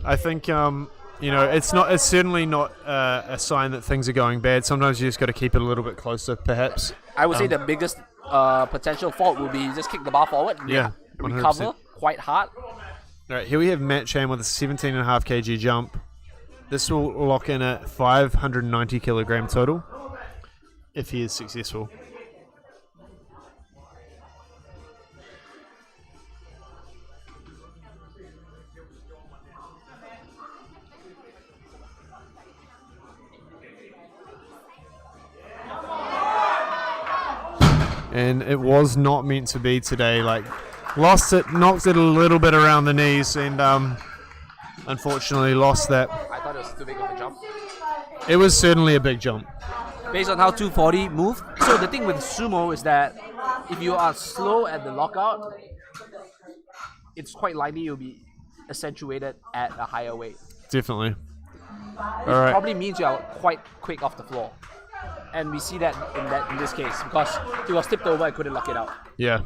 I think... you know, it's certainly not a sign that things are going bad. Sometimes you just got to keep it a little bit closer, perhaps. I would say the biggest potential fault would be just kick the bar forward. Yeah, 100%. Recover quite hard. All right, here we have Matt Shane with a 17.5 kg jump. This will lock in at 590 kilogram total, if he is successful. And it was not meant to be today. Like, lost it, knocked it a little bit around the knees, and unfortunately lost that. I thought it was too big of a jump. It was certainly a big jump. Based on how 240 moved. So the thing with sumo is that if you are slow at the lockout, it's quite likely you'll be accentuated at a higher weight. Definitely. All It right. probably means you are quite quick off the floor. And we see that in this case because he was tipped over and couldn't lock it out. Yeah.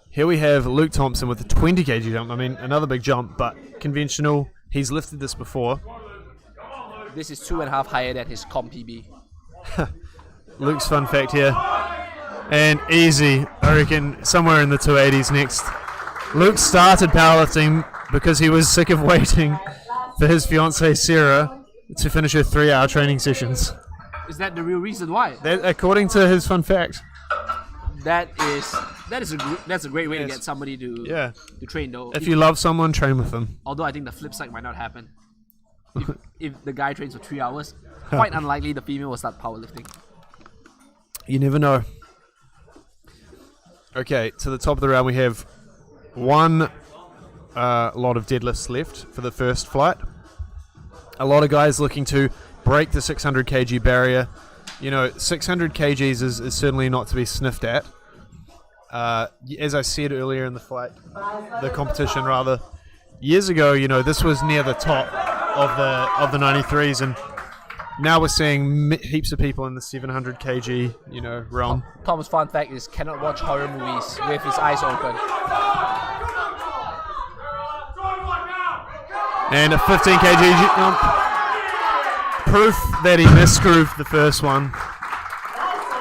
Here we have Luke Thompson with a 20 kg jump. I mean, another big jump, but conventional. He's lifted this before. This is 2.5 higher than his comp PB. Luke's fun fact here. And easy, I reckon, somewhere in the 280s next. Luke started powerlifting because he was sick of waiting for his fiancée Sarah to finish her 3-hour training sessions. Is that the real reason why? That, according to his fun fact. That's a great way to get somebody to train though. If you love someone, train with them. Although I think the flip side might not happen. If the guy trains for 3 hours, quite unlikely the female will start powerlifting. You never know. Okay, to the top of the round we have one lot of deadlifts left for the first flight. A lot of guys looking to break the 600 kg barrier. You know, 600 kgs is certainly not to be sniffed at. as I said earlier in the competition rather, years ago, this was near the top of the 93s, and now we're seeing heaps of people in the 700 kg, realm. Tom's fun fact is cannot watch horror movies with his eyes open. And a 15 kg jump. Proof that he misgrooved the first one.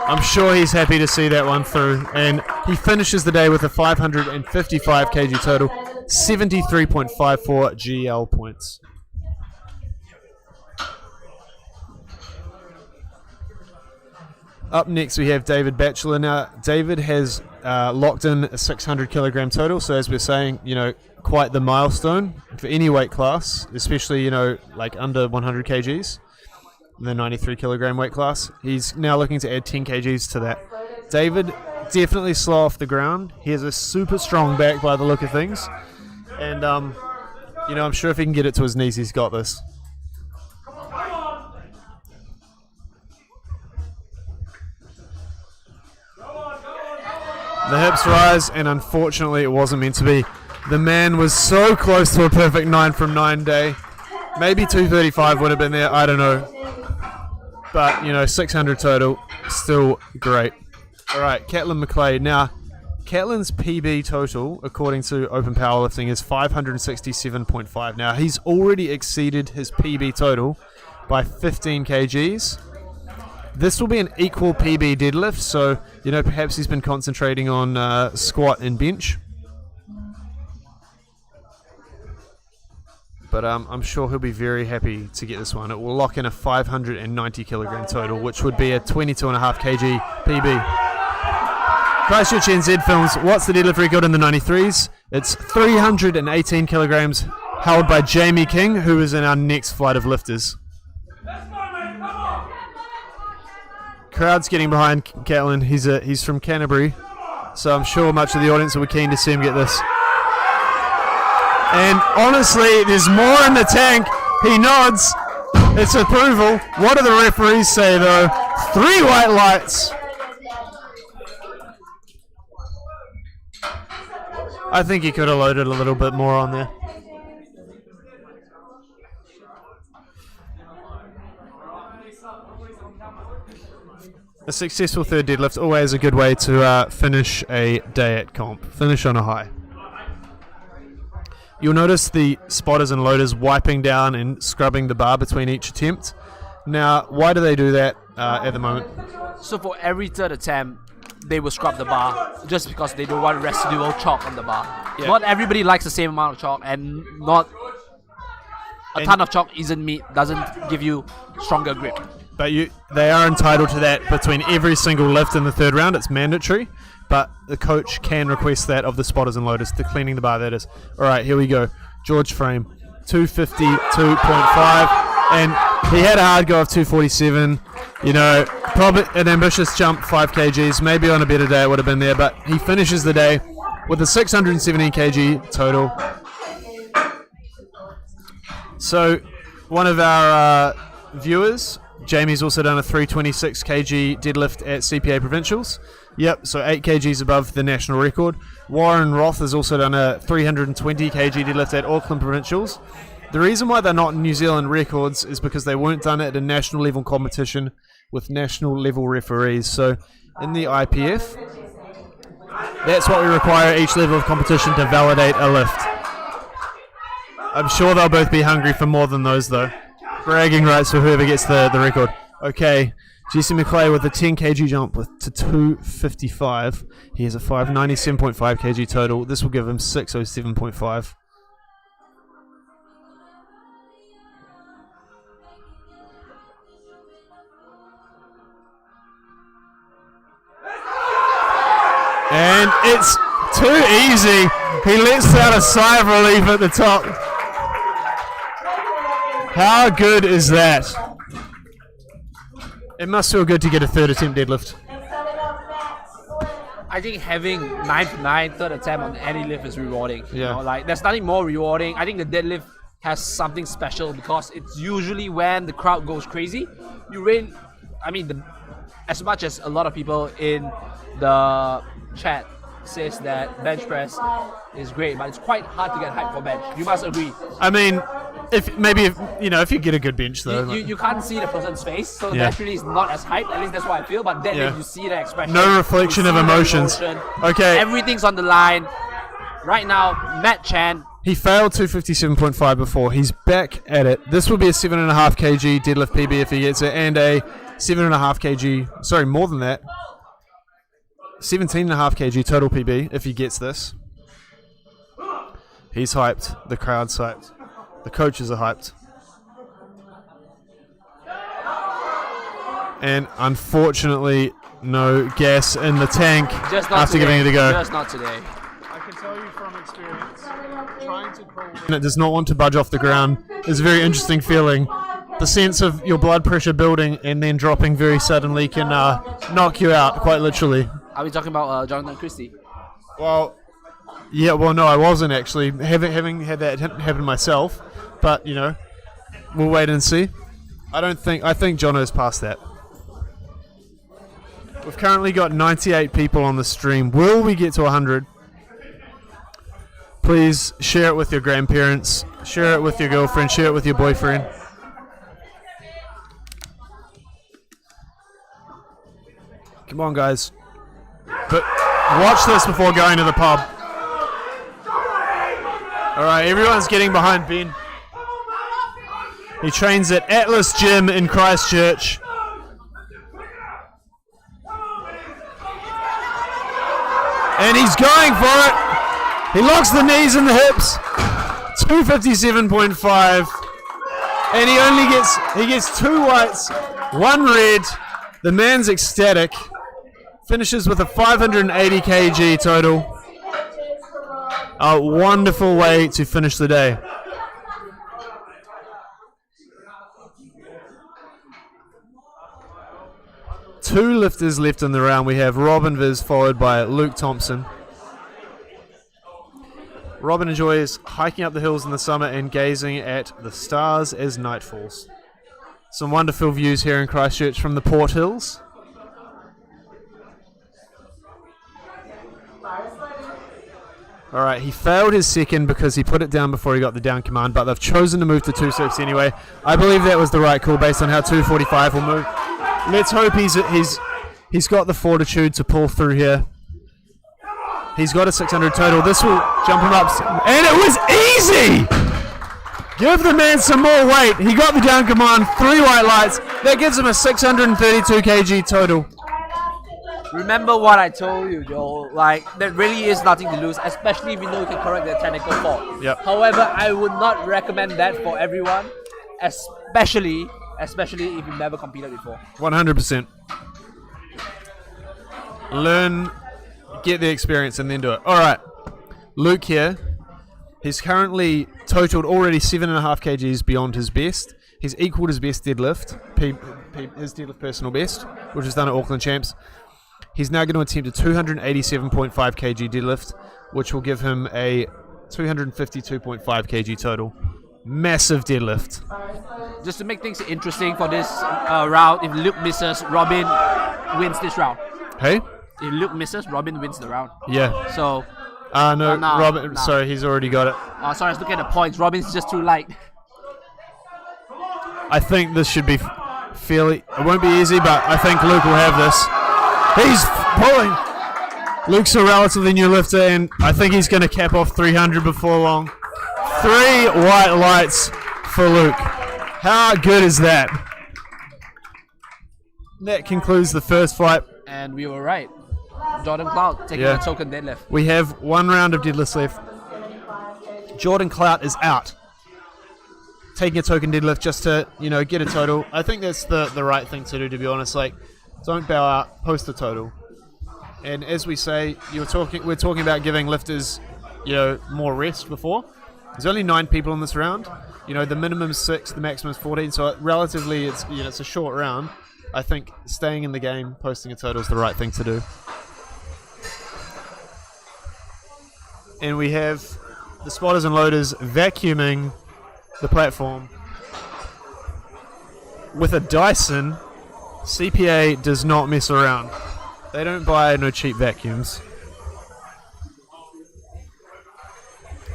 I'm sure he's happy to see that one through. And he finishes the day with a 555 kg total, 73.54 GL points. Up next we have David Batchelor. Now, David has locked in a 600 kilogram total, so as we're saying, quite the milestone for any weight class, especially, like under 100 kgs, the 93 kilogram weight class. He's now looking to add 10 kgs to that. David, definitely slow off the ground. He has a super strong back by the look of things. And, I'm sure if he can get it to his knees, he's got this. The hips rise, and unfortunately it wasn't meant to be. The man was so close to a perfect 9 from 9 day. Maybe 235 would have been there, I don't know. But, 600 total, still great. Alright, Catlin McLeod. Now, Catlin's PB total, according to Open Powerlifting, is 567.5. Now, he's already exceeded his PB total by 15 kgs. This will be an equal PB deadlift, so, perhaps he's been concentrating on squat and bench. But I'm sure he'll be very happy to get this one. It will lock in a 590 kilogram total, which would be a 22.5 kg PB. Christchurch NZ films, what's the deadlift record in the 93s? It's 318 kilograms, held by Jamie King, who is in our next flight of lifters. Crowd's getting behind Catlin. He's from Canterbury, so I'm sure much of the audience will be keen to see him get this. And honestly, there's more in the tank. He nods. It's approval. What do the referees say, though? 3 white lights. I think he could have loaded a little bit more on there. A successful third deadlift, always a good way to finish a day at comp. Finish on a high. You'll notice the spotters and loaders wiping down and scrubbing the bar between each attempt. Now, why do they do that at the moment? So for every third attempt, they will scrub the bar just because they don't want residual chalk on the bar. Yeah. Not everybody likes the same amount of chalk, and not a ton of chalk doesn't give you stronger grip. But they are entitled to that between every single lift in the third round. It's mandatory, but the coach can request that of the spotters and loaders, the cleaning the bar, that is. All right, here we go. George Frame, 252.5, and he had a hard go of 247. Probably an ambitious jump, 5 kgs. Maybe on a better day it would have been there, but he finishes the day with a 617 kg total. So, one of our viewers, Jamie's also done a 326 kg deadlift at CPA Provincials. Yep, so 8 kgs above the national record. Warren Roth has also done a 320 kg deadlift at Auckland Provincials. The reason why they're not New Zealand records is because they weren't done at a national level competition with national level referees. So in the IPF, that's what we require each level of competition to validate a lift. I'm sure they'll both be hungry for more than those though. Bragging rights for whoever gets the record. Okay, Jesse McClay with a 10 kg jump to 255. He has a 597.5 kg total. This will give him 607.5. And it's too easy. He lets out a sigh of relief at the top. How good is that? It must feel good to get a third attempt deadlift. I think having 9 third attempt on any lift is rewarding. There's nothing more rewarding. I think the deadlift has something special because it's usually when the crowd goes crazy. As much as a lot of people in the chat says that bench press is great, but it's quite hard to get hype for bench. You must agree. I mean, if you get a good bench though. You can't see the person's face, so Yeah. naturally it's not as hyped. At least that's what I feel. But then Yeah. when you see the expression, No reflection you of see the emotions. emotion, Okay. everything's on the line. Right now, Matt Chan. He failed 257.5 before. He's back at it. This will be a 7.5 kg deadlift PB if he gets it, and a 7.5 kg. Sorry, more than that. 17.5 kg total PB if he gets this. He's hyped. The crowd's hyped. The coaches are hyped. And unfortunately, no gas in the tank Just not after today. giving it a go. Just not today. I can tell you from experience, trying to crawl and it does not want to budge off the ground is a very interesting feeling. The sense of your blood pressure building and then dropping very suddenly can knock you out, quite literally. Are we talking about Jonathan Christie? Well, yeah, well, no, I wasn't actually, having had that happen myself, but, we'll wait and see. I think Jono's past that. We've currently got 98 people on the stream. Will we get to 100? Please share it with your grandparents, share it with your girlfriend, share it with your boyfriend. Come on, guys. But watch this before going to the pub. Alright, everyone's getting behind Ben. He trains at Atlas Gym in Christchurch. And he's going for it. He locks the knees and the hips. 257.5. And he gets 2 whites, 1 red. The man's ecstatic. Finishes with a 580 kg total. A wonderful way to finish the day. Two lifters left in the round. We have Robin Viz followed by Luke Thompson. Robin enjoys hiking up the hills in the summer and gazing at the stars as night falls. Some wonderful views here in Christchurch from the Port Hills. Alright, he failed his second because he put it down before he got the down command, but they've chosen to move to 2.6 anyway. I believe that was the right call based on how 2.45 will move. Let's hope he's got the fortitude to pull through here. He's got a 600 total. This will jump him up. And it was easy! Give the man some more weight. He got the down command, 3 white lights. That gives him a 632 kg total. Remember what I told you, Joel. Like, there really is nothing to lose, especially if you know you can correct the technical fault. Yep. However, I would not recommend that for everyone, especially if you've never competed before. 100%. Learn, get the experience, and then do it. All right. Luke here. He's currently totaled already 7.5 kgs beyond his best. He's equaled his best deadlift, his deadlift personal best, which was done at Auckland Champs. He's now going to attempt a 287.5 kg deadlift, which will give him a 252.5 kg total. Massive deadlift. Just to make things interesting for this round, if Luke misses, Robin wins this round. Hey? If Luke misses, Robin wins the round. Yeah. So, No, no, Robin. no. Sorry, he's already got it. sorry, I was looking at the points. Robin's just too light. I think this should be fairly... It won't be easy, but I think Luke will have this. He's pulling. Luke's a relatively new lifter, and I think he's going to cap off 300 before long. 3 white lights for Luke. How good is that? That concludes the first fight. And we were right. Jordan Cloud taking Yeah. a token deadlift. We have 1 round of deadlifts left. Jordan Clout is out. Taking a token deadlift just to, get a total. I think that's the right thing to do, to be honest. Like, don't bow out, post the total. And as we say, we're talking about giving lifters, more rest before. There's only 9 people in this round. The minimum's 6, the maximum's 14. So relatively, it's a short round. I think staying in the game, posting a total is the right thing to do. And we have the spotters and loaders vacuuming the platform with a Dyson. CPA does not mess around. They don't buy no cheap vacuums.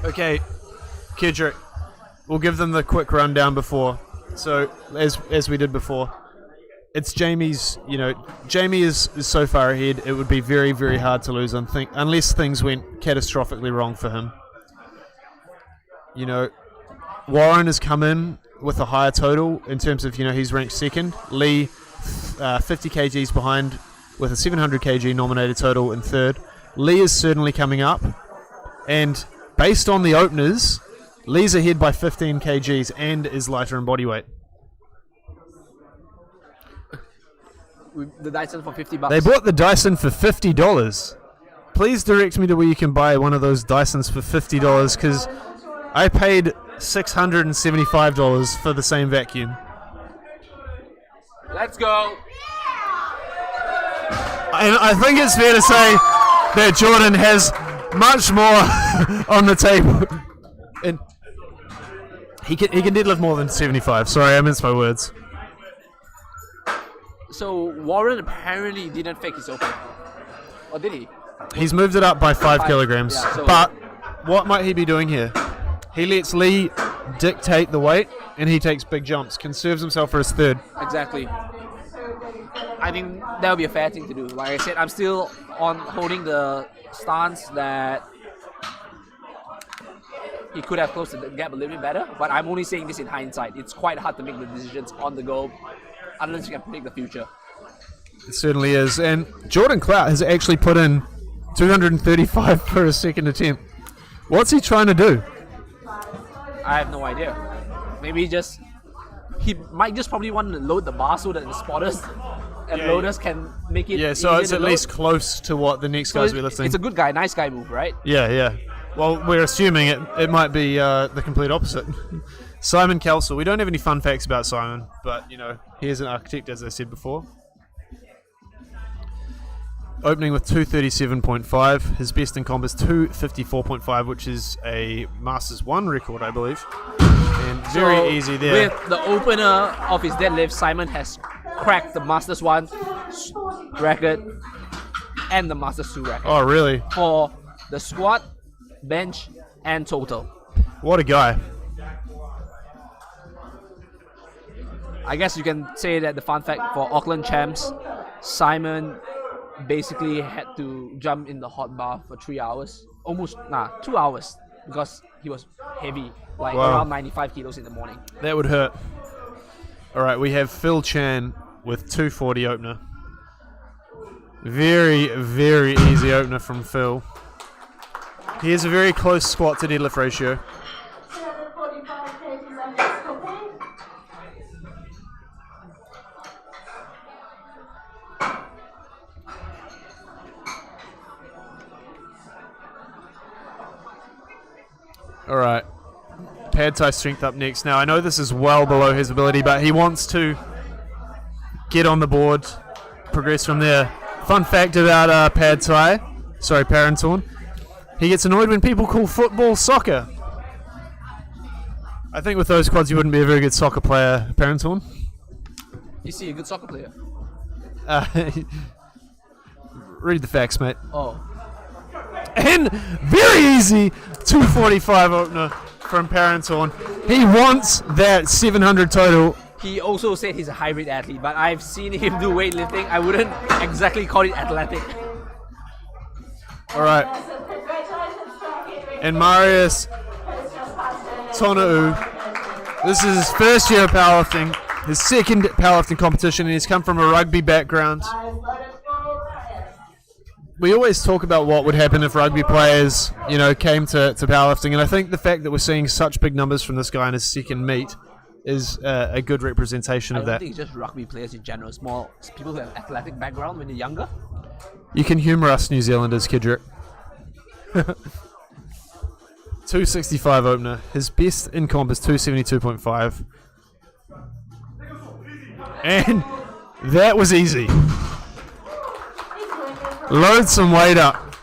Okay, Kedrick, we'll give them the quick rundown before. So, as we did before, it's Jamie's, Jamie is so far ahead, it would be very, very hard to lose unless things went catastrophically wrong for him. Warren has come in with a higher total in terms of, he's ranked second. Lee, 50 kgs behind with a 700 kg nominated total in third. Lee is certainly coming up, and based on the openers, Lee's ahead by 15 kgs and is lighter in body weight. The Dyson for $50. They bought the Dyson for $50. Please direct me to where you can buy one of those Dysons for $50, because I paid $675 for the same vacuum. Let's go. And I think it's fair to say that Jordan has much more on the table. And he can deadlift more than 75. Sorry, I minced my words. So Warren apparently didn't fake his open. Or did he? He's moved it up by 5 kilograms. Yeah, so but what might he be doing here? He lets Lee dictate the weight, and he takes big jumps, conserves himself for his third. Exactly. I think that would be a fair thing to do. Like I said, I'm still on holding the stance that he could have closed the gap a little bit better, but I'm only saying this in hindsight. It's quite hard to make the decisions on the go unless you can predict the future. It certainly is. And Jordan Clout has actually put in 235 for a second attempt. What's he trying to do? I have no idea. Maybe he might just probably want to load the bar so that the spotters and loaders can make it. Yeah, so it's at least close to what the next guys we're lifting. It's a good guy, nice guy move, right? Yeah. Well, we're assuming it might be the complete opposite. Simon Kelsall. We don't have any fun facts about Simon, but he is an architect, as I said before. Opening with 237.5. His best in comp is 254.5, which is a Masters 1 record, I believe. And very easy there. With the opener of his deadlift, Simon has cracked the Masters 1 record and the Masters 2 record. Oh, really? For the squat, bench, and total. What a guy. I guess you can say that the fun fact for Auckland champs, Simon basically had to jump in the hot bar for 3 hours. 2 hours, because he was heavy, around 95 kilos in the morning. That would hurt. Alright, we have Phil Chan with 240 opener. Very, very easy opener from Phil. He has a very close squat to deadlift ratio. 245 kgs and just cooking. Alright. Pad Thai strength up next. Now, I know this is well below his ability, but he wants to get on the board, progress from there. Fun fact about Parentorn. He gets annoyed when people call football soccer. I think with those quads, you wouldn't be a very good soccer player, Parentorn. You see a good soccer player? Read the facts, mate. Oh. And very easy 245 opener from Parentorn. He wants that 700 total. He also said he's a hybrid athlete, but I've seen him do weightlifting. I wouldn't exactly call it athletic. All right. And Marius Tona'u. This is his first year of powerlifting, his second powerlifting competition, and he's come from a rugby background. We always talk about what would happen if rugby players, came to powerlifting, and I think the fact that we're seeing such big numbers from this guy in his second meet is a good representation of that. I don't think it's just rugby players in general. It's more people who have athletic background when they're younger. You can humour us New Zealanders, Kedrick. 265 opener. His best in comp is 272.5. And that was easy. Load some weight up.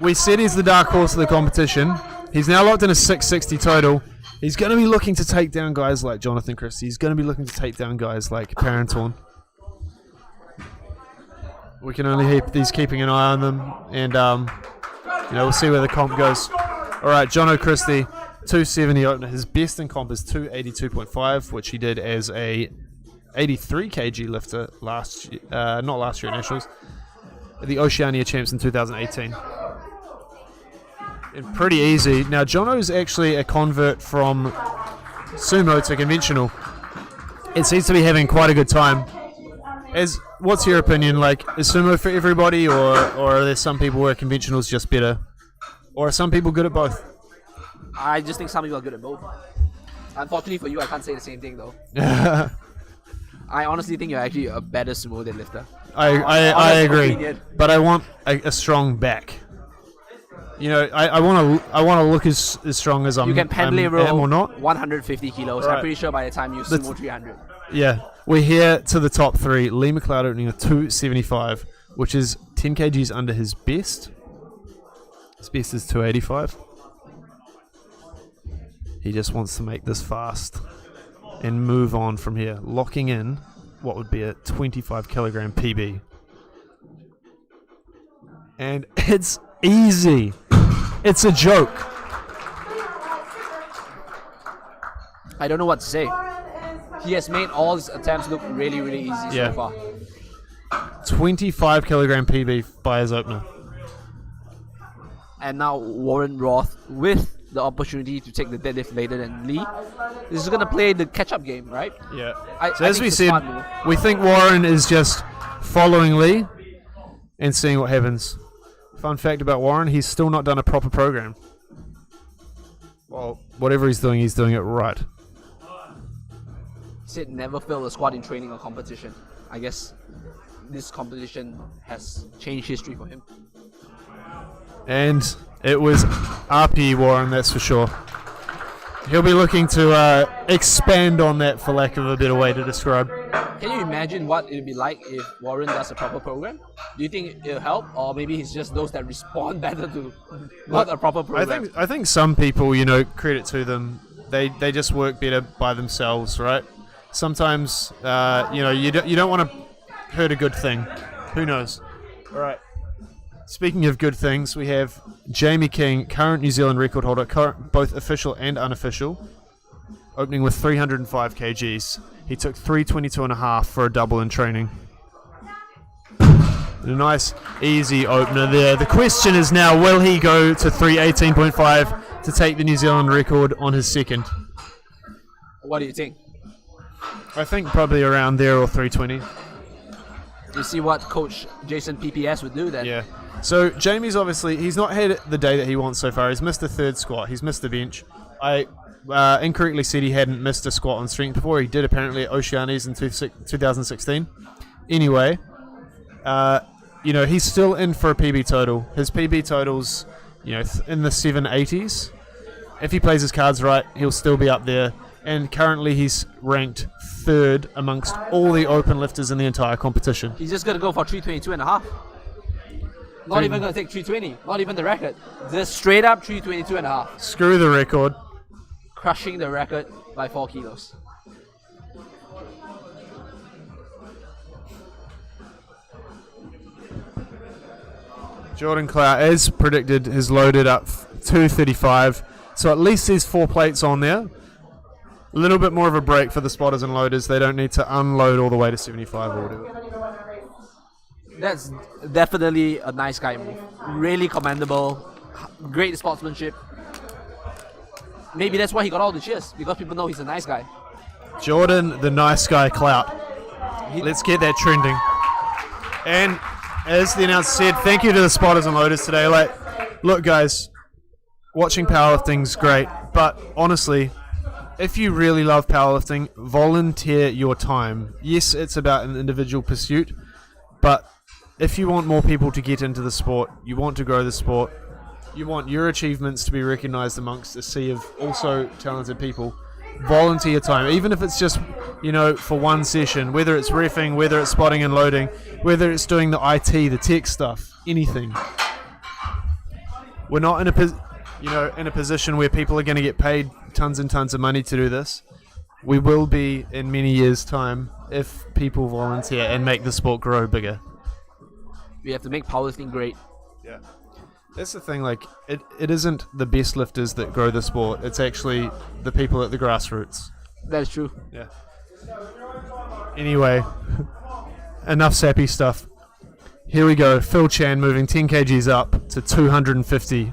We said he's the dark horse of the competition. He's now locked in a 660 total. He's going to be looking to take down guys like Jonathan Christie. He's going to be looking to take down guys like Parentorn. We can only keeping an eye on them, and we'll see where the comp goes. All right, John O'Christie, 270 opener. His best in comp is 282.5, which he did as a 83 kg lifter not last year at Nationals, the Oceania Champs in 2018. And pretty easy. Now, Jono's actually a convert from sumo to conventional. It seems to be having quite a good time. What's your opinion? Like, is sumo for everybody, or are there some people where conventional's just better? Or are some people good at both? I just think some people are good at both. Unfortunately for you, I can't say the same thing though. I honestly think you're actually a better sumo deadlifter. I agree, opinion. but I want a strong back. You know, I want to look as strong as You can pendulum roll am or not. 150 kilos. Right. I'm pretty sure by the time you sumo 300. Yeah, we're here to the top three. Lee McLeod opening a 275, which is 10 kgs under his best. His best is 285. He just wants to make this fast and move on from here, locking in what would be a 25 kilogram PB. And it's easy. It's a joke. I don't know what to say. He has made all his attempts look really, really easy so far. 25 kilogram PB by his opener. And now Warren Roth with the opportunity to take the deadlift later than Lee. This is going to play the catch-up game, right? Yeah. So as we said, we think Warren is just following Lee and seeing what happens. Fun fact about Warren, he's still not done a proper program. Well, whatever he's doing it right. Sid never failed a squat in training or competition. I guess this competition has changed history for him. And it was RP Warren, that's for sure. He'll be looking to expand on that, for lack of a better way to describe. Can you imagine what it would be like if Warren does a proper program? Do you think it'll help, or maybe he's just those that respond better to not a proper program? I think some people, credit to them, they just work better by themselves, right? Sometimes, you don't want to hurt a good thing. Who knows? All right. Speaking of good things, we have Jamie King, current New Zealand record holder, both official and unofficial, opening with 305 kgs. He took 322.5 for a double in training. A nice, easy opener there. The question is now, will he go to 318.5 to take the New Zealand record on his second? What do you think? I think probably around there, or 320. You see what Coach Jason PPS would do then? Yeah. So Jamie's obviously, he's not had the day that he wants so far. He's missed the third squat. He's missed the bench. I incorrectly said he hadn't missed a squat on strength before. He did apparently at Oceanias in 2016. Anyway, he's still in for a PB total. His PB total's, in the 780s. If he plays his cards right, he'll still be up there. And currently he's ranked third amongst all the open lifters in the entire competition. He's just going to go for 322.5. Not even going to take 320. Not even the record. Just straight up 322.5. Screw the record. Crushing the record by 4 kilos. Jordan Clout, as predicted, has loaded up 235. So at least there's 4 plates on there. A little bit more of a break for the spotters and loaders. They don't need to unload all the way to 75 or whatever. That's definitely a nice guy move. Really commendable. Great sportsmanship. Maybe that's why he got all the cheers, because people know he's a nice guy. Jordan, the nice guy Clout. Let's get that trending. And as the announcer said, thank you to the spotters and loaders today. Look guys, watching powerlifting's great, but honestly, if you really love powerlifting, volunteer your time. Yes, it's about an individual pursuit, but if you want more people to get into the sport, you want to grow the sport, you want your achievements to be recognized amongst a sea of also talented people, volunteer your time. Even if it's just, for one session, whether it's reffing, whether it's spotting and loading, whether it's doing the IT, the tech stuff, anything. We're not in a position where people are going to get paid tons and tons of money to do this. We will be in many years' time if people volunteer and make the sport grow bigger. We have to make powerlifting great. Yeah. That's the thing, like, it isn't the best lifters that grow the sport, it's actually the people at the grassroots. That's true. Yeah. Anyway, enough sappy stuff. Here we go, Phil Chan moving 10 kgs up to 250.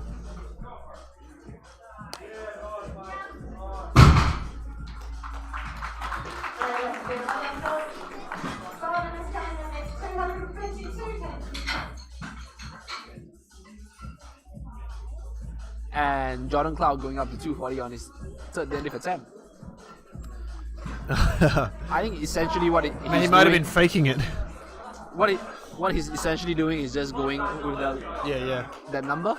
And Jordan Cloud going up to 240 on his third deadlift attempt. I think essentially what He might have been faking it. What he's essentially doing is just going with that number.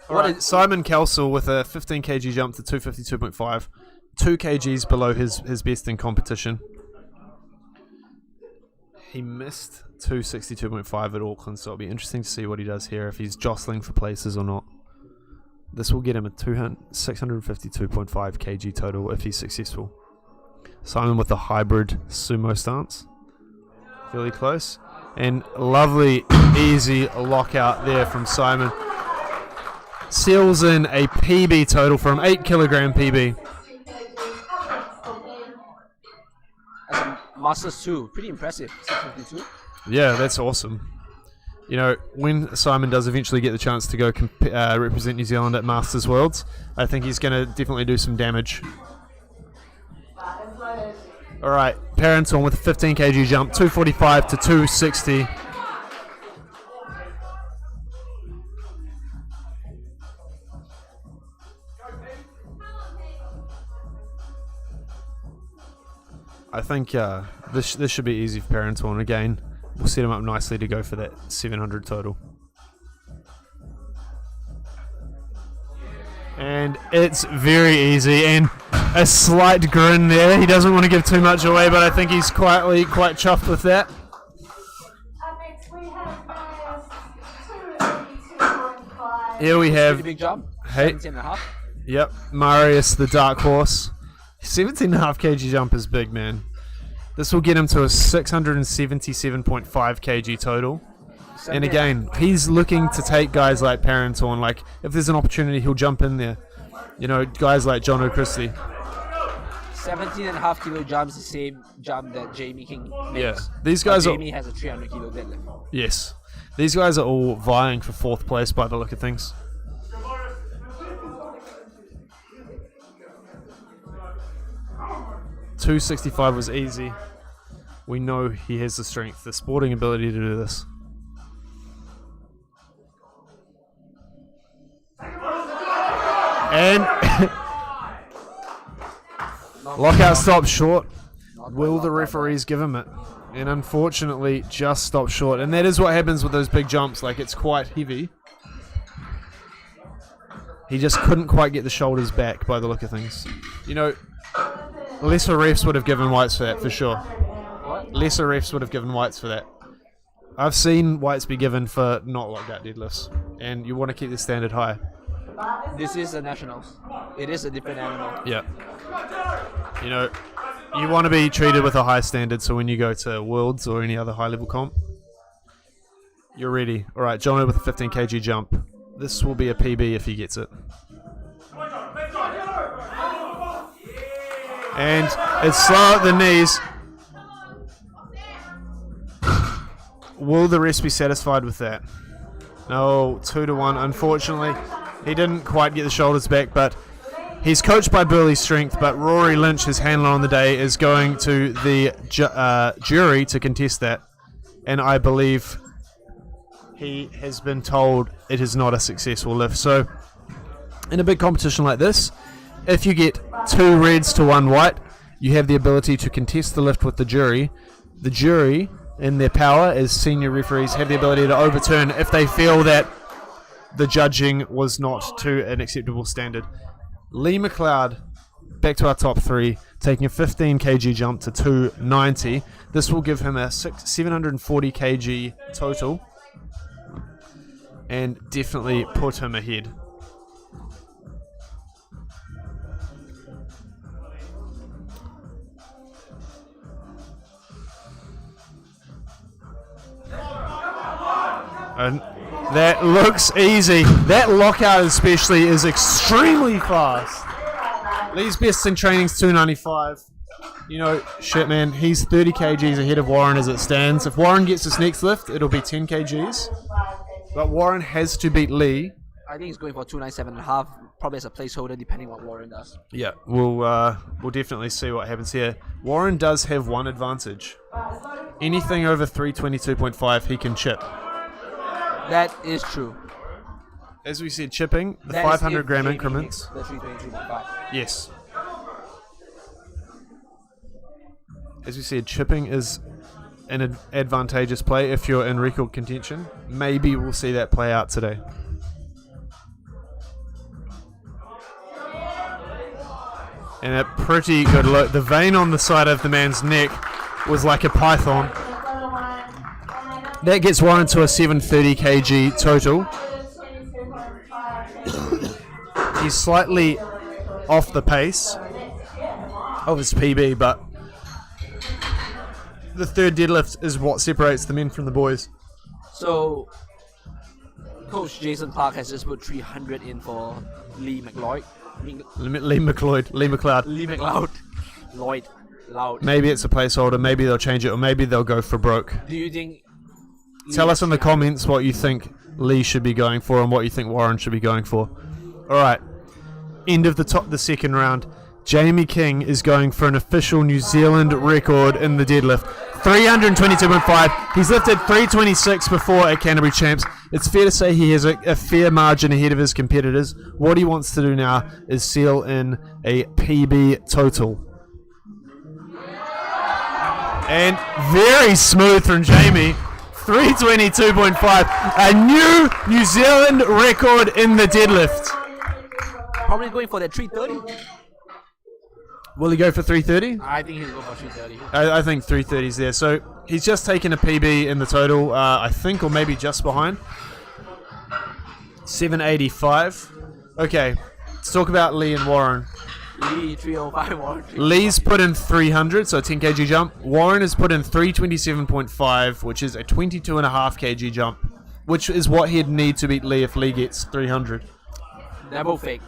Alright, Simon Kelsall with a 15 kg jump to 252.5. 2 kgs below his best in competition. He missed 262.5 at Auckland, so it'll be interesting to see what he does here, if he's jostling for places or not. This will get him a 652.5 kg total if he's successful. Simon with the hybrid sumo stance. Fairly close. And lovely, easy lockout there from Simon. Seals in a PB total from 8 kilogram PB. Masters 2, pretty impressive. 652. Yeah, that's awesome. You know, when Simon does eventually get the chance to go represent New Zealand at Masters Worlds, I think he's going to definitely do some damage. Alright, Parenton with a 15 kg jump, 245 to 260. I think this should be easy for Parenton. Again, we'll set him up nicely to go for that 700 total. And it's very easy, and a slight grin there. He doesn't want to give too much away, but I think he's quietly quite chuffed with that. Next we have Marius, 282.5. Here we have, Pretty big jump. Hey. 17.5. yep, Marius the dark horse. 17.5 kg jump is big, man. This will get him to a 677.5 kg total. And again, he's looking to take guys like Parenton. Like, if there's an opportunity, he'll jump in there. You know, guys like John O'Christey. 17.5 kilo jump is the same jump that Jamie King makes. Yeah, these guys are. Jamie has a 300 kilo deadlift. Yes, these guys are all vying for 4th place by the look of things. $265 was easy. We know he has the strength, the sporting ability to do this. And lockout stopped short. Will the referees give him it? And unfortunately, just stopped short. And that is what happens with those big jumps. Like, it's quite heavy. He just couldn't quite get the shoulders back by the look of things. You know, lesser refs would have given whites for that, for sure. Lesser refs would have given whites for that. I've seen whites be given for not lockout deadlifts. And you want to keep the standard high. This is the nationals. It is a different animal. Yeah. You know, you want to be treated with a high standard, so when you go to Worlds or any other high-level comp, you're ready. All right, Jono with a 15 kg jump. This will be a PB if he gets it. And it's slow at the knees. Will the rest be satisfied with that? No, 2-1. Unfortunately, he didn't quite get the shoulders back, but he's coached by Burley Strength, but Rory Lynch, his handler on the day, is going to the jury to contest that. And I believe he has been told it is not a successful lift. So, in a big competition like this, if you get 2 reds to 1 white, you have the ability to contest the lift with the jury. The jury, in their power as senior referees, have the ability to overturn if they feel that the judging was not to an acceptable standard. Lee McLeod, back to our top 3, taking a 15 kg jump to 290. This will give him a 740 kg total and definitely put him ahead. That looks easy. That lockout especially is extremely fast. Lee's best in training's 295. You know, shit, man, he's 30 kgs ahead of Warren as it stands. If Warren gets his next lift, it'll be 10 kgs. But Warren has to beat Lee. I think he's going for 297.5, probably as a placeholder, depending what Warren does. Yeah, we'll definitely see what happens here. Warren does have one advantage. Anything over 322.5, he can chip. That is true. As we said, chipping, the That 500 is if gram Jamie increments. hits The 322.5. Yes. As we said, chipping is an advantageous play if you're in record contention. Maybe we'll see that play out today. And a pretty good look. The vein on the side of the man's neck was like a python. That gets Warren to a 730 kg total. He's slightly off the pace of his PB, but the third deadlift is what separates the men from the boys. So, Coach Jason Clark has just put 300 in for Lee McLeod. Lee McLeod. Lloyd. Loud. Maybe it's a placeholder, maybe they'll change it, or maybe they'll go for broke. Do you think... Tell us in the comments what you think Lee should be going for and what you think Warren should be going for. Alright, end of the second round. Jamie King is going for an official New Zealand record in the deadlift. 322.5. He's lifted 326 before at Canterbury Champs. It's fair to say he has a fair margin ahead of his competitors. What he wants to do now is seal in a PB total. And very smooth from Jamie. 322.5. A new New Zealand record in the deadlift. Probably going for that 330. Will he go for 330? I think he'll go for 330. I think 330's there. So he's just taken a PB in the total, I think, or maybe just behind. 785. Okay, let's talk about Lee and Warren. Lee 305, Warren 305. Lee's put in 300, so a 10 kg jump. Warren has put in 327.5, which is a 22.5 kg jump, which is what he'd need to beat Lee if Lee gets 300. They're both fake.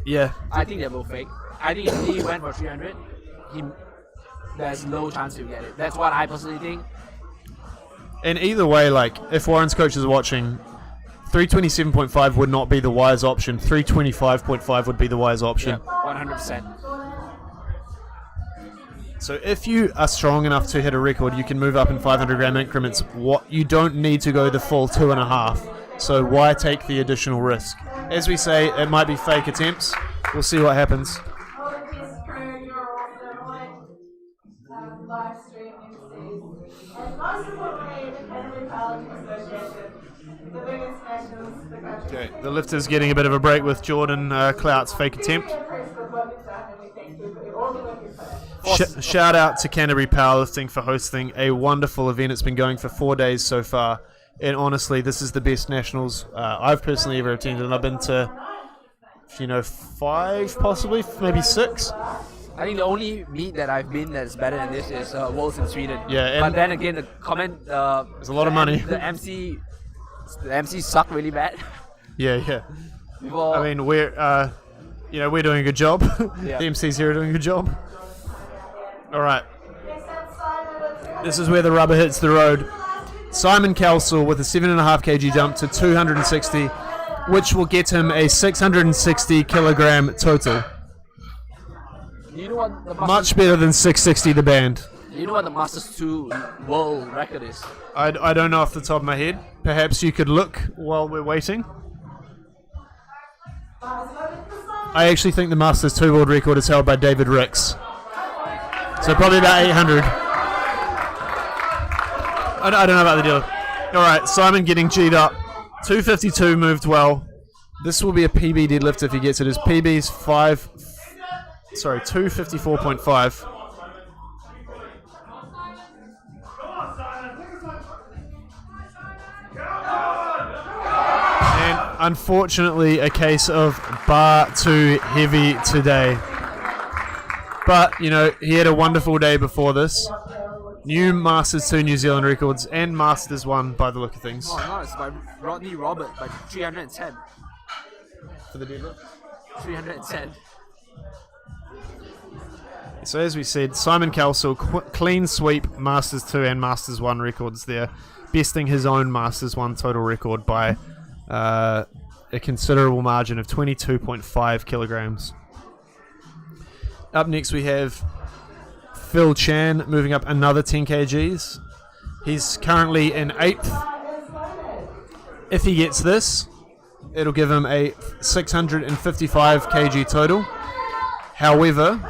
Yeah. I think they're both fake. I think if Lee went for 300, there's no chance he'll get it. That's what I personally think. And either way, like, if Warren's coaches are watching, 327.5 would not be the wise option. 325.5 would be the wise option. Yeah, 100%. So if you are strong enough to hit a record, you can move up in 500 gram increments. What you don't need to go the full 2.5. So why take the additional risk? As we say, it might be fake attempts. We'll see what happens. Live stream MCs. And most importantly, the Canterbury Powerlifting Association, the biggest nationals in the country. Okay, the lifter's getting a bit of a break with Jordan Clout's fake attempt. Shout out to Canterbury Powerlifting for hosting a wonderful event. It's been going for 4 days so far. And honestly, this is the best nationals I've personally ever attended. And I've been to, 5 possibly, maybe 6. I think the only meet that I've been that's better than this is Worlds in Sweden. Yeah, but then again, the comment... there's a lot of money. The MC sucked really bad. Yeah. Before, I mean, we're doing a good job. Yeah. The MCs here are doing a good job. All right. This is where the rubber hits the road. Simon Kelsall with a 7.5 kg jump to 260, which will get him a 660 kilogram total. you know what the Much better than 660 the band. You know what the Masters 2 world record is? I don't know off the top of my head. Perhaps you could look while we're waiting. I actually think the Masters 2 world record is held by David Ricks. So probably about 800. I don't know about the deal. Alright, Simon getting G'd up. 252 moved well. This will be a PB deadlift if he gets it. His PB's 254.5. And unfortunately, a case of bar too heavy today. But, he had a wonderful day before this. New Masters 2 New Zealand records and Masters 1 by the look of things. Oh no, it's by Rodney Robert by 310. For the deadlift. 310. So as we said, Simon Kelsall, clean sweep Masters 2 and Masters 1 records there, besting his own Masters 1 total record by a considerable margin of 22.5 kilograms. Up next we have Phil Chan moving up another 10 kgs. He's currently in 8th. If he gets this, it'll give him a 655 kg total. However,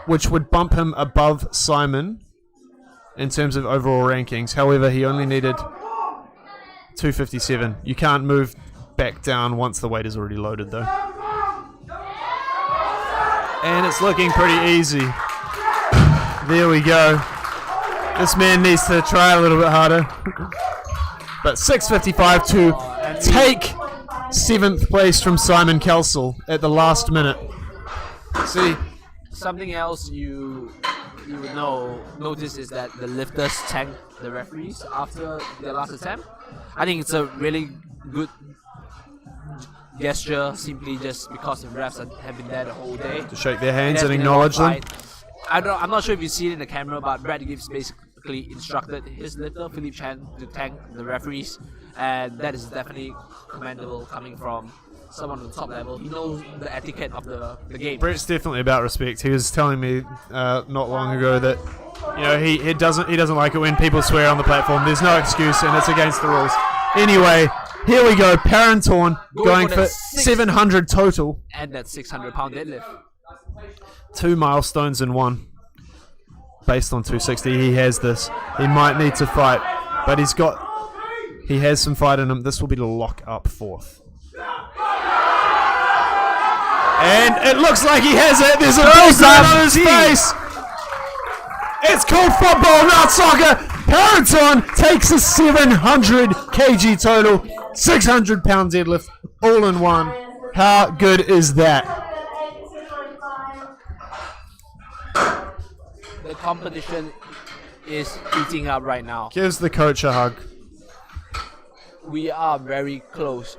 which would bump him above Simon in terms of overall rankings. However, he only needed 257. You can't move back down once the weight is already loaded though. And it's looking pretty easy. There we go. This man needs to try a little bit harder. But 655 to take 7th place from Simon Kelsall at the last minute. See, something else you would notice is that the lifters tanked the referees after their last attempt. I think it's a really good gesture, simply just because the refs have been there the whole day. To shake their hands and acknowledge them. I'm not sure if you see it in the camera, but Brad Gibbs basically instructed his lifter, Philip Chan, to tank the referees, and that is definitely commendable coming from someone on the top level. He knows the etiquette of the game. Brett's definitely about respect. He was telling me not long ago that he doesn't like it when people swear on the platform. There's no excuse, and it's against the rules. Anyway, here we go. Parentorn going for 700 total. And that 600-pound deadlift. 2 milestones in one. Based on 260, he has this. He might need to fight, but he has some fight in him. This will be to lock up 4th. And it looks like he has it. There's a big sign on his face. It's called football, not soccer. Parentorn takes a 700 kg total, 600-pound deadlift, all in one. How good is that? The competition is heating up right now. Gives the coach a hug. We are very close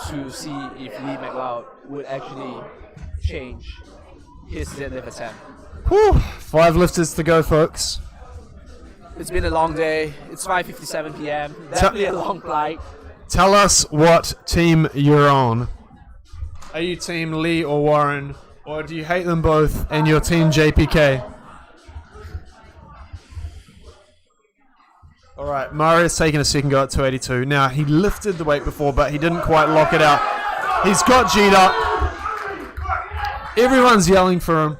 to see if Lee McLeod would actually change his deadlift attempt. Whew, 5 lifters to go, folks. It's been a long day. It's 5:57 p.m. Definitely a long flight. Tell us what team you're on. Are you team Lee or Warren, or do you hate them both and you're team JPK? Alright, Mario's taking a second go at 282. Now, he lifted the weight before, but he didn't quite lock it out. He's got G'd up. Everyone's yelling for him.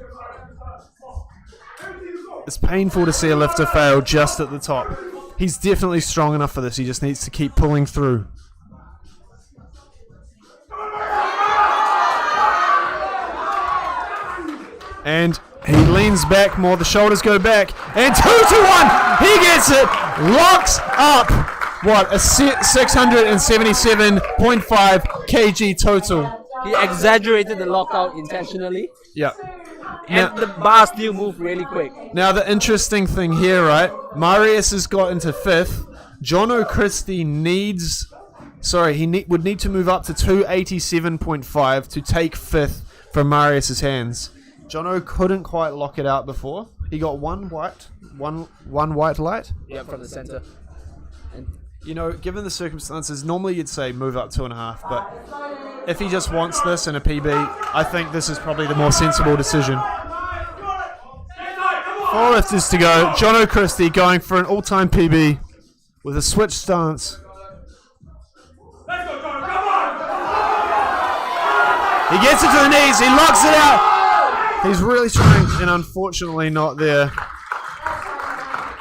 It's painful to see a lifter fail just at the top. He's definitely strong enough for this. He just needs to keep pulling through. And he leans back more. The shoulders go back. And 2 to 1. He gets it. Locks up. What? A 677.5 kg total. He exaggerated the lockout intentionally. Yeah. And the bar still moved really quick. Now the interesting thing here, right? Marius has got into 5th. John O'Christie would need to move up to 287.5 to take 5th from Marius's hands. Jono couldn't quite lock it out before. He got one white light. Yeah, from the center. And given the circumstances, normally you'd say move up 2.5, but if he just wants this in a PB, I think this is probably the more sensible decision. 4 lifters to go. John O'Christie going for an all-time PB with a switch stance. He gets it to the knees. He locks it out. He's really trying, and unfortunately not there.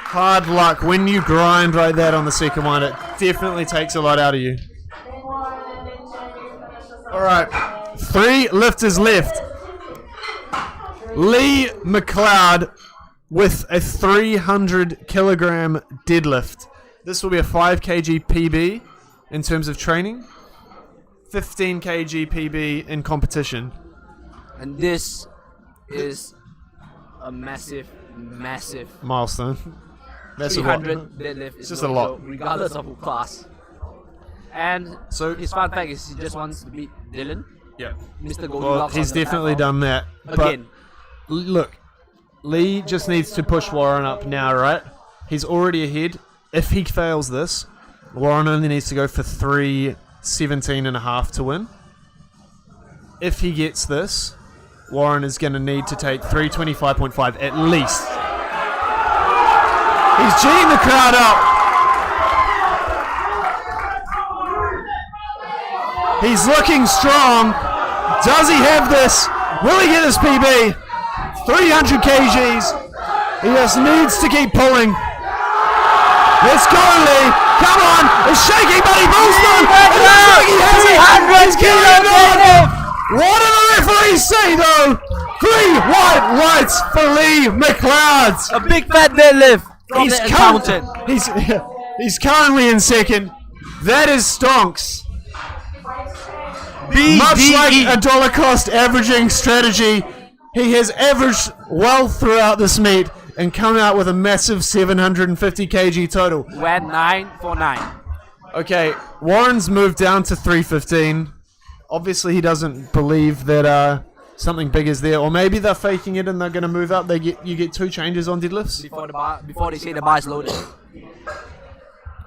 Hard luck. When you grind like that on the second one, it definitely takes a lot out of you. Alright, 3 lifters left. Lee McLeod with a 300 kilogram deadlift. This will be a 5 kg PB in terms of training, 15 kg PB in competition. And this is a massive massive. Milestone. That's a lot. 300 deadlift is just no a lot. joke, regardless of who class. And So- his fun fact is he just wants to beat Dylan, Yeah. Mr. Well, Goldilocks. he's on the definitely platform. done that. Again. But look, Lee just needs to push Warren up now, right? He's already ahead. If he fails this, Warren only needs to go for 3:17.5 to win. If he gets this, Warren is going to need to take 3:25.5 at least. He's G'ing the crowd up. He's looking strong. Does he have this? Will he get his PB? 300 kgs. He just needs to keep pulling. Let's go, Lee. Come on. It's shaking, but he pulls through. It looks like he has it. He's getting on. What do the referees say, though? 3 white lights for Lee McLeod. A big fat deadlift from the accountant. He's currently in second. That is stonks. Much like a dollar cost averaging strategy, he has averaged well throughout this meet and come out with a massive 750 kg total. Went 9 for 9. Okay, Warren's moved down to 315. Obviously, he doesn't believe that something big is there, or maybe they're faking it and they're going to move up. You get 2 changes on deadlifts. Before they say the bar is loaded.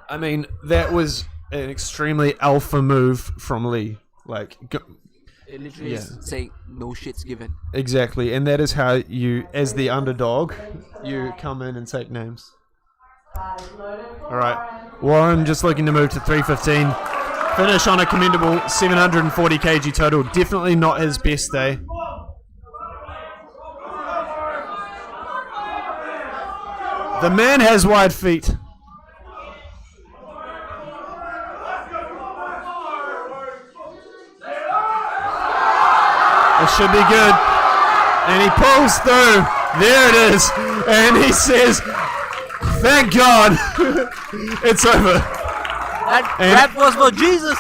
I mean, that was an extremely alpha move from Lee. It literally is saying no shit's given. Exactly, and that is how you, as the underdog, you come in and take names. Alright, Warren just looking to move to 315. Finish on a commendable 740 kg total. Definitely not his best day. The man has wide feet. It should be good. And he pulls through. There it is. And he says, thank God, it's over. That was for Jesus.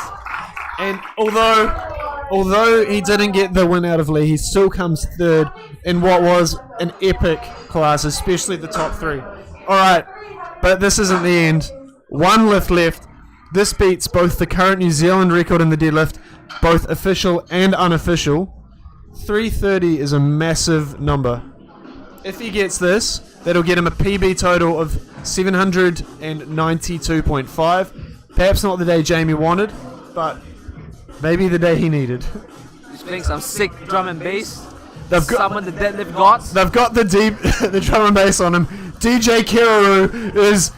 And although he didn't get the win out of Lee, he still comes third in what was an epic class, especially the top 3. Alright, but this isn't the end. 1 lift left. This beats both the current New Zealand record in the deadlift, both official and unofficial. 330 is a massive number. If he gets this, that'll get him a PB total of 792.5. Perhaps not the day Jamie wanted, but maybe the day he needed. He's playing some sick drum and bass. They've got Summon the deadlift gods. the the drum and bass on him. DJ Kiraru is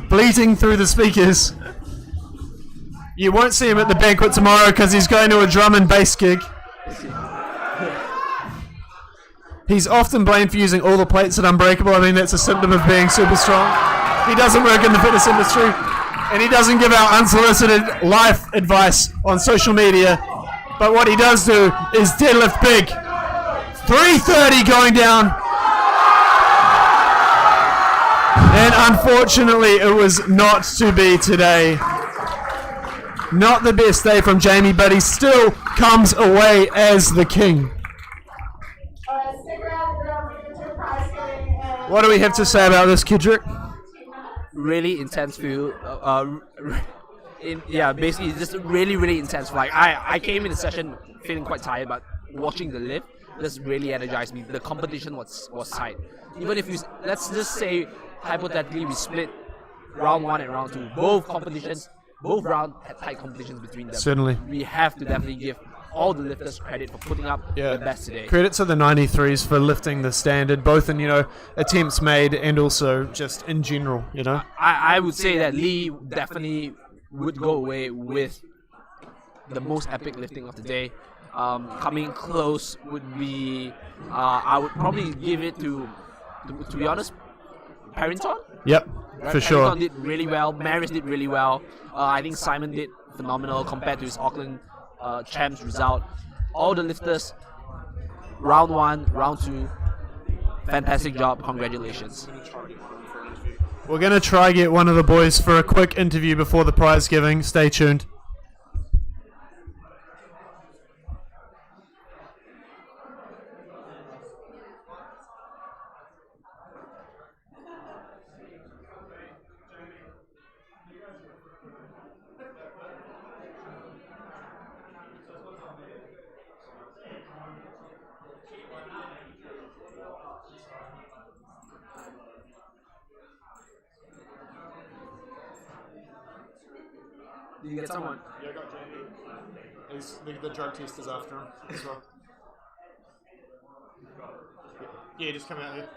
bleating through the speakers. You won't see him at the banquet tomorrow because he's going to a drum and bass gig. He's often blamed for using all the plates at Unbreakable. I mean, that's a symptom of being super strong. He doesn't work in the fitness industry, and he doesn't give out unsolicited life advice on social media. But what he does do is deadlift big. 330 going down. And unfortunately, it was not to be today. Not the best day from Jamie, but he still comes away as the king. Stick around, we're going to do prize giving and What do we have to say about this, Kidrick? Really intense feel. Basically it's just really intense. Like I came in the session feeling quite tired, but watching the lift just really energized me. The competition was tight. Even if let's just say hypothetically we split round 1 and round 2, both rounds had tight competitions between them. Certainly. We have to definitely give all the lifters credit for putting up the best today. Credit to the 93s for lifting the standard, both in, attempts made and also just in general, I would say that Lee definitely would go away with the most epic lifting of the day. Coming close would be, I would probably give it to be honest, Parrington. Yep, for sure. Parrington did really well. Maris did really well. I think Simon did phenomenal compared to his Auckland champs result. All the lifters, round 1, round 2, fantastic job. Congratulations. We're going to try get one of the boys for a quick interview before the prize giving. Stay tuned. Did you get someone? Yeah, I got Jamie. The drug test is after him as well. Yeah, just come out here.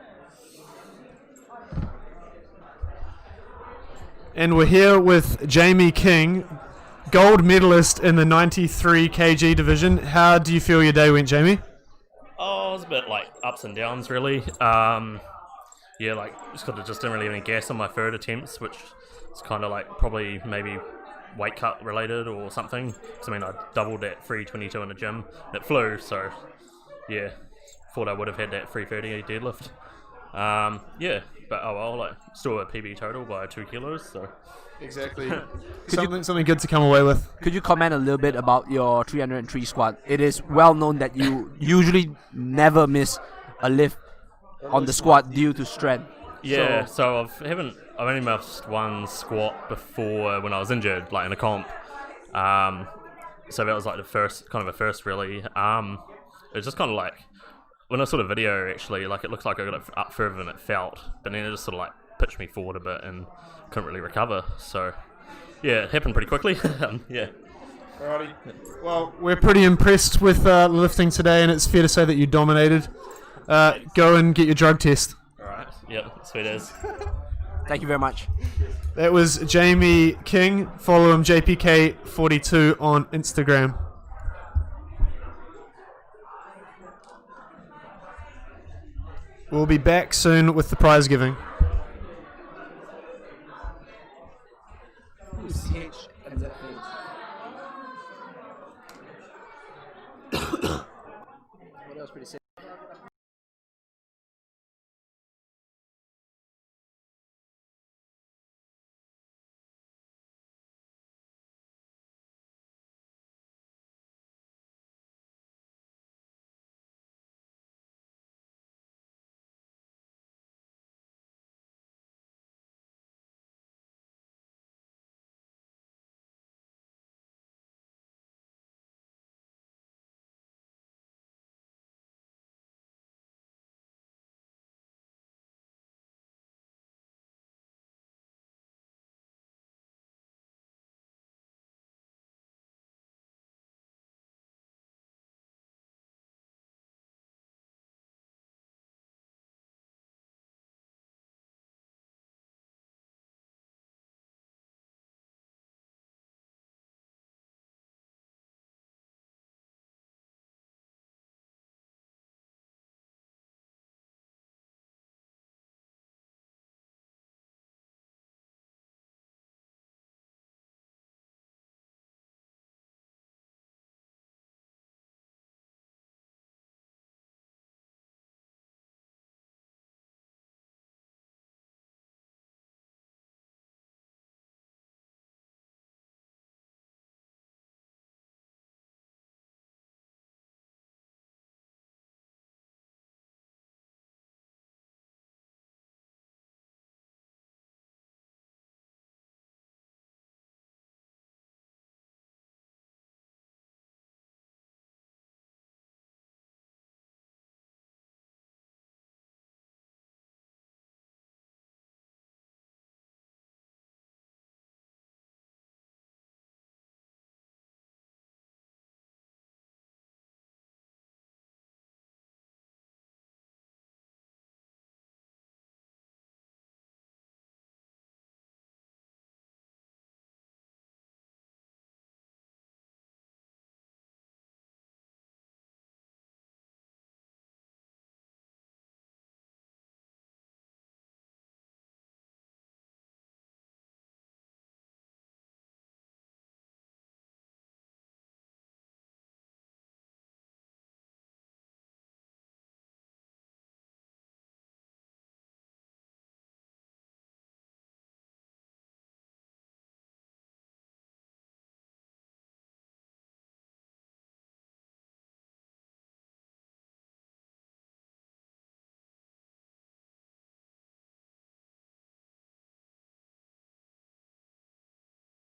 And we're here with Jamie King, gold medalist in the 93 kg division. How do you feel your day went, Jamie? Oh, it was a bit like ups and downs, really. Yeah, like just didn't really have any gas on my third attempts, which is kind of like probably maybe weight cut related or something. Because I mean, I doubled that 322 in the gym and it flew, so yeah, thought I would have had that 330 deadlift. Yeah, but oh well, like still a PB total by 2 kilos, so. Exactly. something good to come away with. Could you comment a little bit about your 303 squat? It is well known that you usually never miss a lift on the squat due to strength. Yeah, so I've only missed one squat before when I was injured, like in a comp. So that was like the first really. It's just kind of like when I saw the video, actually, like it looks like I got it up further than it felt, but then it just sort of like pitched me forward a bit and couldn't really recover. So yeah, it happened pretty quickly. Yeah. Alrighty. Well, we're pretty impressed with lifting today, and it's fair to say that you dominated. Go and get your drug test. Alright. Yep. Sweet as. Thank you very much. That was Jamie King. Follow him, JPK42 on Instagram. We'll be back soon with the prize giving. What else pretty sick?